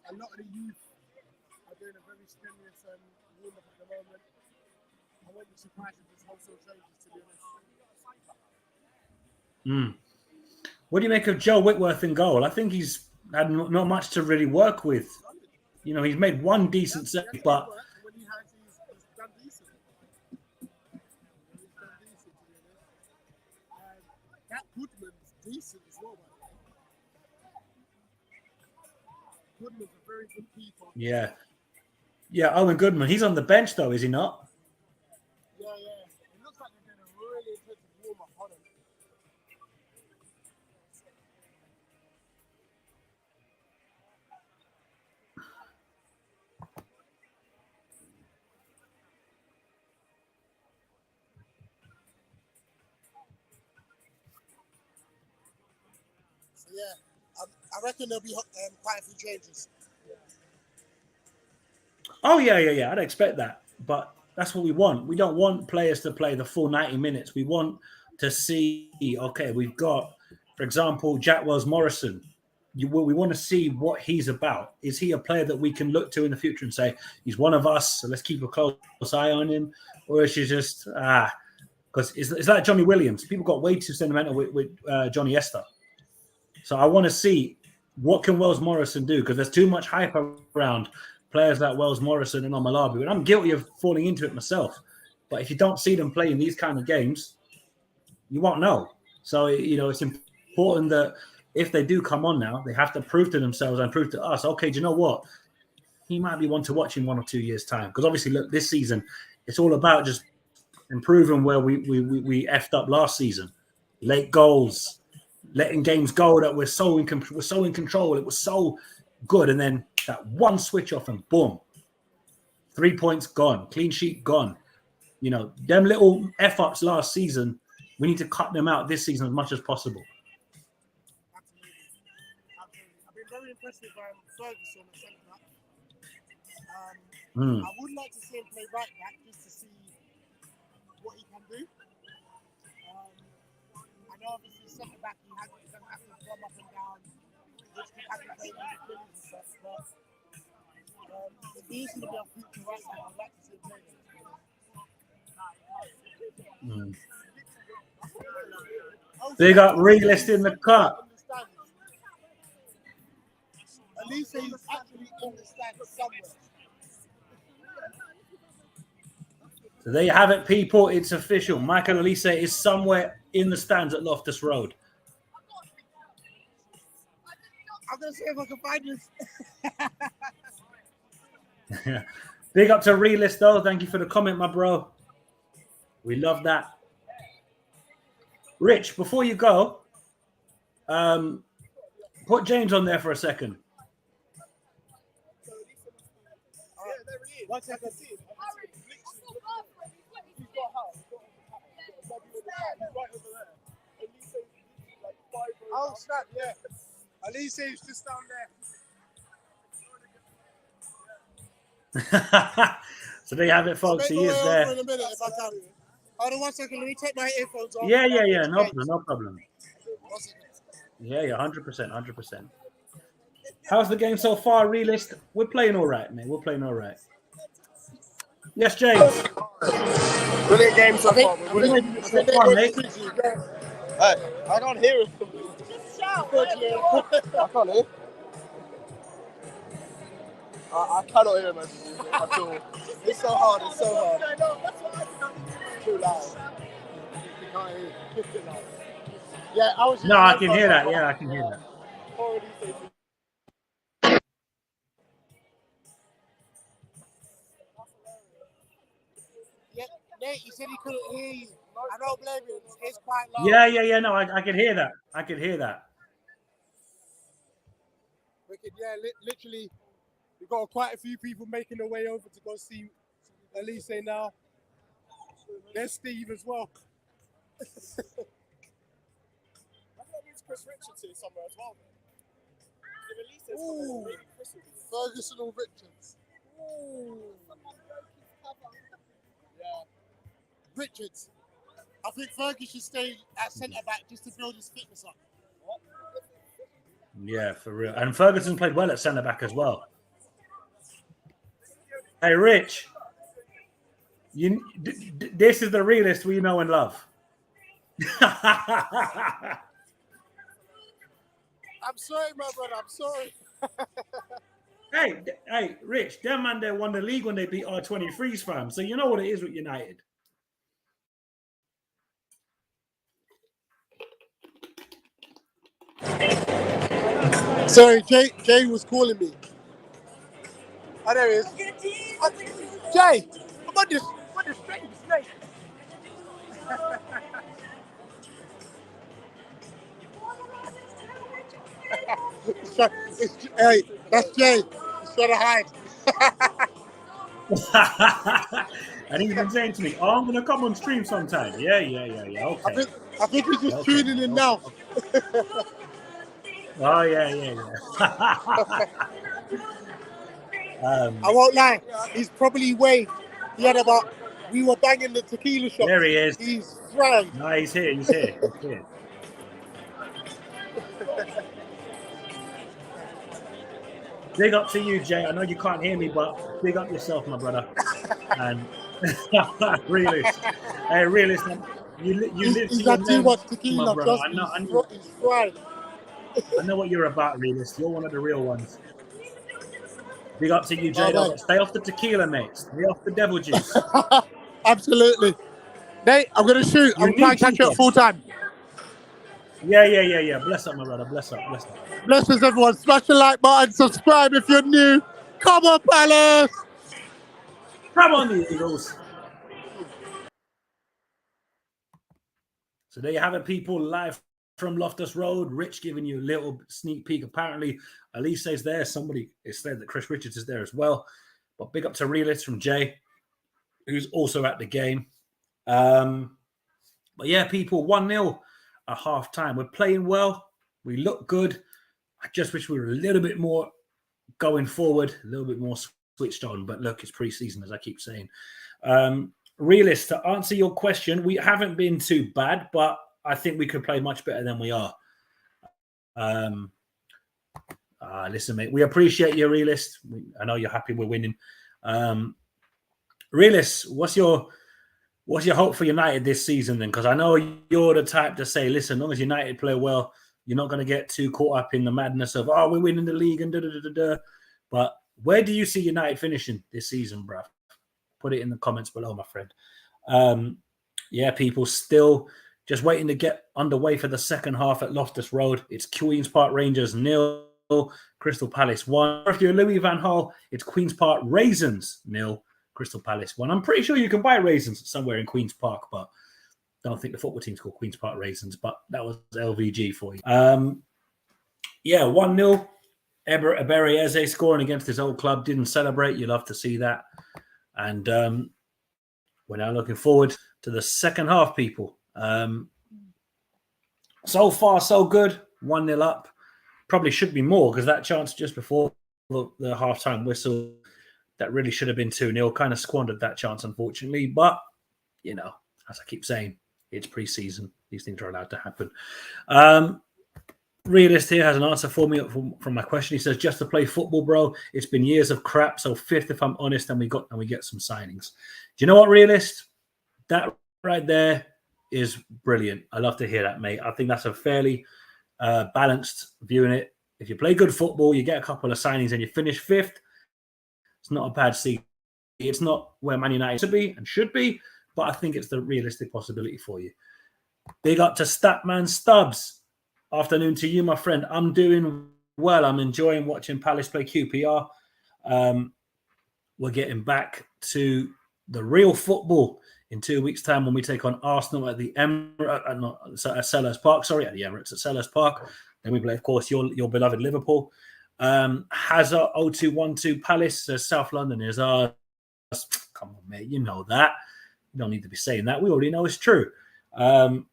A lot of the youth are doing a very strenuous warm-up at the moment. I won't be surprised if this wholesale changes, to be honest. What do you make of Joe Whitworth in goal? I think he's had not much to really work with. You know, he's made one decent save, but When he has, he's done decent. He's done decent, to be honest. That Goodman's decent as well, by the way. Goodman's a very good keeper. Yeah, Owen Goodman. He's on the bench, though, is he not? Yeah. It looks like they're doing a really intensive warm-up on him. So yeah, I reckon there'll be quite a few changes. Oh, yeah. I'd expect that. But that's what we want. We don't want players to play the full 90 minutes. We want to see, okay, we've got, for example, Jack Wells-Morrison. We want to see what he's about. Is he a player that we can look to in the future and say, he's one of us, so let's keep a close eye on him? Or is he just, because it's like Johnny Williams. People got way too sentimental with Johnny Esther. So I want to see what can Wells-Morrison do, because there's too much hype around players like Wells-Morrison and Omalabi, and I'm guilty of falling into it myself. But if you don't see them play in these kind of games, you won't know. So, you know, it's important that if they do come on now, they have to prove to themselves and prove to us, okay, do you know what? He might be one to watch in 1 or 2 years' time. Because obviously, look, this season, it's all about just improving where we effed up last season. Late goals, letting games go that we're so in control. It was so good, and then that one switch off and boom, 3 points gone, clean sheet gone. You know, them little F-ups last season, we need to cut them out this season as much as possible. Absolutely. I've been very impressed impressed with Ferguson at centre back. Hmm. I would like to see him play right back just to see what he can do. I know obviously centre back he doesn't have to come up and down, which he has to play with the Phillies and stuff. But if he's going to be a future right back, I'd like to see him play there. They got realist in the cut. At least he's actually in the stands somewhere. So there you have it, people. It's official. Michael Elise is somewhere in the stands at Loftus Road. I'm going to see if I can find this. Big up to Realist, though. Thank you for the comment, my bro. We love that. Rich, before you go, put James on there for a second. One second. Oh, snap, yeah. Elise is just down there. So there you have it, folks. He is there. In a minute, if I can. Hold on 1 second. Let me take my earphones off. Yeah. No problem. Yeah, 100%. How's the game so far, Realist? We're playing all right, mate. We're playing all right. Yes, James. Brilliant game so far. Mate. Hey, I can't hear it. I can't hear. I cannot hear him at all. It's so hard. It's so hard. Too loud. You can't hear. Too loud. Yeah, I was. No, I can hear that. Yeah, I can hear that. Yeah, Nate, you said he couldn't hear you. I don't blame you. It's quite loud. Yeah. No, I can hear that. I can hear that. Wicked, yeah, literally, we've got quite a few people making their way over to go see Elise now. There's Steve as well. I think it's Chris Richards here somewhere as well. Ooh, Ferguson or Richards? Ooh. Yeah. Richards. I think Ferguson should stay at centre back just to build his fitness up. Yeah, for real. And Ferguson played well at centre back as well. Hey, Rich, this is the Realist we know and love. I'm sorry, my brother. I'm sorry. Hey, Rich, them man, they won the league when they beat R23's fam. So you know what it is with United. Sorry, Jay was calling me. Oh, there he is. Jay, I'm on this strange snake. Hey, that's Jay. He's trying to hide. And he's been saying to me, "Oh, I'm going to come on stream sometime." Yeah. Okay. I think he's just tuning in now. Oh, yeah. I won't lie. He's probably waved. We were banging the tequila shop. There he is. He's fried. No, he's here. Big up to you, Jay. I know you can't hear me, but big up yourself, my brother. And Realist. Hey, Realist, you live He's had too much tequila. my brother. He's fried. I know what you're about, Realist. You're one of the real ones. Big up to you, Jay. Oh, stay off the tequila, mate. Stay off the devil juice. Absolutely. Nate, I'm going to shoot. I'm trying to catch you at full time. Yeah. Bless up, my brother. Bless up. Blessings, everyone. Smash the like button. Subscribe if you're new. Come on, Palace. Come on, the Eagles. So there you have it, people. Live from Loftus Road. Rich giving you a little sneak peek. Apparently, Elise is there. Somebody has said that Chris Richards is there as well. But big up to Realist from Jay, who's also at the game. But yeah, people, 1-0 at half time. We're playing well. We look good. I just wish we were a little bit more going forward, a little bit more switched on. But look, it's pre-season, as I keep saying. Realist, to answer your question, we haven't been too bad, but I think we could play much better than we are. Listen, mate, we appreciate you, Realist. I know you're happy we're winning. Realist, what's your hope for United this season then? Because I know you're the type to say, listen, as long as United play well, you're not going to get too caught up in the madness of, oh, we're winning the league and da-da-da-da-da. But where do you see United finishing this season, bruv? Put it in the comments below, my friend. Yeah, people still just waiting to get underway for the second half at Loftus Road. It's Queen's Park Rangers 0, Crystal Palace 1. If you're Louis van Gaal, it's Queen's Park Raisins 0, Crystal Palace 1. I'm pretty sure you can buy raisins somewhere in Queen's Park, but I don't think the football team's called Queen's Park Raisins, but that was LVG for you. Yeah, 1-0. Ebere Eze scoring against his old club. Didn't celebrate. You love to see that. And we're now looking forward to the second half, people. So far, so good. 1-0 up. Probably should be more because that chance just before the half-time whistle, that really should have been 2-0. Kind of squandered that chance, unfortunately. But, you know, as I keep saying, it's pre-season. These things are allowed to happen. Realist here has an answer for me from my question. He says, just to play football, bro. It's been years of crap. So fifth, if I'm honest, and we get some signings. Do you know what, Realist? That right there is brilliant. I love to hear that, mate. I think that's a fairly balanced view in it. If you play good football, you get a couple of signings and you finish fifth. It's not a bad season. It's not where Man United should be and should be, but I think it's the realistic possibility for you. Big up to Statman Stubbs. Afternoon to you, my friend. I'm doing well. I'm enjoying watching Palace play QPR. We're getting back to the real football in 2 weeks' time when we take on Arsenal at the Emirates, at Selhurst Park. Sorry, at the Emirates at Selhurst Park. Then we play, of course, your beloved Liverpool. Hazard 0212 Palace says South London is ours. Come on, mate. You know that. You don't need to be saying that. We already know it's true. But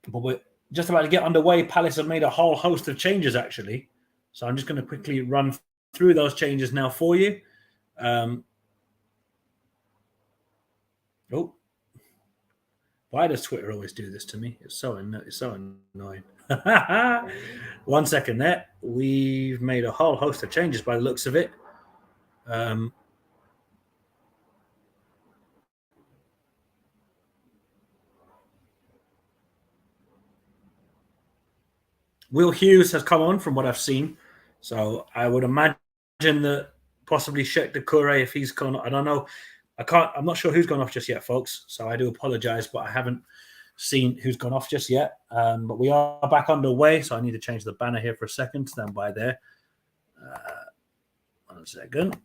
we're just about to get underway. Palace have made a whole host of changes, actually. So I'm just going to quickly run through those changes now for you. Why does Twitter always do this to me? It's so annoying. 1 second there. We've made a whole host of changes by the looks of it. Will Hughes has come on from what I've seen. So I would imagine that possibly Sheikh Doucouré, if he's gone, I don't know. I'm not sure who's gone off just yet, folks. So I do apologize, but I haven't seen who's gone off just yet. But we are back underway. So I need to change the banner here for a second. Stand by there. 1 second.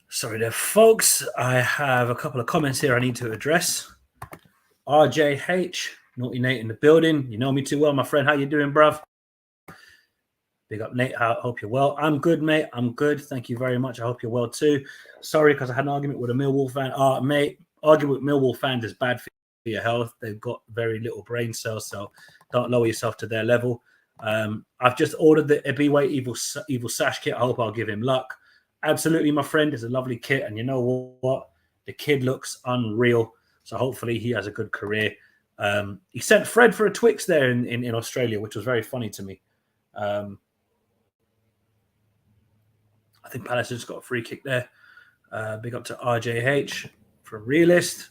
Sorry there, folks. I have a couple of comments here I need to address. RJH, Naughty Nate in the building. You know me too well, my friend. How you doing, bruv? Big up, Nate. I hope you're well. I'm good, mate. I'm good. Thank you very much. I hope you're well too. Sorry, because I had an argument with a Millwall fan. Mate, arguing with Millwall fans is bad for your health. They've got very little brain cells, so don't lower yourself to their level. I've just ordered the Ebiwe Evil Sash kit. I hope I'll give him luck. Absolutely, my friend. It's a lovely kit, and you know what? The kid looks unreal. So hopefully he has a good career. He sent Fred for a Twix there in Australia, which was very funny to me. I think Palace just got a free kick there. Big up to RJH from Realist.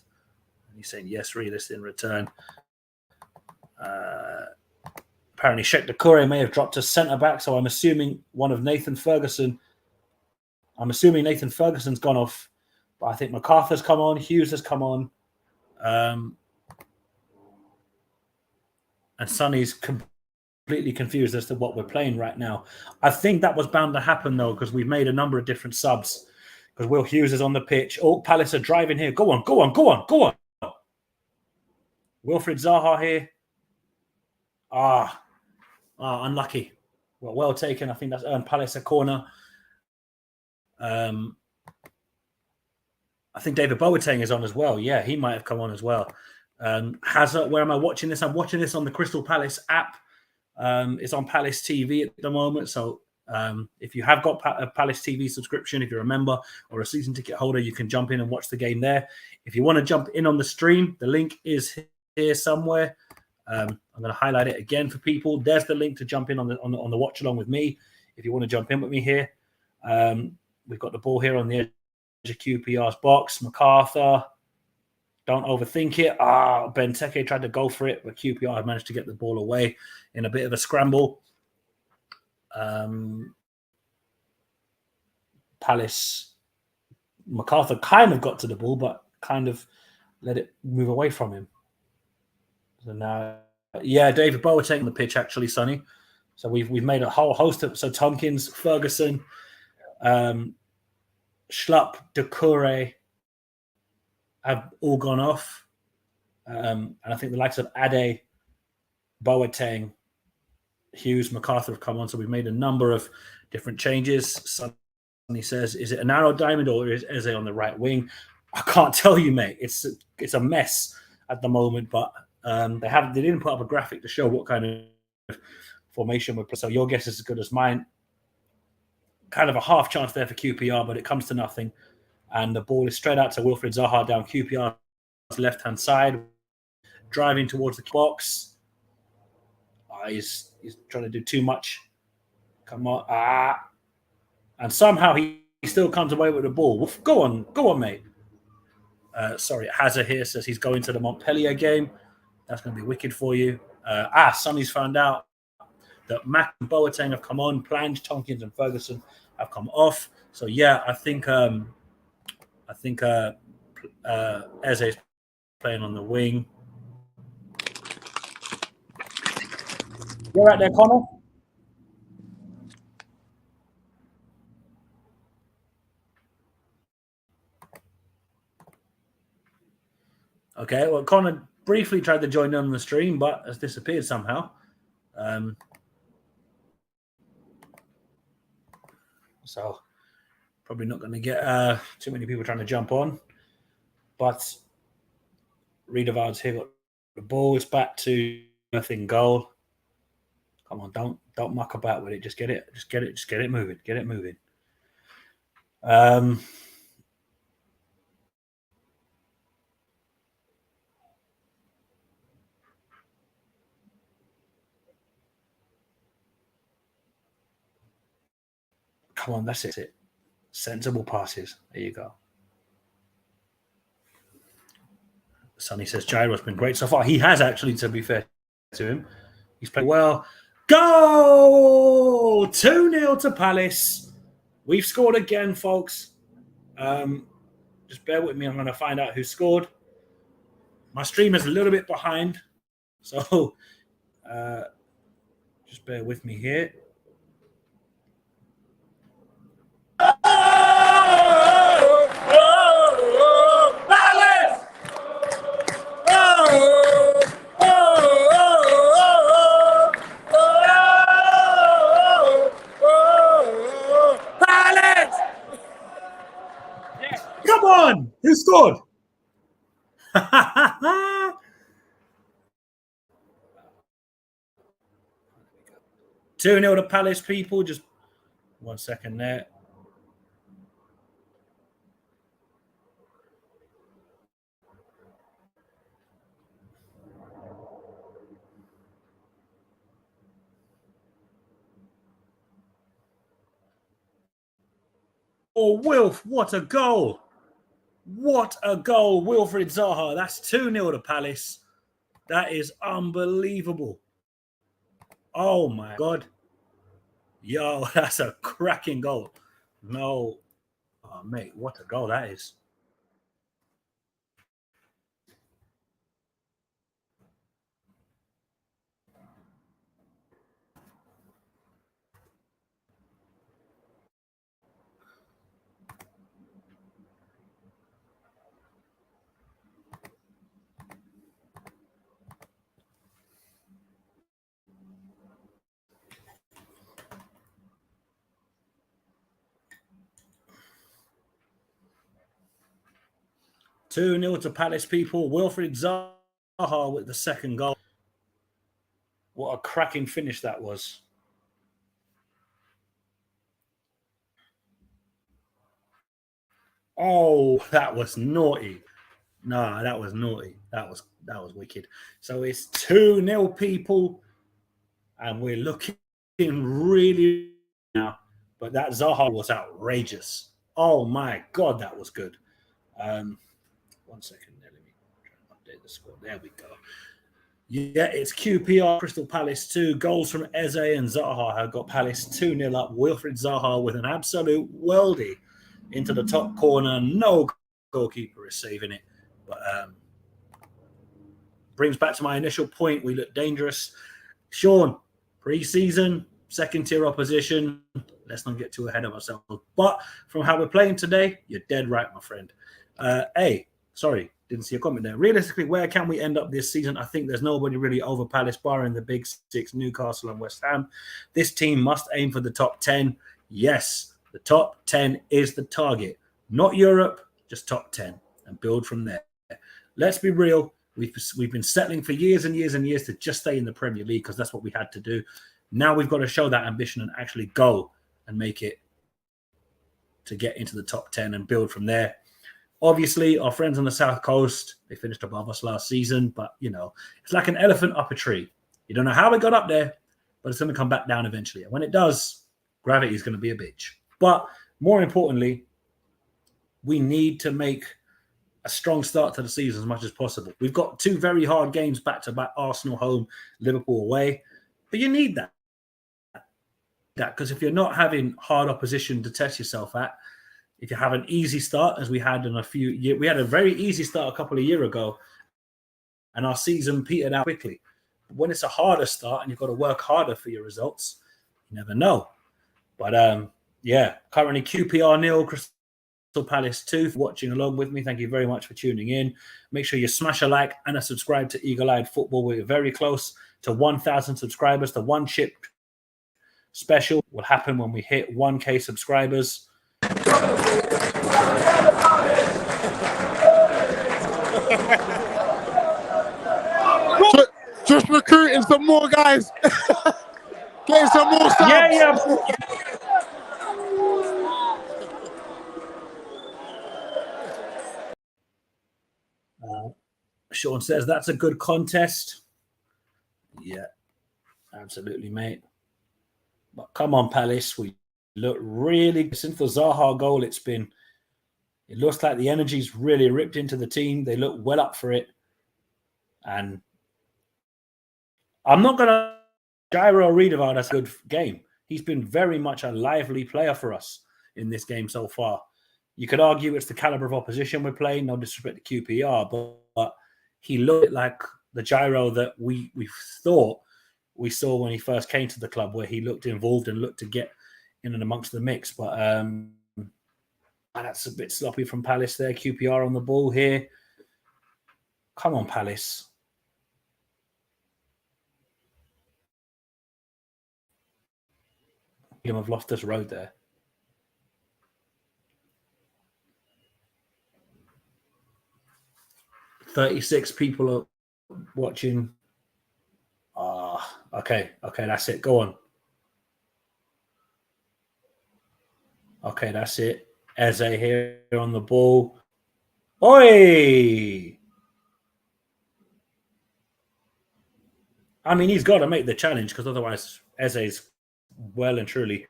He's saying yes, Realist in return. Apparently, Sheikh Doucouré may have dropped to centre-back, so I'm assuming Nathan Ferguson's gone off. But I think MacArthur's come on, Hughes has come on. And Sonny's completely confused as to what we're playing right now. I think that was bound to happen, though, because we've made a number of different subs. Because Will Hughes is on the pitch. Oh, Palace are driving here. Go on. Wilfried Zaha here. Unlucky. well taken. I think that's earned Palace a corner. I think David Boateng is on as well. Yeah, he might have come on as well. Hazard, where am I watching this? I'm watching this on the Crystal Palace app. It's on Palace TV at the moment. So if you have got a Palace TV subscription, if you're a member or a season ticket holder, you can jump in and watch the game there. If you want to jump in on the stream, the link is here somewhere. I'm going to highlight it again for people. There's the link to jump in on the watch along with me. If you want to jump in with me here, we've got the ball here on the edge of QPR's box. MacArthur, don't overthink it. Benteke tried to go for it, but QPR managed to get the ball away in a bit of a scramble. Palace, MacArthur kind of got to the ball, but kind of let it move away from him. So now, yeah, David Boateng on the pitch, actually, Sonny. So we've made a whole host of, so Tompkins, Ferguson, Schlupp, Doucouré have all gone off. And I think the likes of Ade, Boateng, Hughes, MacArthur have come on. So we've made a number of different changes. Sonny says, is it a narrow diamond or is Eze on the right wing? I can't tell you, mate. It's a mess at the moment, but they didn't put up a graphic to show what kind of formation we're playing. So your guess is as good as mine. Kind of a half chance there for QPR, but it comes to nothing. And the ball is straight out to Wilfried Zaha down QPR's left-hand side, driving towards the box. He's trying to do too much. Come on. And somehow he still comes away with the ball. Go on, mate. Sorry, Hazard here says he's going to the Montpellier game. That's going to be wicked for you. Sonny's found out that Mac and Boateng have come on. Plange, Tompkins, and Ferguson have come off. So yeah, I think Eze's playing on the wing. You're right there, Connor. Okay, well, Connor briefly tried to join in on the stream, but has disappeared somehow. So probably not going to get too many people trying to jump on. But Riedewald's here got the ball. It's back to nothing goal. Come on, don't muck about with it. Just get it moving. Get it moving. Come on, that's it. Sensible passes. There you go. Sonny says Gyro's been great so far. He has actually, to be fair to him. He's played well. Goal! 2-0 to Palace. We've scored again, folks. Just bear with me. I'm going to find out who scored. My stream is a little bit behind. So just bear with me here. Come on! Who scored? 2-0 to Palace, people. Just 1 second there. Oh, Wilf, what a goal. What a goal, Wilfried Zaha. That's 2-0 to Palace. That is unbelievable. Oh, my God. Yo, that's a cracking goal. No. Oh, mate, what a goal that is. 2-0 to Palace, people. Wilfried Zaha with the second goal. What a cracking finish that was. Oh, that was naughty. No, that was naughty. That was wicked. So it's 2-0, people. And we're looking really now. But that Zaha was outrageous. Oh, my God, that was good. 1 second there. Let me try and update the score. There we go. Yeah, it's QPR Crystal Palace 2. Goals from Eze and Zaha have got Palace 2-0 up. Wilfried Zaha with an absolute worldie into the top corner. No goalkeeper is saving it. But brings back to my initial point. We look dangerous. Sean, pre-season, second-tier opposition. Let's not get too ahead of ourselves. But from how we're playing today, you're dead right, my friend. Hey, sorry. Didn't see a comment there. Realistically, where can we end up this season? I think there's nobody really over Palace, barring the big six, Newcastle and West Ham. This team must aim for the top 10. Yes, the top 10 is the target. Not Europe, just top 10, and build from there. Let's be real. We've been settling for years and years and years to just stay in the Premier League because that's what we had to do. Now we've got to show that ambition and actually go and make it to get into the top 10 and build from there. Obviously, our friends on the South Coast, they finished above us last season, but, you know, it's like an elephant up a tree. You don't know how it got up there, but it's going to come back down eventually. And when it does, gravity is going to be a bitch. But more importantly, we need to make a strong start to the season as much as possible. We've got 2 very hard games back-to-back, Arsenal home, Liverpool away. But you need that. Because if you're not having hard opposition to test yourself at, if you have an easy start, as we had in a few years, we had a very easy start a couple of years ago, and our season petered out quickly. But when it's a harder start and you've got to work harder for your results, you never know. But yeah, currently QPR 0, Crystal Palace 2. For watching along with me, thank you very much for tuning in. Make sure you smash a like and a subscribe to Eagle-Eyed Football. We're very close to 1,000 subscribers. The One Chip special will happen when we hit 1K subscribers. Just recruiting some more guys. Getting some more subs. Yeah. Sean says that's a good contest. Yeah, absolutely, mate. But come on, Palace. We look really, since the Zaha goal, it looks like the energy's really ripped into the team. They look well up for it. And I'm not going to gyro read about a good game. He's been very much a lively player for us in this game so far. You could argue it's the caliber of opposition we're playing, no disrespect to QPR, but he looked like the gyro that we thought we saw when he first came to the club, where he looked involved and looked to get in and amongst the mix. But that's a bit sloppy from Palace there. QPR on the ball here. Come on, Palace. Freedom of Loftus Road there. $36 people are watching. Okay, that's it. Go on. Okay, that's it. Eze here on the ball. Oi! I mean, he's got to make the challenge, because otherwise Eze's well and truly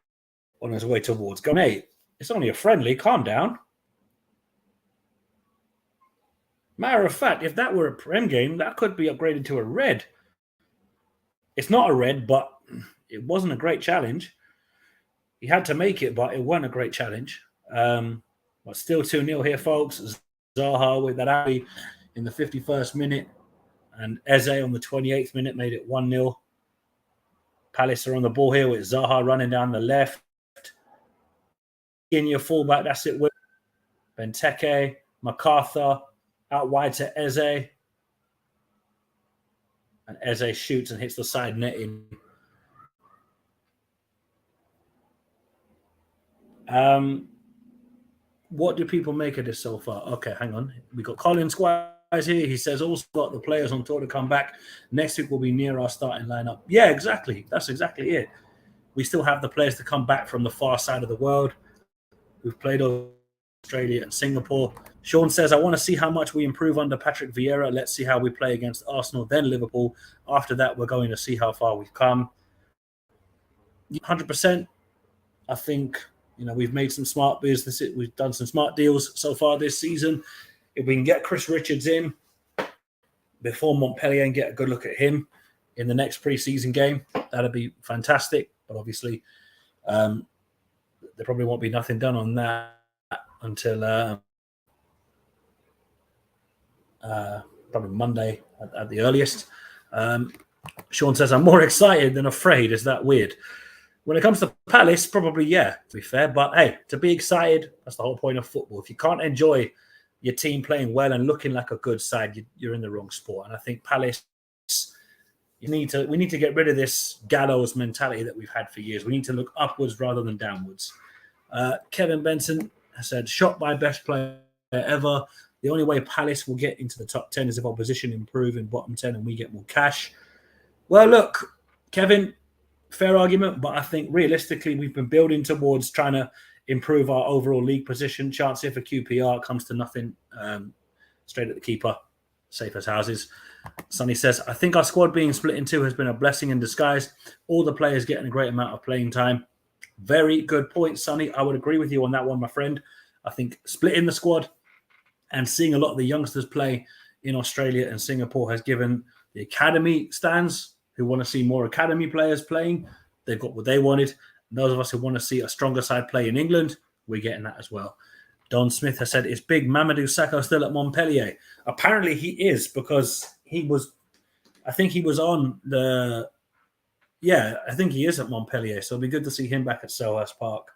on his way towards go. Mate, it's only a friendly. Calm down. Matter of fact, if that were a Prem game, that could be upgraded to a red. It's not a red, but it wasn't a great challenge. He had to make it, but it wasn't a great challenge. But still 2-0 here, folks. Zaha with that alley in the 51st minute. And Eze on the 28th minute made it 1-0. Palace are on the ball here with Zaha running down the left. In your fullback, that's it. With Benteke, MacArthur out wide to Eze. And Eze shoots and hits the side netting. what do people make of this so far? Okay, hang on. We got Colin Squires here. He says also got the players on tour to come back. Next week will be near our starting lineup. Yeah, exactly. That's exactly it. We still have the players to come back from the far side of the world. We've played Australia and Singapore. Sean says, I want to see how much we improve under Patrick Vieira. Let's see how we play against Arsenal, then Liverpool. After that, we're going to see how far we've come. 100%. I think, we've made some smart business. We've done some smart deals so far this season. If we can get Chris Richards in before Montpellier and get a good look at him in the next pre-season game, that'd be fantastic. But obviously, there probably won't be nothing done on that until probably Monday at the earliest. Sean says, I'm more excited than afraid. Is that weird? When it comes to Palace, probably, yeah, to be fair. But, hey, to be excited, that's the whole point of football. If you can't enjoy your team playing well and looking like a good side, you're in the wrong sport. And I think Palace, we need to get rid of this gallows mentality that we've had for years. We need to look upwards rather than downwards. Kevin Benson has said, shot by best player ever. The only way Palace will get into the top 10 is if opposition improve in bottom 10 and we get more cash. Well, look, Kevin, fair argument, but I think realistically we've been building towards trying to improve our overall league position. Chance here for QPR comes to nothing. Straight at the keeper, safe as houses. Sonny says, I think our squad being split in two has been a blessing in disguise. All the players getting a great amount of playing time. Very good point, Sonny. I would agree with you on that one, my friend. I think splitting the squad and seeing a lot of the youngsters play in Australia and Singapore has given the academy stands who want to see more academy players playing. They've got what they wanted. And those of us who want to see a stronger side play in England, we're getting that as well. Don Smith has said, is big Mamadou Sakho still at Montpellier? Apparently he is, because I think he was on the... Yeah, I think he is at Montpellier. So it'll be good to see him back at Selhurst Park.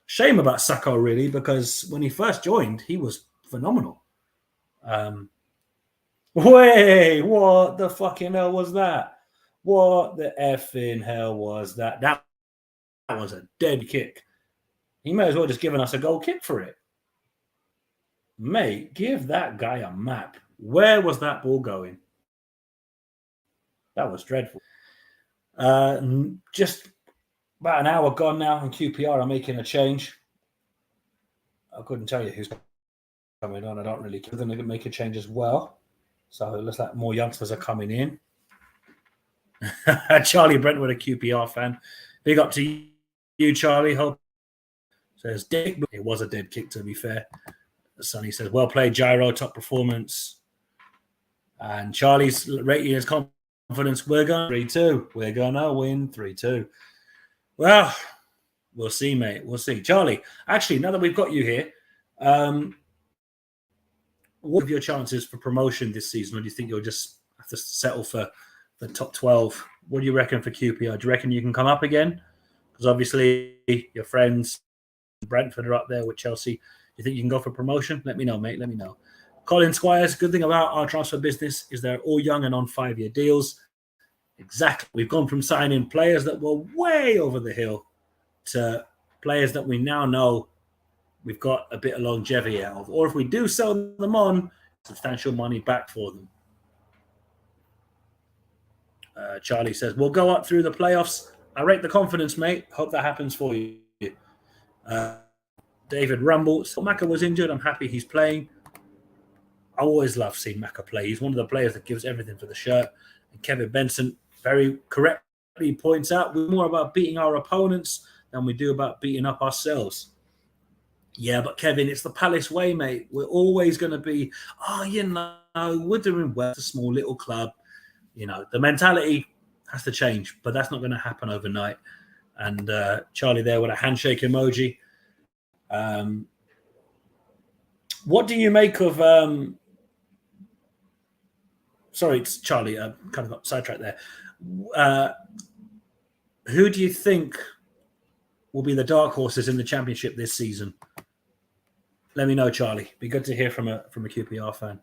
Shame about Sakho, really, because when he first joined, he was phenomenal. Wait, what the fucking hell was that? What the effing hell was that? That was a dead kick. He may as well just given us a goal kick for it. Mate, give that guy a map. Where was that ball going? That was dreadful. Just about an hour gone now, and QPR are making a change. I couldn't tell you who's coming on. I don't really care. They're going to make a change as well. So it looks like more youngsters are coming in. Charlie Brentwood, a QPR fan. Big up to you, Charlie. Hope says Dick. It was a dead kick, to be fair. Sonny says, well played, Gyro, top performance. And Charlie's rating his confidence. We're going 3-2. We're going to win 3-2. Well, we'll see, mate. We'll see. Charlie, actually, now that we've got you here, what are your chances for promotion this season? Or do you think you'll just have to settle for the top 12? What do you reckon for QPR? Do you reckon you can come up again? Because obviously your friends, Brentford, are up there with Chelsea. Do you think you can go for promotion? Let me know, mate. Let me know. Colin Squires, good thing about our transfer business is they're all young and on 5-year deals. Exactly. We've gone from signing players that were way over the hill to players that we now know we've got a bit of longevity out of. Or if we do sell them on, substantial money back for them. Charlie says, we'll go up through the playoffs. I rate the confidence, mate. Hope that happens for you. David Rumble. So Maka was injured. I'm happy he's playing. I always love seeing Maka play. He's one of the players that gives everything for the shirt. And Kevin Benson very correctly points out we're more about beating our opponents than we do about beating up ourselves. Yeah, but Kevin, it's the Palace way, mate. We're always going to be, we're doing well. It's a small little club. The mentality has to change, but that's not going to happen overnight. And Charlie there with a handshake emoji. What do you make of... Sorry, it's Charlie. I kind of got sidetracked there. Who do you think will be the dark horses in the Championship this season? Let me know, Charlie. Be good to hear from a QPR fan.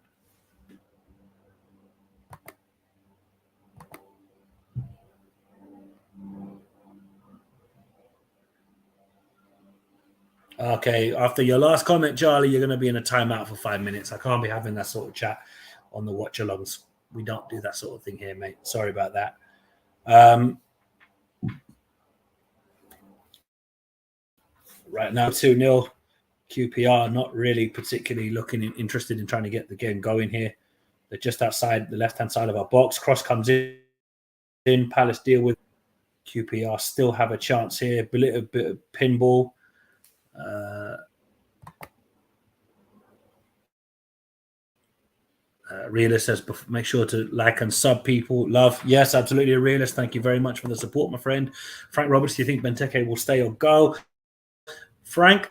Okay, after your last comment, Charlie, you're going to be in a timeout for 5 minutes. I can't be having that sort of chat on the watch-alongs. We don't do that sort of thing here, mate. Sorry about that. Right now, 2-0. QPR not really particularly interested in trying to get the game going here. They're just outside the left-hand side of our box. Cross comes in. Palace deal with QPR. Still have a chance here. A little bit of pinball. Realist says, make sure to like and sub people. Love. Yes, absolutely. A Realist. Thank you very much for the support, my friend. Frank Roberts, do you think Benteke will stay or go? Frank,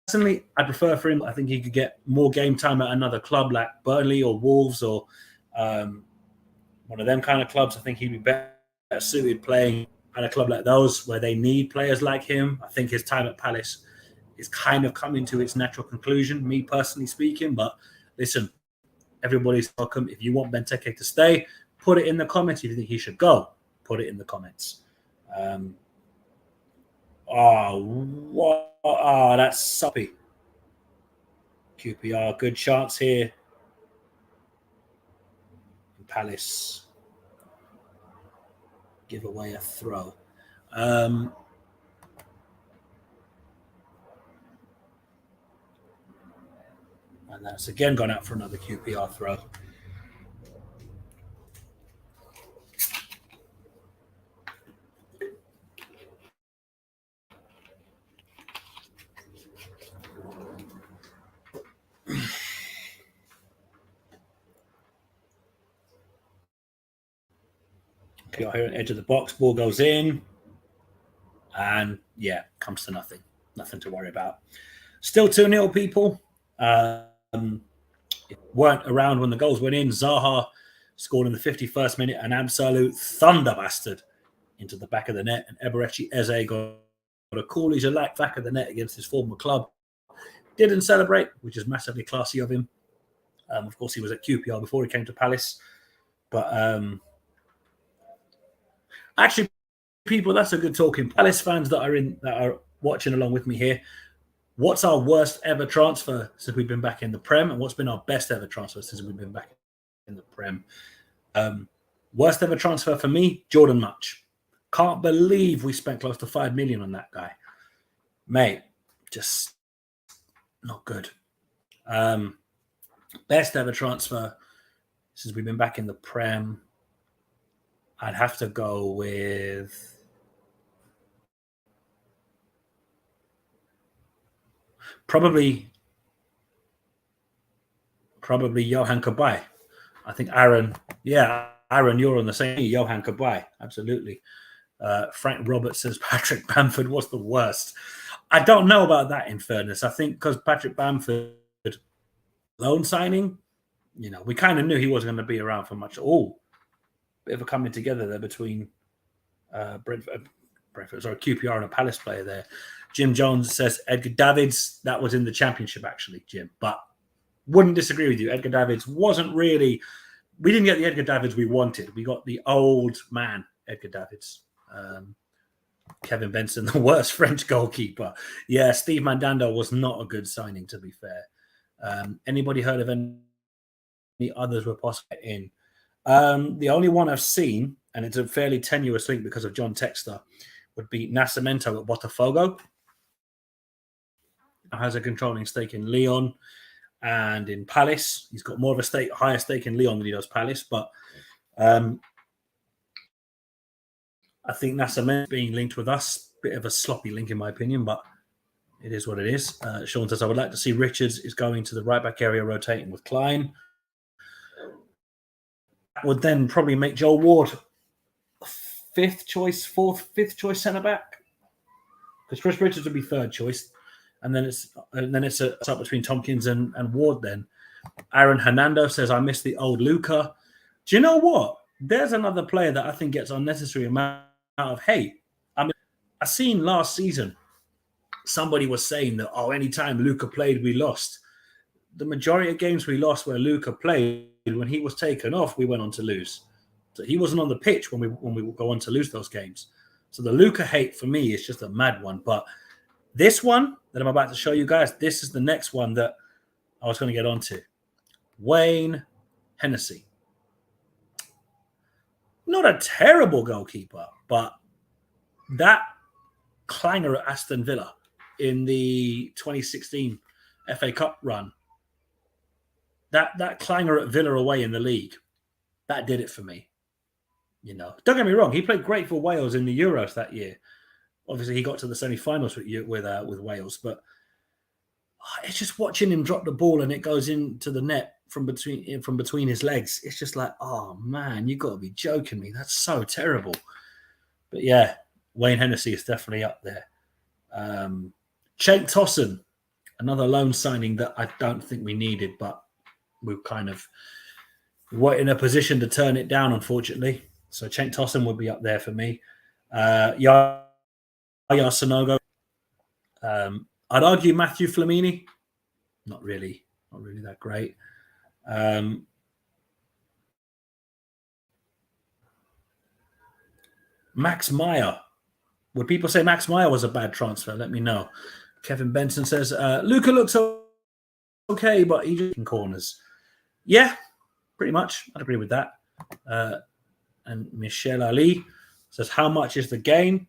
personally, I prefer for him. I think he could get more game time at another club like Burnley or Wolves or one of them kind of clubs. I think he'd be better suited playing at a club like those where they need players like him. I think his time at Palace is kind of coming to its natural conclusion, me personally speaking. But listen, everybody's welcome. If you want Benteke to stay, put it in the comments. If you think he should go, put it in the comments. That's soppy. QPR, good chance here. Palace give away a throw. And that's again gone out for another QPR throw. Okay, here at the edge of the box, ball goes in. And yeah, comes to nothing. Nothing to worry about. Still 2-0, people. Weren't around when the goals went in. Zaha scored in the 51st minute, an absolute thunder bastard into the back of the net. And Eberechi Eze got a cool as you like back of the net against his former club. Didn't celebrate, which is massively classy of him. Of course, he was at QPR before he came to Palace. But actually, people, that's a good talking. Palace fans that are watching along with me here. What's our worst ever transfer since we've been back in the Prem? And what's been our best ever transfer since we've been back in the Prem? Worst ever transfer for me, Jordan Much. Can't believe we spent close to 5 million on that guy. Mate, just not good. Best ever transfer since we've been back in the Prem. I'd have to go with... Probably Johan Kabay. I think Aaron, you're on the same. Johan Kabay, absolutely. Frank Roberts says Patrick Bamford was the worst. I don't know about that, in fairness. I think because Patrick Bamford, loan signing, we kind of knew he wasn't going to be around for much. Bit of a coming together there between QPR and a Palace player there. Jim Jones says Edgar Davids, that was in the Championship, actually, Jim. But wouldn't disagree with you. Edgar Davids wasn't really... We didn't get the Edgar Davids we wanted. We got the old man, Edgar Davids. Kevin Benson, the worst French goalkeeper. Yeah, Steve Mandanda was not a good signing, to be fair. Anybody heard of any others were possibly in? The only one I've seen, and it's a fairly tenuous link because of John Textor, would be Nascimento at Botafogo. Has a controlling stake in Lyon and in Palace. He's got more of a higher stake in Lyon than he does Palace, but I think Nascimento being linked with us, bit of a sloppy link in my opinion, but it is what it is. Sean says, I would like to see Richards is going to the right-back area rotating with Klein. That would then probably make Joel Ward fifth choice centre-back. Because Chris Richards would be third choice. And then it's up between Tompkins and Ward then. Aaron Hernando says, I miss the old Luca. Do you know what? There's another player that I think gets unnecessary amount of hate. I seen last season, somebody was saying that, anytime Luca played, we lost. The majority of games we lost where Luca played, when he was taken off, we went on to lose. So he wasn't on the pitch when we go on to lose those games. So the Luca hate for me is just a mad one. But This one that I'm about to show you guys, this is the next one that I was going to get onto. Wayne Hennessy. Not a terrible goalkeeper, but that clanger at Aston Villa in the 2016 FA Cup run, that clanger at Villa away in the league, that did it for me. Don't get me wrong, he played great for Wales in the Euros that year. Obviously, he got to the semi-finals with Wales, but it's just watching him drop the ball and it goes into the net from between his legs. It's just like, oh man, you got to be joking me. That's so terrible. But yeah, Wayne Hennessy is definitely up there. Cenk Tosun, another loan signing that I don't think we needed, but we were in a position to turn it down, unfortunately. So Cenk Tosun would be up there for me. Yaya Sanogo. I'd argue Matthew Flamini. Not really that great. Max Meyer. Would people say Max Meyer was a bad transfer? Let me know. Kevin Benson says, Luca looks okay, but he just in corners. Yeah, pretty much. I'd agree with that. And Michelle Ali says, how much is the game?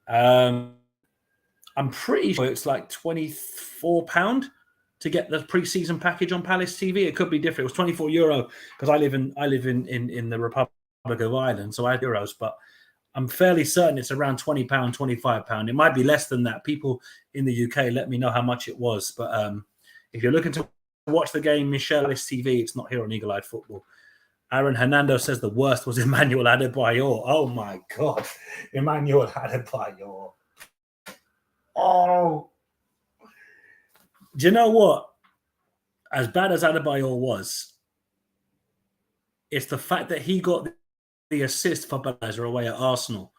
I'm pretty sure it's like £24 to get the pre-season package on Palace TV. It could be different. It was €24 because I live in the Republic of Ireland, so I have euros, but I'm fairly certain it's around £20, £25. It might be less than that. People in the UK, let me know how much it was. But if you're looking to watch the game, Michelle TV, it's not here on Eagle Eyed Football. Aaron Hernando says the worst was Emmanuel Adebayor. Oh my God, Emmanuel Adebayor. Oh, do you know what? As bad as Adebayor was, it's the fact that he got the assist for Balazer away at Arsenal.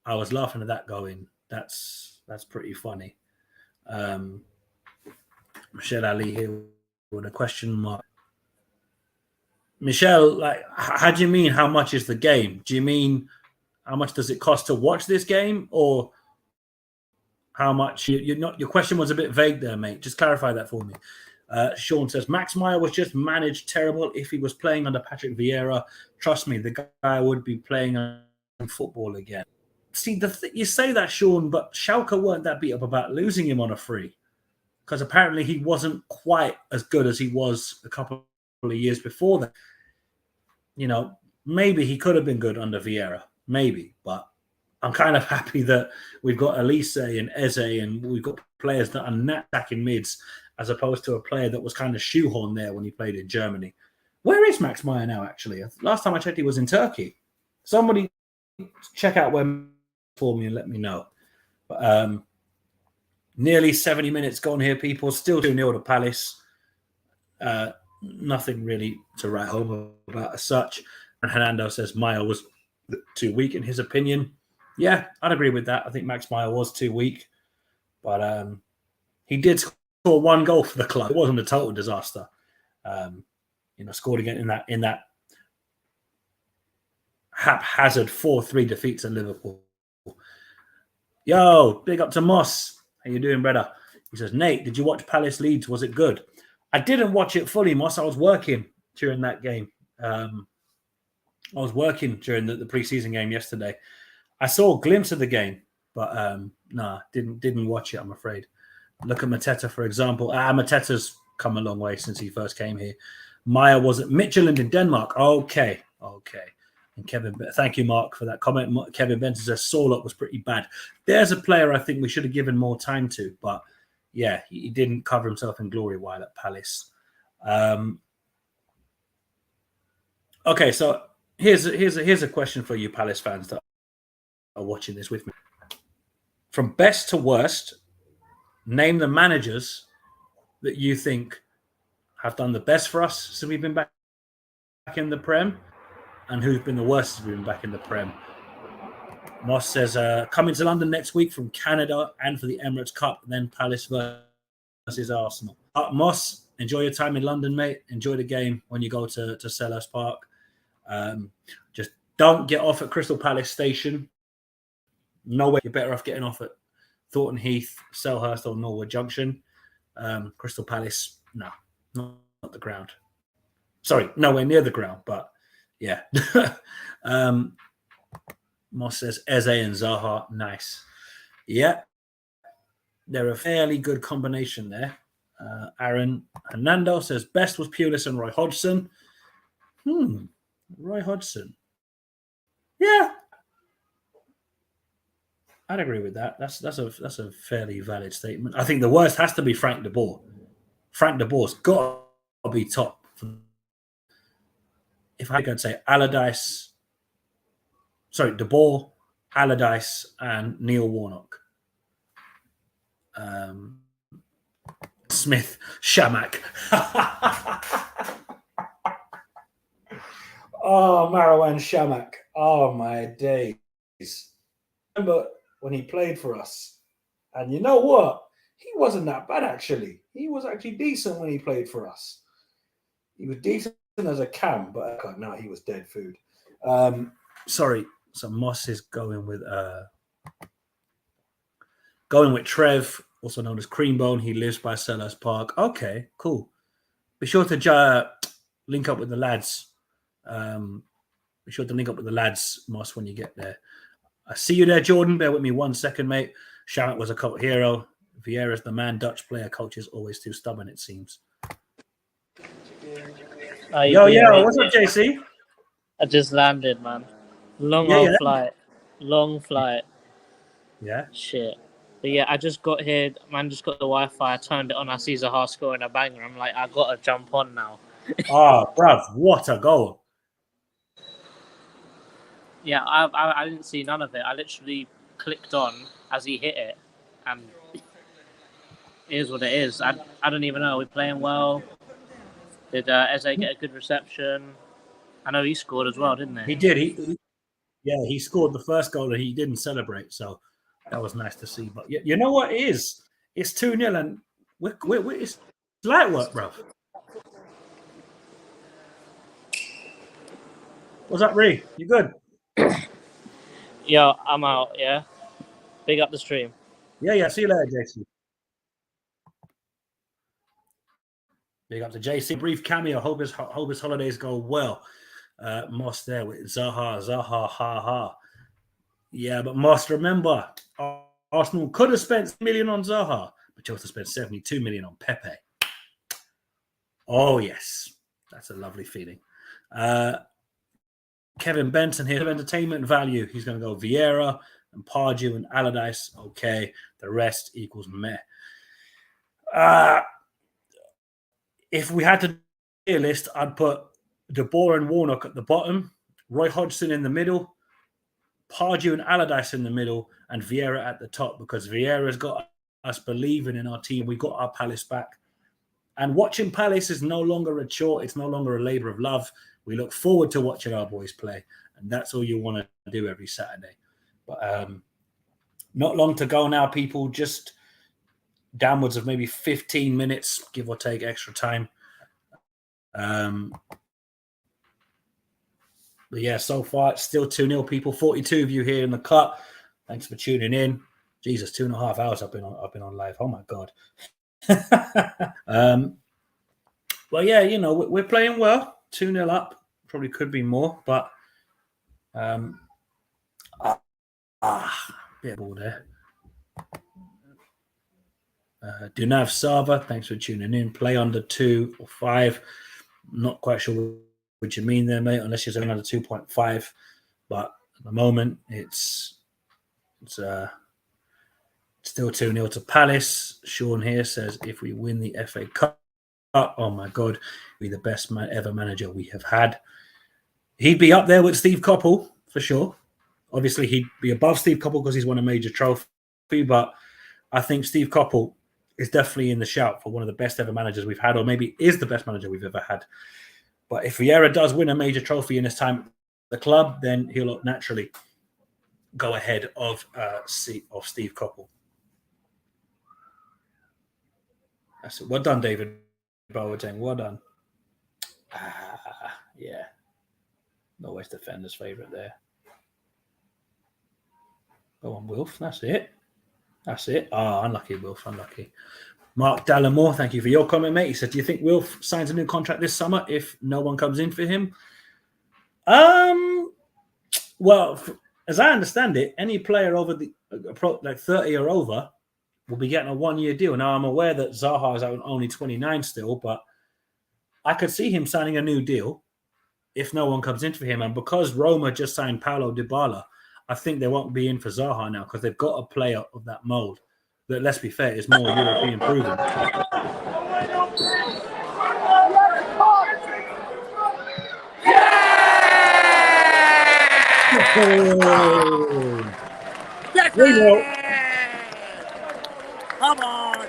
I was laughing at that going, that's pretty funny. Michelle Ali here with a question mark. Michelle, like, how do you mean how much is the game? Do you mean how much does it cost to watch this game, or how much? Your question was a bit vague there, mate. Just clarify that for me. Sean says, Max Meyer was just managed terrible. If he was playing under Patrick Vieira, trust me, the guy would be playing football again. See, you say that, Sean, but Schalke weren't that beat up about losing him on a free, because apparently he wasn't quite as good as he was a couple of years before that. Maybe he could have been good under Vieira, maybe, but I'm kind of happy that we've got Elise and Eze, and we've got players that are attacking mids, as opposed to a player that was kind of shoehorned there when he played in Germany. Where is Max Meyer now, actually? Last time I checked, he was in Turkey. Somebody check out where for me and let me know. But, nearly 70 minutes gone here, people. Still 2-0 to Palace. Nothing really to write home about as such. And Hernando says Meyer was too weak in his opinion. Yeah, I'd agree with that. I think Max Meyer was too weak. But he did score one goal for the club. It wasn't a total disaster. Scored again in that haphazard 4-3 defeat to Liverpool. Yo, big up to Moss. How you doing, brother? He says, Nate, did you watch Palace Leeds? Was it good? I didn't watch it fully, Moss. I was working during that game. I was working during the pre-season game yesterday. I saw a glimpse of the game, but didn't watch it, I'm afraid. Look at Mateta, for example. Mateta's come a long way since he first came here. Meyer was at Midtjylland in Denmark. Okay. And Kevin, thank you, Mark, for that comment. Kevin Benson says Sorloth was pretty bad. There's a player I think we should have given more time to, but yeah, he didn't cover himself in glory while at Palace. Okay, so here's a question for you Palace fans that are watching this with me. From best to worst, name the managers that you think have done the best for us since we've been back in the Prem, and who's been the worst since we've been back in the Prem. Moss says, coming to London next week from Canada and for the Emirates Cup, then Palace versus Arsenal. Moss, enjoy your time in London, mate. Enjoy the game when you go to Selhurst Park. Just don't get off at Crystal Palace Station. No way. You're better off getting off at Thornton Heath, Selhurst, or Norwood Junction. Crystal Palace, no, not the ground. Sorry, nowhere near the ground, but yeah. Moss says Eze and Zaha, nice. Yeah, they're a fairly good combination there. Aaron Hernando says best was Pulis and Roy Hodgson. Roy Hodgson. Yeah, I'd agree with that. That's a fairly valid statement. I think the worst has to be Frank de Boer. Frank de Boer's got to be top. If I could say Allardyce, sorry, de Boer, Allardyce, and Neil Warnock. Smith, Shamak. Oh, Marwan Shamak. Oh, my days. Remember when he played for us? And you know what? He wasn't that bad, actually. He was actually decent when he played for us. He was decent as a cam, but no, he was dead food. Sorry. So Moss is going with Trev, also known as Creambone. He lives by Sellers Park. Okay, cool. Be sure to link up with the lads. Moss, when you get there. I see you there, Jordan. Bear with me 1 second, mate. Shamak was a cult hero. Vieira's the man. Dutch player culture is always too stubborn, it seems. Yo, what's up, JC? I just landed, man. Long flight. Long flight. Yeah. Shit. But yeah, I just got here. Man, just got the Wi-Fi. I turned it on. I see Zaha scoring a banger. I'm like, I got to jump on now. Bruv, what a goal. Yeah, I didn't see none of it. I literally clicked on as he hit it. And it is what it is. I don't even know. We're playing well. Did Eze get a good reception? I know he scored as well, didn't he? He did. He scored the first goal and he didn't celebrate. So that was nice to see. But you know what it is? It's 2-0 and it's light work, bro. What's up, Ree? You good? Yo, I'm out, yeah? Big up the stream. Yeah. See you later, JC. Big up to JC. Brief cameo. Hope his holidays go well. Moss there with Zaha, ha. Yeah, but Moss, remember, Arsenal could have spent $1 million on Zaha, but chose to spend $72 million on Pepe. Oh, yes. That's a lovely feeling. Kevin Benson here. Entertainment value. He's going to go Vieira and Pardew and Allardyce. Okay. The rest equals meh. If we had to do a list, I'd put De Boer and Warnock at the bottom, Roy Hodgson in the middle, Pardew and Allardyce in the middle, and Vieira at the top, because Vieira's got us believing in our team. We got our Palace back. And watching Palace is no longer a chore. It's no longer a labour of love. We look forward to watching our boys play. And that's all you want to do every Saturday. But not long to go now, people. Just downwards of maybe 15 minutes, give or take extra time. But yeah, so far it's still 2-0, people. 42 of you here in the cut. Thanks for tuning in. Jesus, 2.5 hours I've been on live. Oh my God. Well, yeah, you know, we're playing well. 2-0 up. Probably could be more, but bit of ball there. Dunav Sava, thanks for tuning in. Play under 2 or 5. Not quite sure what you mean there, mate, unless you're saying under 2.5. But at the moment, it's still 2-0 to Palace. Sean here says, if we win the FA Cup, oh my God, be the best ever manager we have had. He'd be up there with Steve Coppell, for sure. Obviously, he'd be above Steve Coppell because he's won a major trophy, but I think Steve Coppell is definitely in the shout for one of the best ever managers we've had, or maybe is the best manager we've ever had. But if Vieira does win a major trophy in his time at the club, then he'll naturally go ahead of Steve Coppell. That's it. Well done, David Boateng. Well done. Yeah. Always defender's favourite there. Go on, Wilf. That's it. That's it. Ah, unlucky, Wilf. Unlucky. Mark Dallimore, thank you for your comment, mate. He said, "Do you think Wilf signs a new contract this summer if no one comes in for him?" Well, as I understand it, any player over the like 30 or over will be getting a 1-year deal. Now, I'm aware that Zaha is only 29 still, but I could see him signing a new deal if no one comes in for him. And because Roma just signed Paulo Dybala, I think they won't be in for Zaha now because they've got a player of that mold that, let's be fair, is more European proven. We know. Come on.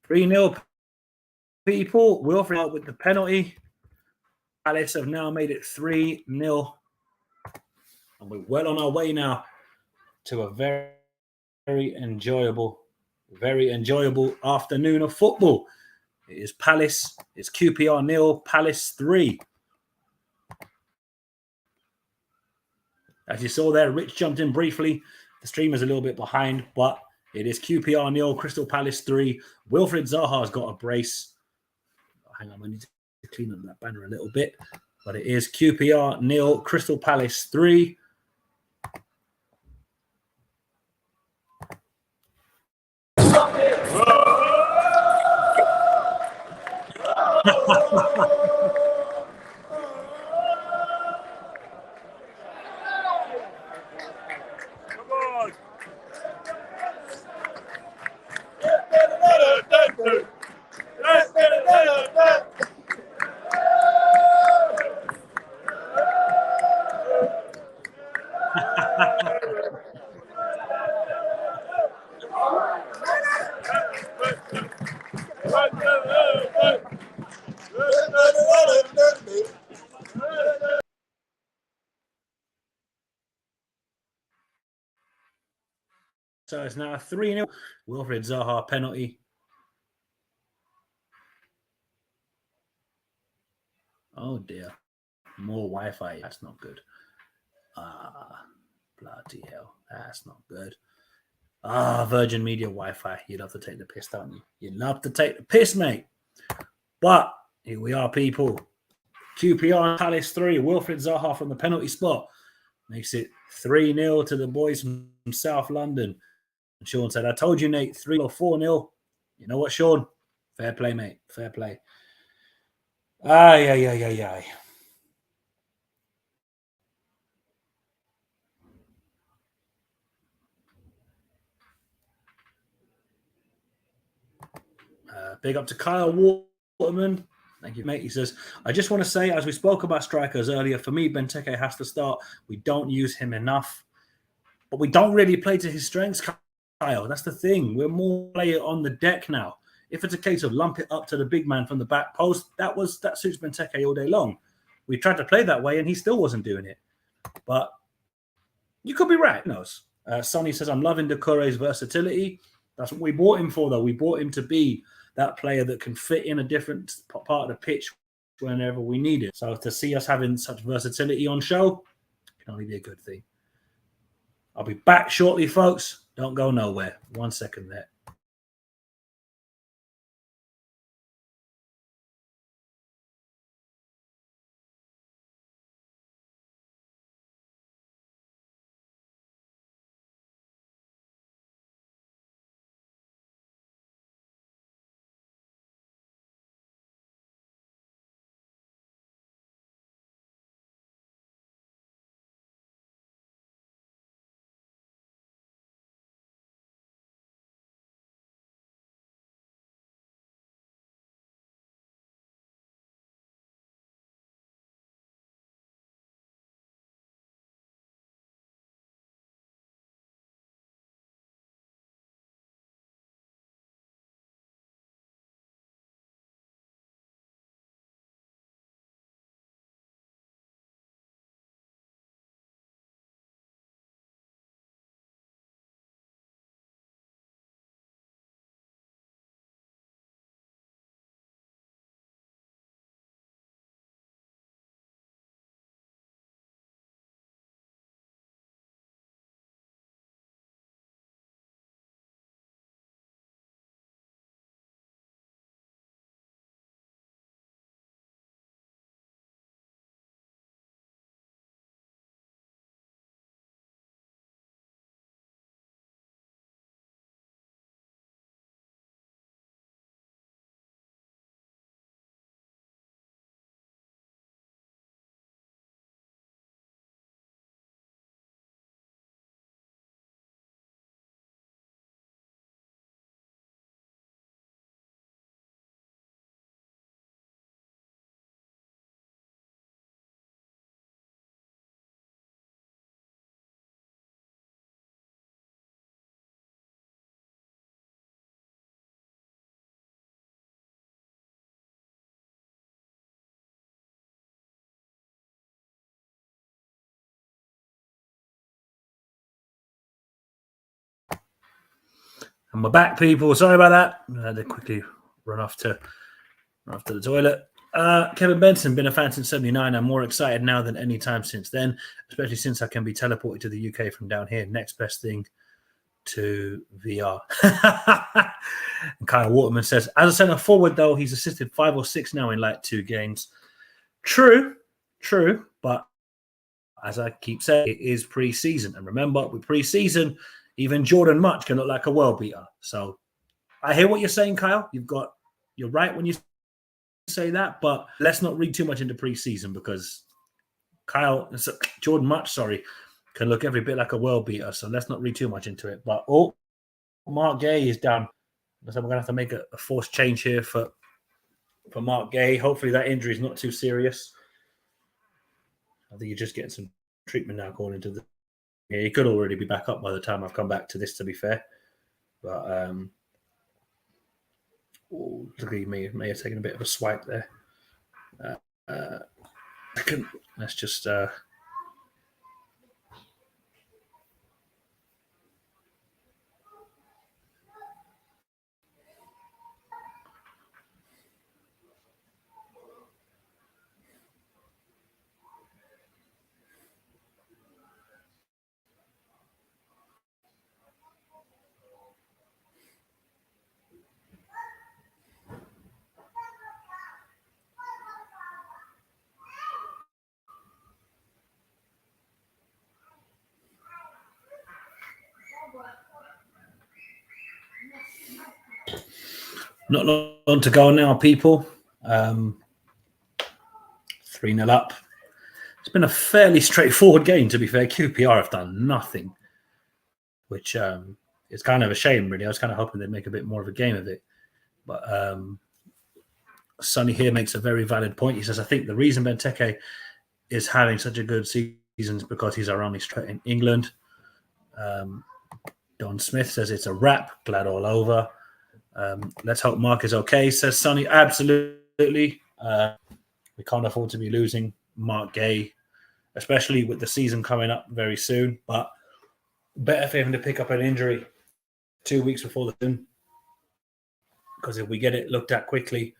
3-0 people. Wilfred out with the penalty. Palace have now made it 3-0. And we're well on our way now to a very, very enjoyable afternoon of football. It is Palace. It's QPR 0, Palace 3. As you saw there, Rich jumped in briefly. The stream is a little bit behind, but it is QPR 0, Crystal Palace 3. Wilfred Zaha has got a brace. Hang on, I need to clean up that banner a little bit. But it is QPR 0, Crystal Palace 3. So it's now 3-0. Wilfred Zaha penalty. Oh dear. More Wi-Fi. That's not good. Bloody hell. That's not good. Virgin Media Wi-Fi. You'd love to take the piss, don't you? You'd love to take the piss, mate. But here we are, people. QPR Palace 3. Wilfred Zaha from the penalty spot. Makes it 3-0 to the boys from South London. And Sean said, I told you, Nate, 3 or 4-0. You know what, Sean? Fair play, mate. Fair play. Aye. Big up to Kyle Waterman. Thank you, mate. He says, I just want to say, as we spoke about strikers earlier, for me, Benteke has to start. We don't use him enough. But we don't really play to his strengths, Kyle. That's the thing. We're more player on the deck now. If it's a case of lump it up to the big man from the back post, that suits Benteke all day long. We tried to play that way, and he still wasn't doing it. But you could be right. Who knows? Sonny says, I'm loving Doucouré's versatility. That's what we bought him for, though. We bought him to be that player that can fit in a different part of the pitch whenever we need it. So to see us having such versatility on show can only be a good thing. I'll be back shortly, folks. Don't go nowhere. 1 second there. And we're back, people. Sorry about that. I had to quickly run off to the toilet. Kevin Benson, been a fan since 79. I'm more excited now than any time since then, especially since I can be teleported to the UK from down here. Next best thing to VR. And Kyle Waterman says, as a centre forward, though, he's assisted 5 or 6 now in like 2 games. True. But as I keep saying, it is pre-season. And remember, with pre-season, even Jordan Much can look like a world beater. So I hear what you're saying, Kyle. You're right when you say that, but let's not read too much into pre-season because Jordan Much, can look every bit like a world beater. So let's not read too much into it. But Mark Gay is down. So we're gonna have to make a forced change here for Mark Gay. Hopefully that injury is not too serious. I think you're just getting some treatment now going into the. Yeah, he could already be back up by the time I've come back to this, to be fair. But look at he may have taken a bit of a swipe there. Let's just not long to go now, people. 3-0 up. It's been a fairly straightforward game, to be fair. QPR have done nothing, which is kind of a shame, really. I was kind of hoping they'd make a bit more of a game of it. But Sonny here makes a very valid point. He says, I think the reason Benteke is having such a good season is because he's our only striker in England. Don Smith says it's a wrap. Glad all over. Let's hope Mark is okay, says Sonny. Absolutely. We can't afford to be losing Mark Gay, especially with the season coming up very soon. But better for him to pick up an injury 2 weeks before the season. Because if we get it looked at quickly,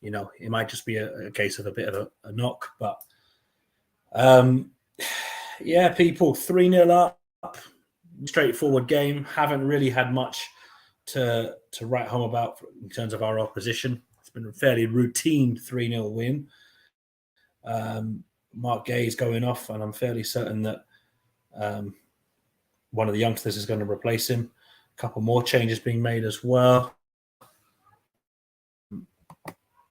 it might just be a case of a bit of a knock. But yeah, people, 3-0 up. Straightforward game. Haven't really had much to write home about in terms of our opposition. It's been a fairly routine 3-0 win. Mark Gay is going off, and I'm fairly certain that one of the youngsters is going to replace him. A couple more changes being made as well.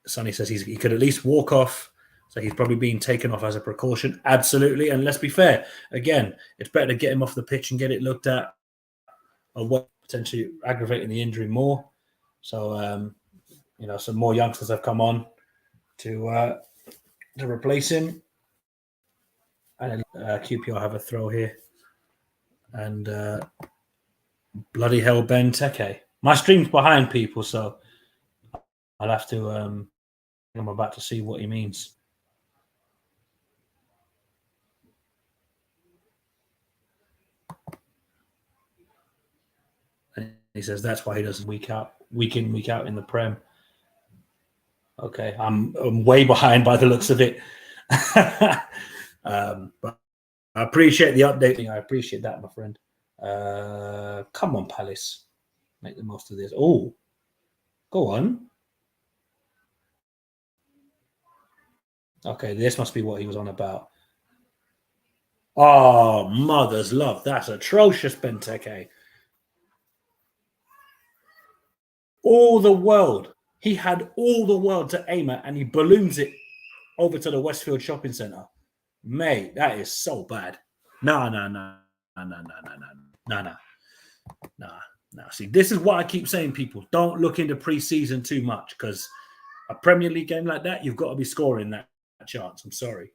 Sonny says he could at least walk off, so he's probably being taken off as a precaution. Absolutely, and let's be fair. Again, it's better to get him off the pitch and get it looked at, or what potentially aggravating the injury more. So, some more youngsters have come on to replace him. And QPR have a throw here. And bloody hell, Benteke. My stream's behind, people, so I'll have to. I'm about to see what he means. And he says that's why he doesn't week in, week out in the Prem. Okay, I'm way behind by the looks of it. But I appreciate the updating. I appreciate that, my friend. Come on, Palace. Make the most of this. Oh, go on. Okay, this must be what he was on about. Oh, mother's love. That's atrocious, Benteke. All the world. He had all the world to aim at, and he balloons it over to the Westfield Shopping Centre. Mate, that is so bad. No. See, this is what I keep saying, people. Don't look into pre-season too much, because a Premier League game like that, you've got to be scoring that chance. I'm sorry.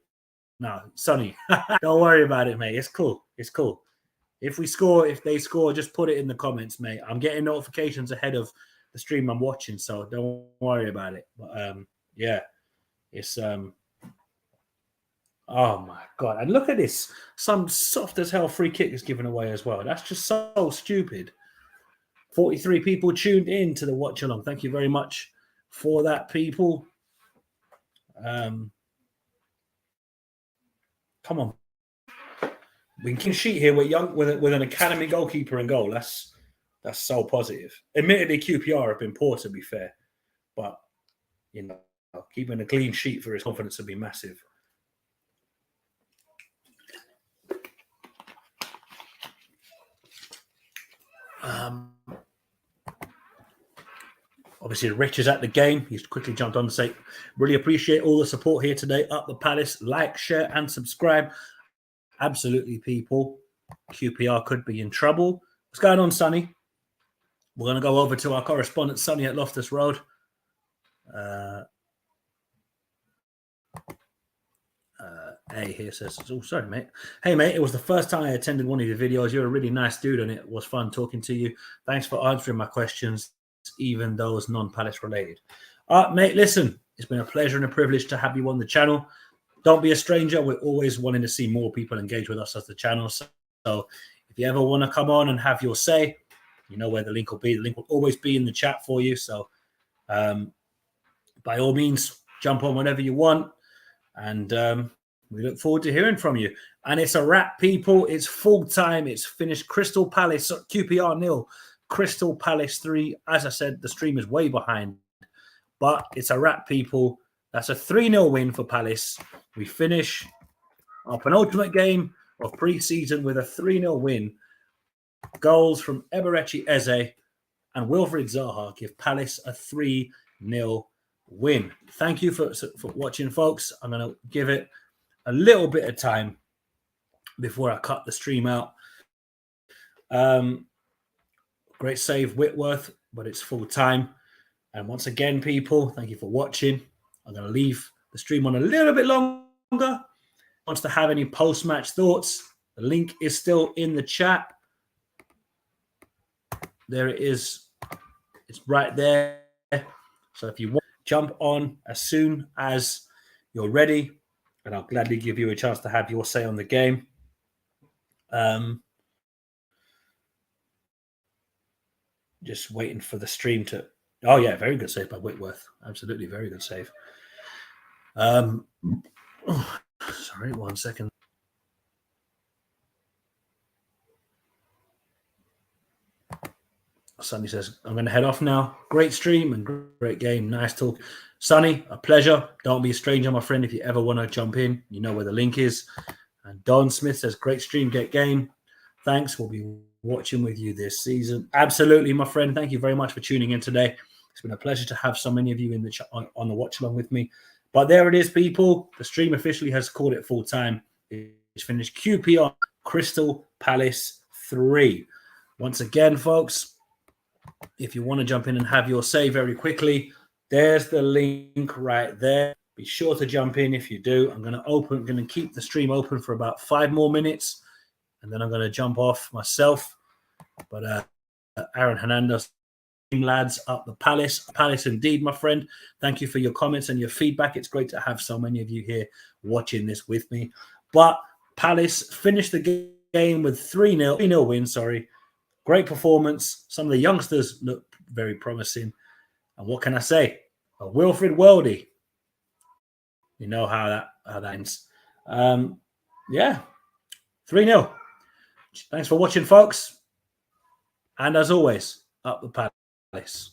No, Sonny, don't worry about it, mate. It's cool. If they score, just put it in the comments, mate. I'm getting notifications ahead of the stream I'm watching, so don't worry about it. But yeah, it's oh my god! And look at this, some soft as hell free kick is given away as well. That's just so stupid. 43 people tuned in to the watch along. Thank you very much for that, people. Come on. We can sheet here. We're young with an academy goalkeeper in goal. That's so positive. Admittedly, QPR have been poor, to be fair, but you know, keeping a clean sheet for his confidence would be massive. Obviously, Rich is at the game. He's quickly jumped on to say, really appreciate all the support here today. Up the Palace, like, share, and subscribe. Absolutely, people. QPR could be in trouble. What's going on, Sonny? We're going to go over to our correspondent, Sonny at Loftus Road. Hey, here says, oh, sorry, mate. Hey, mate, it was the first time I attended one of your videos. You're a really nice dude, and it was fun talking to you. Thanks for answering my questions, even those non-Palace related. Mate, listen, it's been a pleasure and a privilege to have you on the channel. Don't be a stranger. We're always wanting to see more people engage with us as the channel. So if you ever want to come on and have your say, you know where the link will be. The link will always be in the chat for you. So by all means, jump on whenever you want. And we look forward to hearing from you. And it's a wrap, people. It's full time. It's finished. Crystal Palace, QPR 0, Crystal Palace 3. As I said, the stream is way behind. But it's a wrap, people. That's a 3-0 win for Palace. We finish our penultimate game of pre-season with a 3-0 win. Goals from Eberechi Eze and Wilfried Zaha give Palace a 3-0 win. Thank you for watching, folks. I'm going to give it a little bit of time before I cut the stream out. Great save, Whitworth, but it's full time. And once again, people, thank you for watching. I'm going to leave the stream on a little bit longer. Wants to have any post-match thoughts, the link is still in the chat. There it is. It's right there. So if you want, jump on as soon as you're ready, and I'll gladly give you a chance to have your say on the game. Just waiting for the stream to... Oh, yeah, very good save by Whitworth. Absolutely, very good save. Sorry, 1 second. Sonny says, I'm going to head off now. Great stream and great game. Nice talk. Sonny, a pleasure. Don't be a stranger, my friend. If you ever want to jump in, you know where the link is. And Don Smith says, great stream, great game. Thanks. We'll be watching with you this season. Absolutely, my friend. Thank you very much for tuning in today. It's been a pleasure to have so many of you in the on the watch along with me. But there it is, people. The stream officially has called it full time. It's finished. QPR Crystal Palace 3. Once again, folks, if you want to jump in and have your say very quickly, there's the link right there. Be sure to jump in if you do. I'm going to keep the stream open for about 5 more minutes, and then I'm going to jump off myself. But Aaron Hernandez, lads, up the Palace. Palace indeed, my friend. Thank you for your comments and your feedback. It's great to have so many of you here watching this with me. But Palace finished the game with 3-0 win, sorry. Great performance. Some of the youngsters look very promising. And what can I say? Wilfried Weldy. You know how that ends. Yeah, 3-0. Thanks for watching, folks. And as always, up the Palace.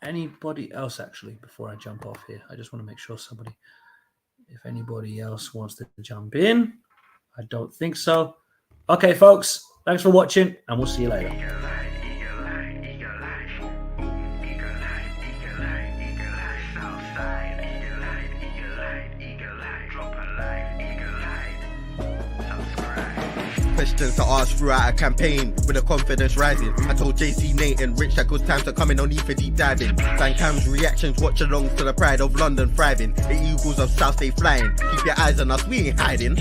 Anybody else, actually, before I jump off here? I just want to make sure if anybody else wants to jump in. I don't think so. Okay, folks, thanks for watching, and we'll see you later. Questions to ask throughout a campaign with the confidence rising. I told JC, Nate and Rich that good times are coming, no need for deep diving. Van Cam's reactions, watch along to the pride of London thriving. The Eagles of South stay flying. Keep your eyes on us, we ain't hiding.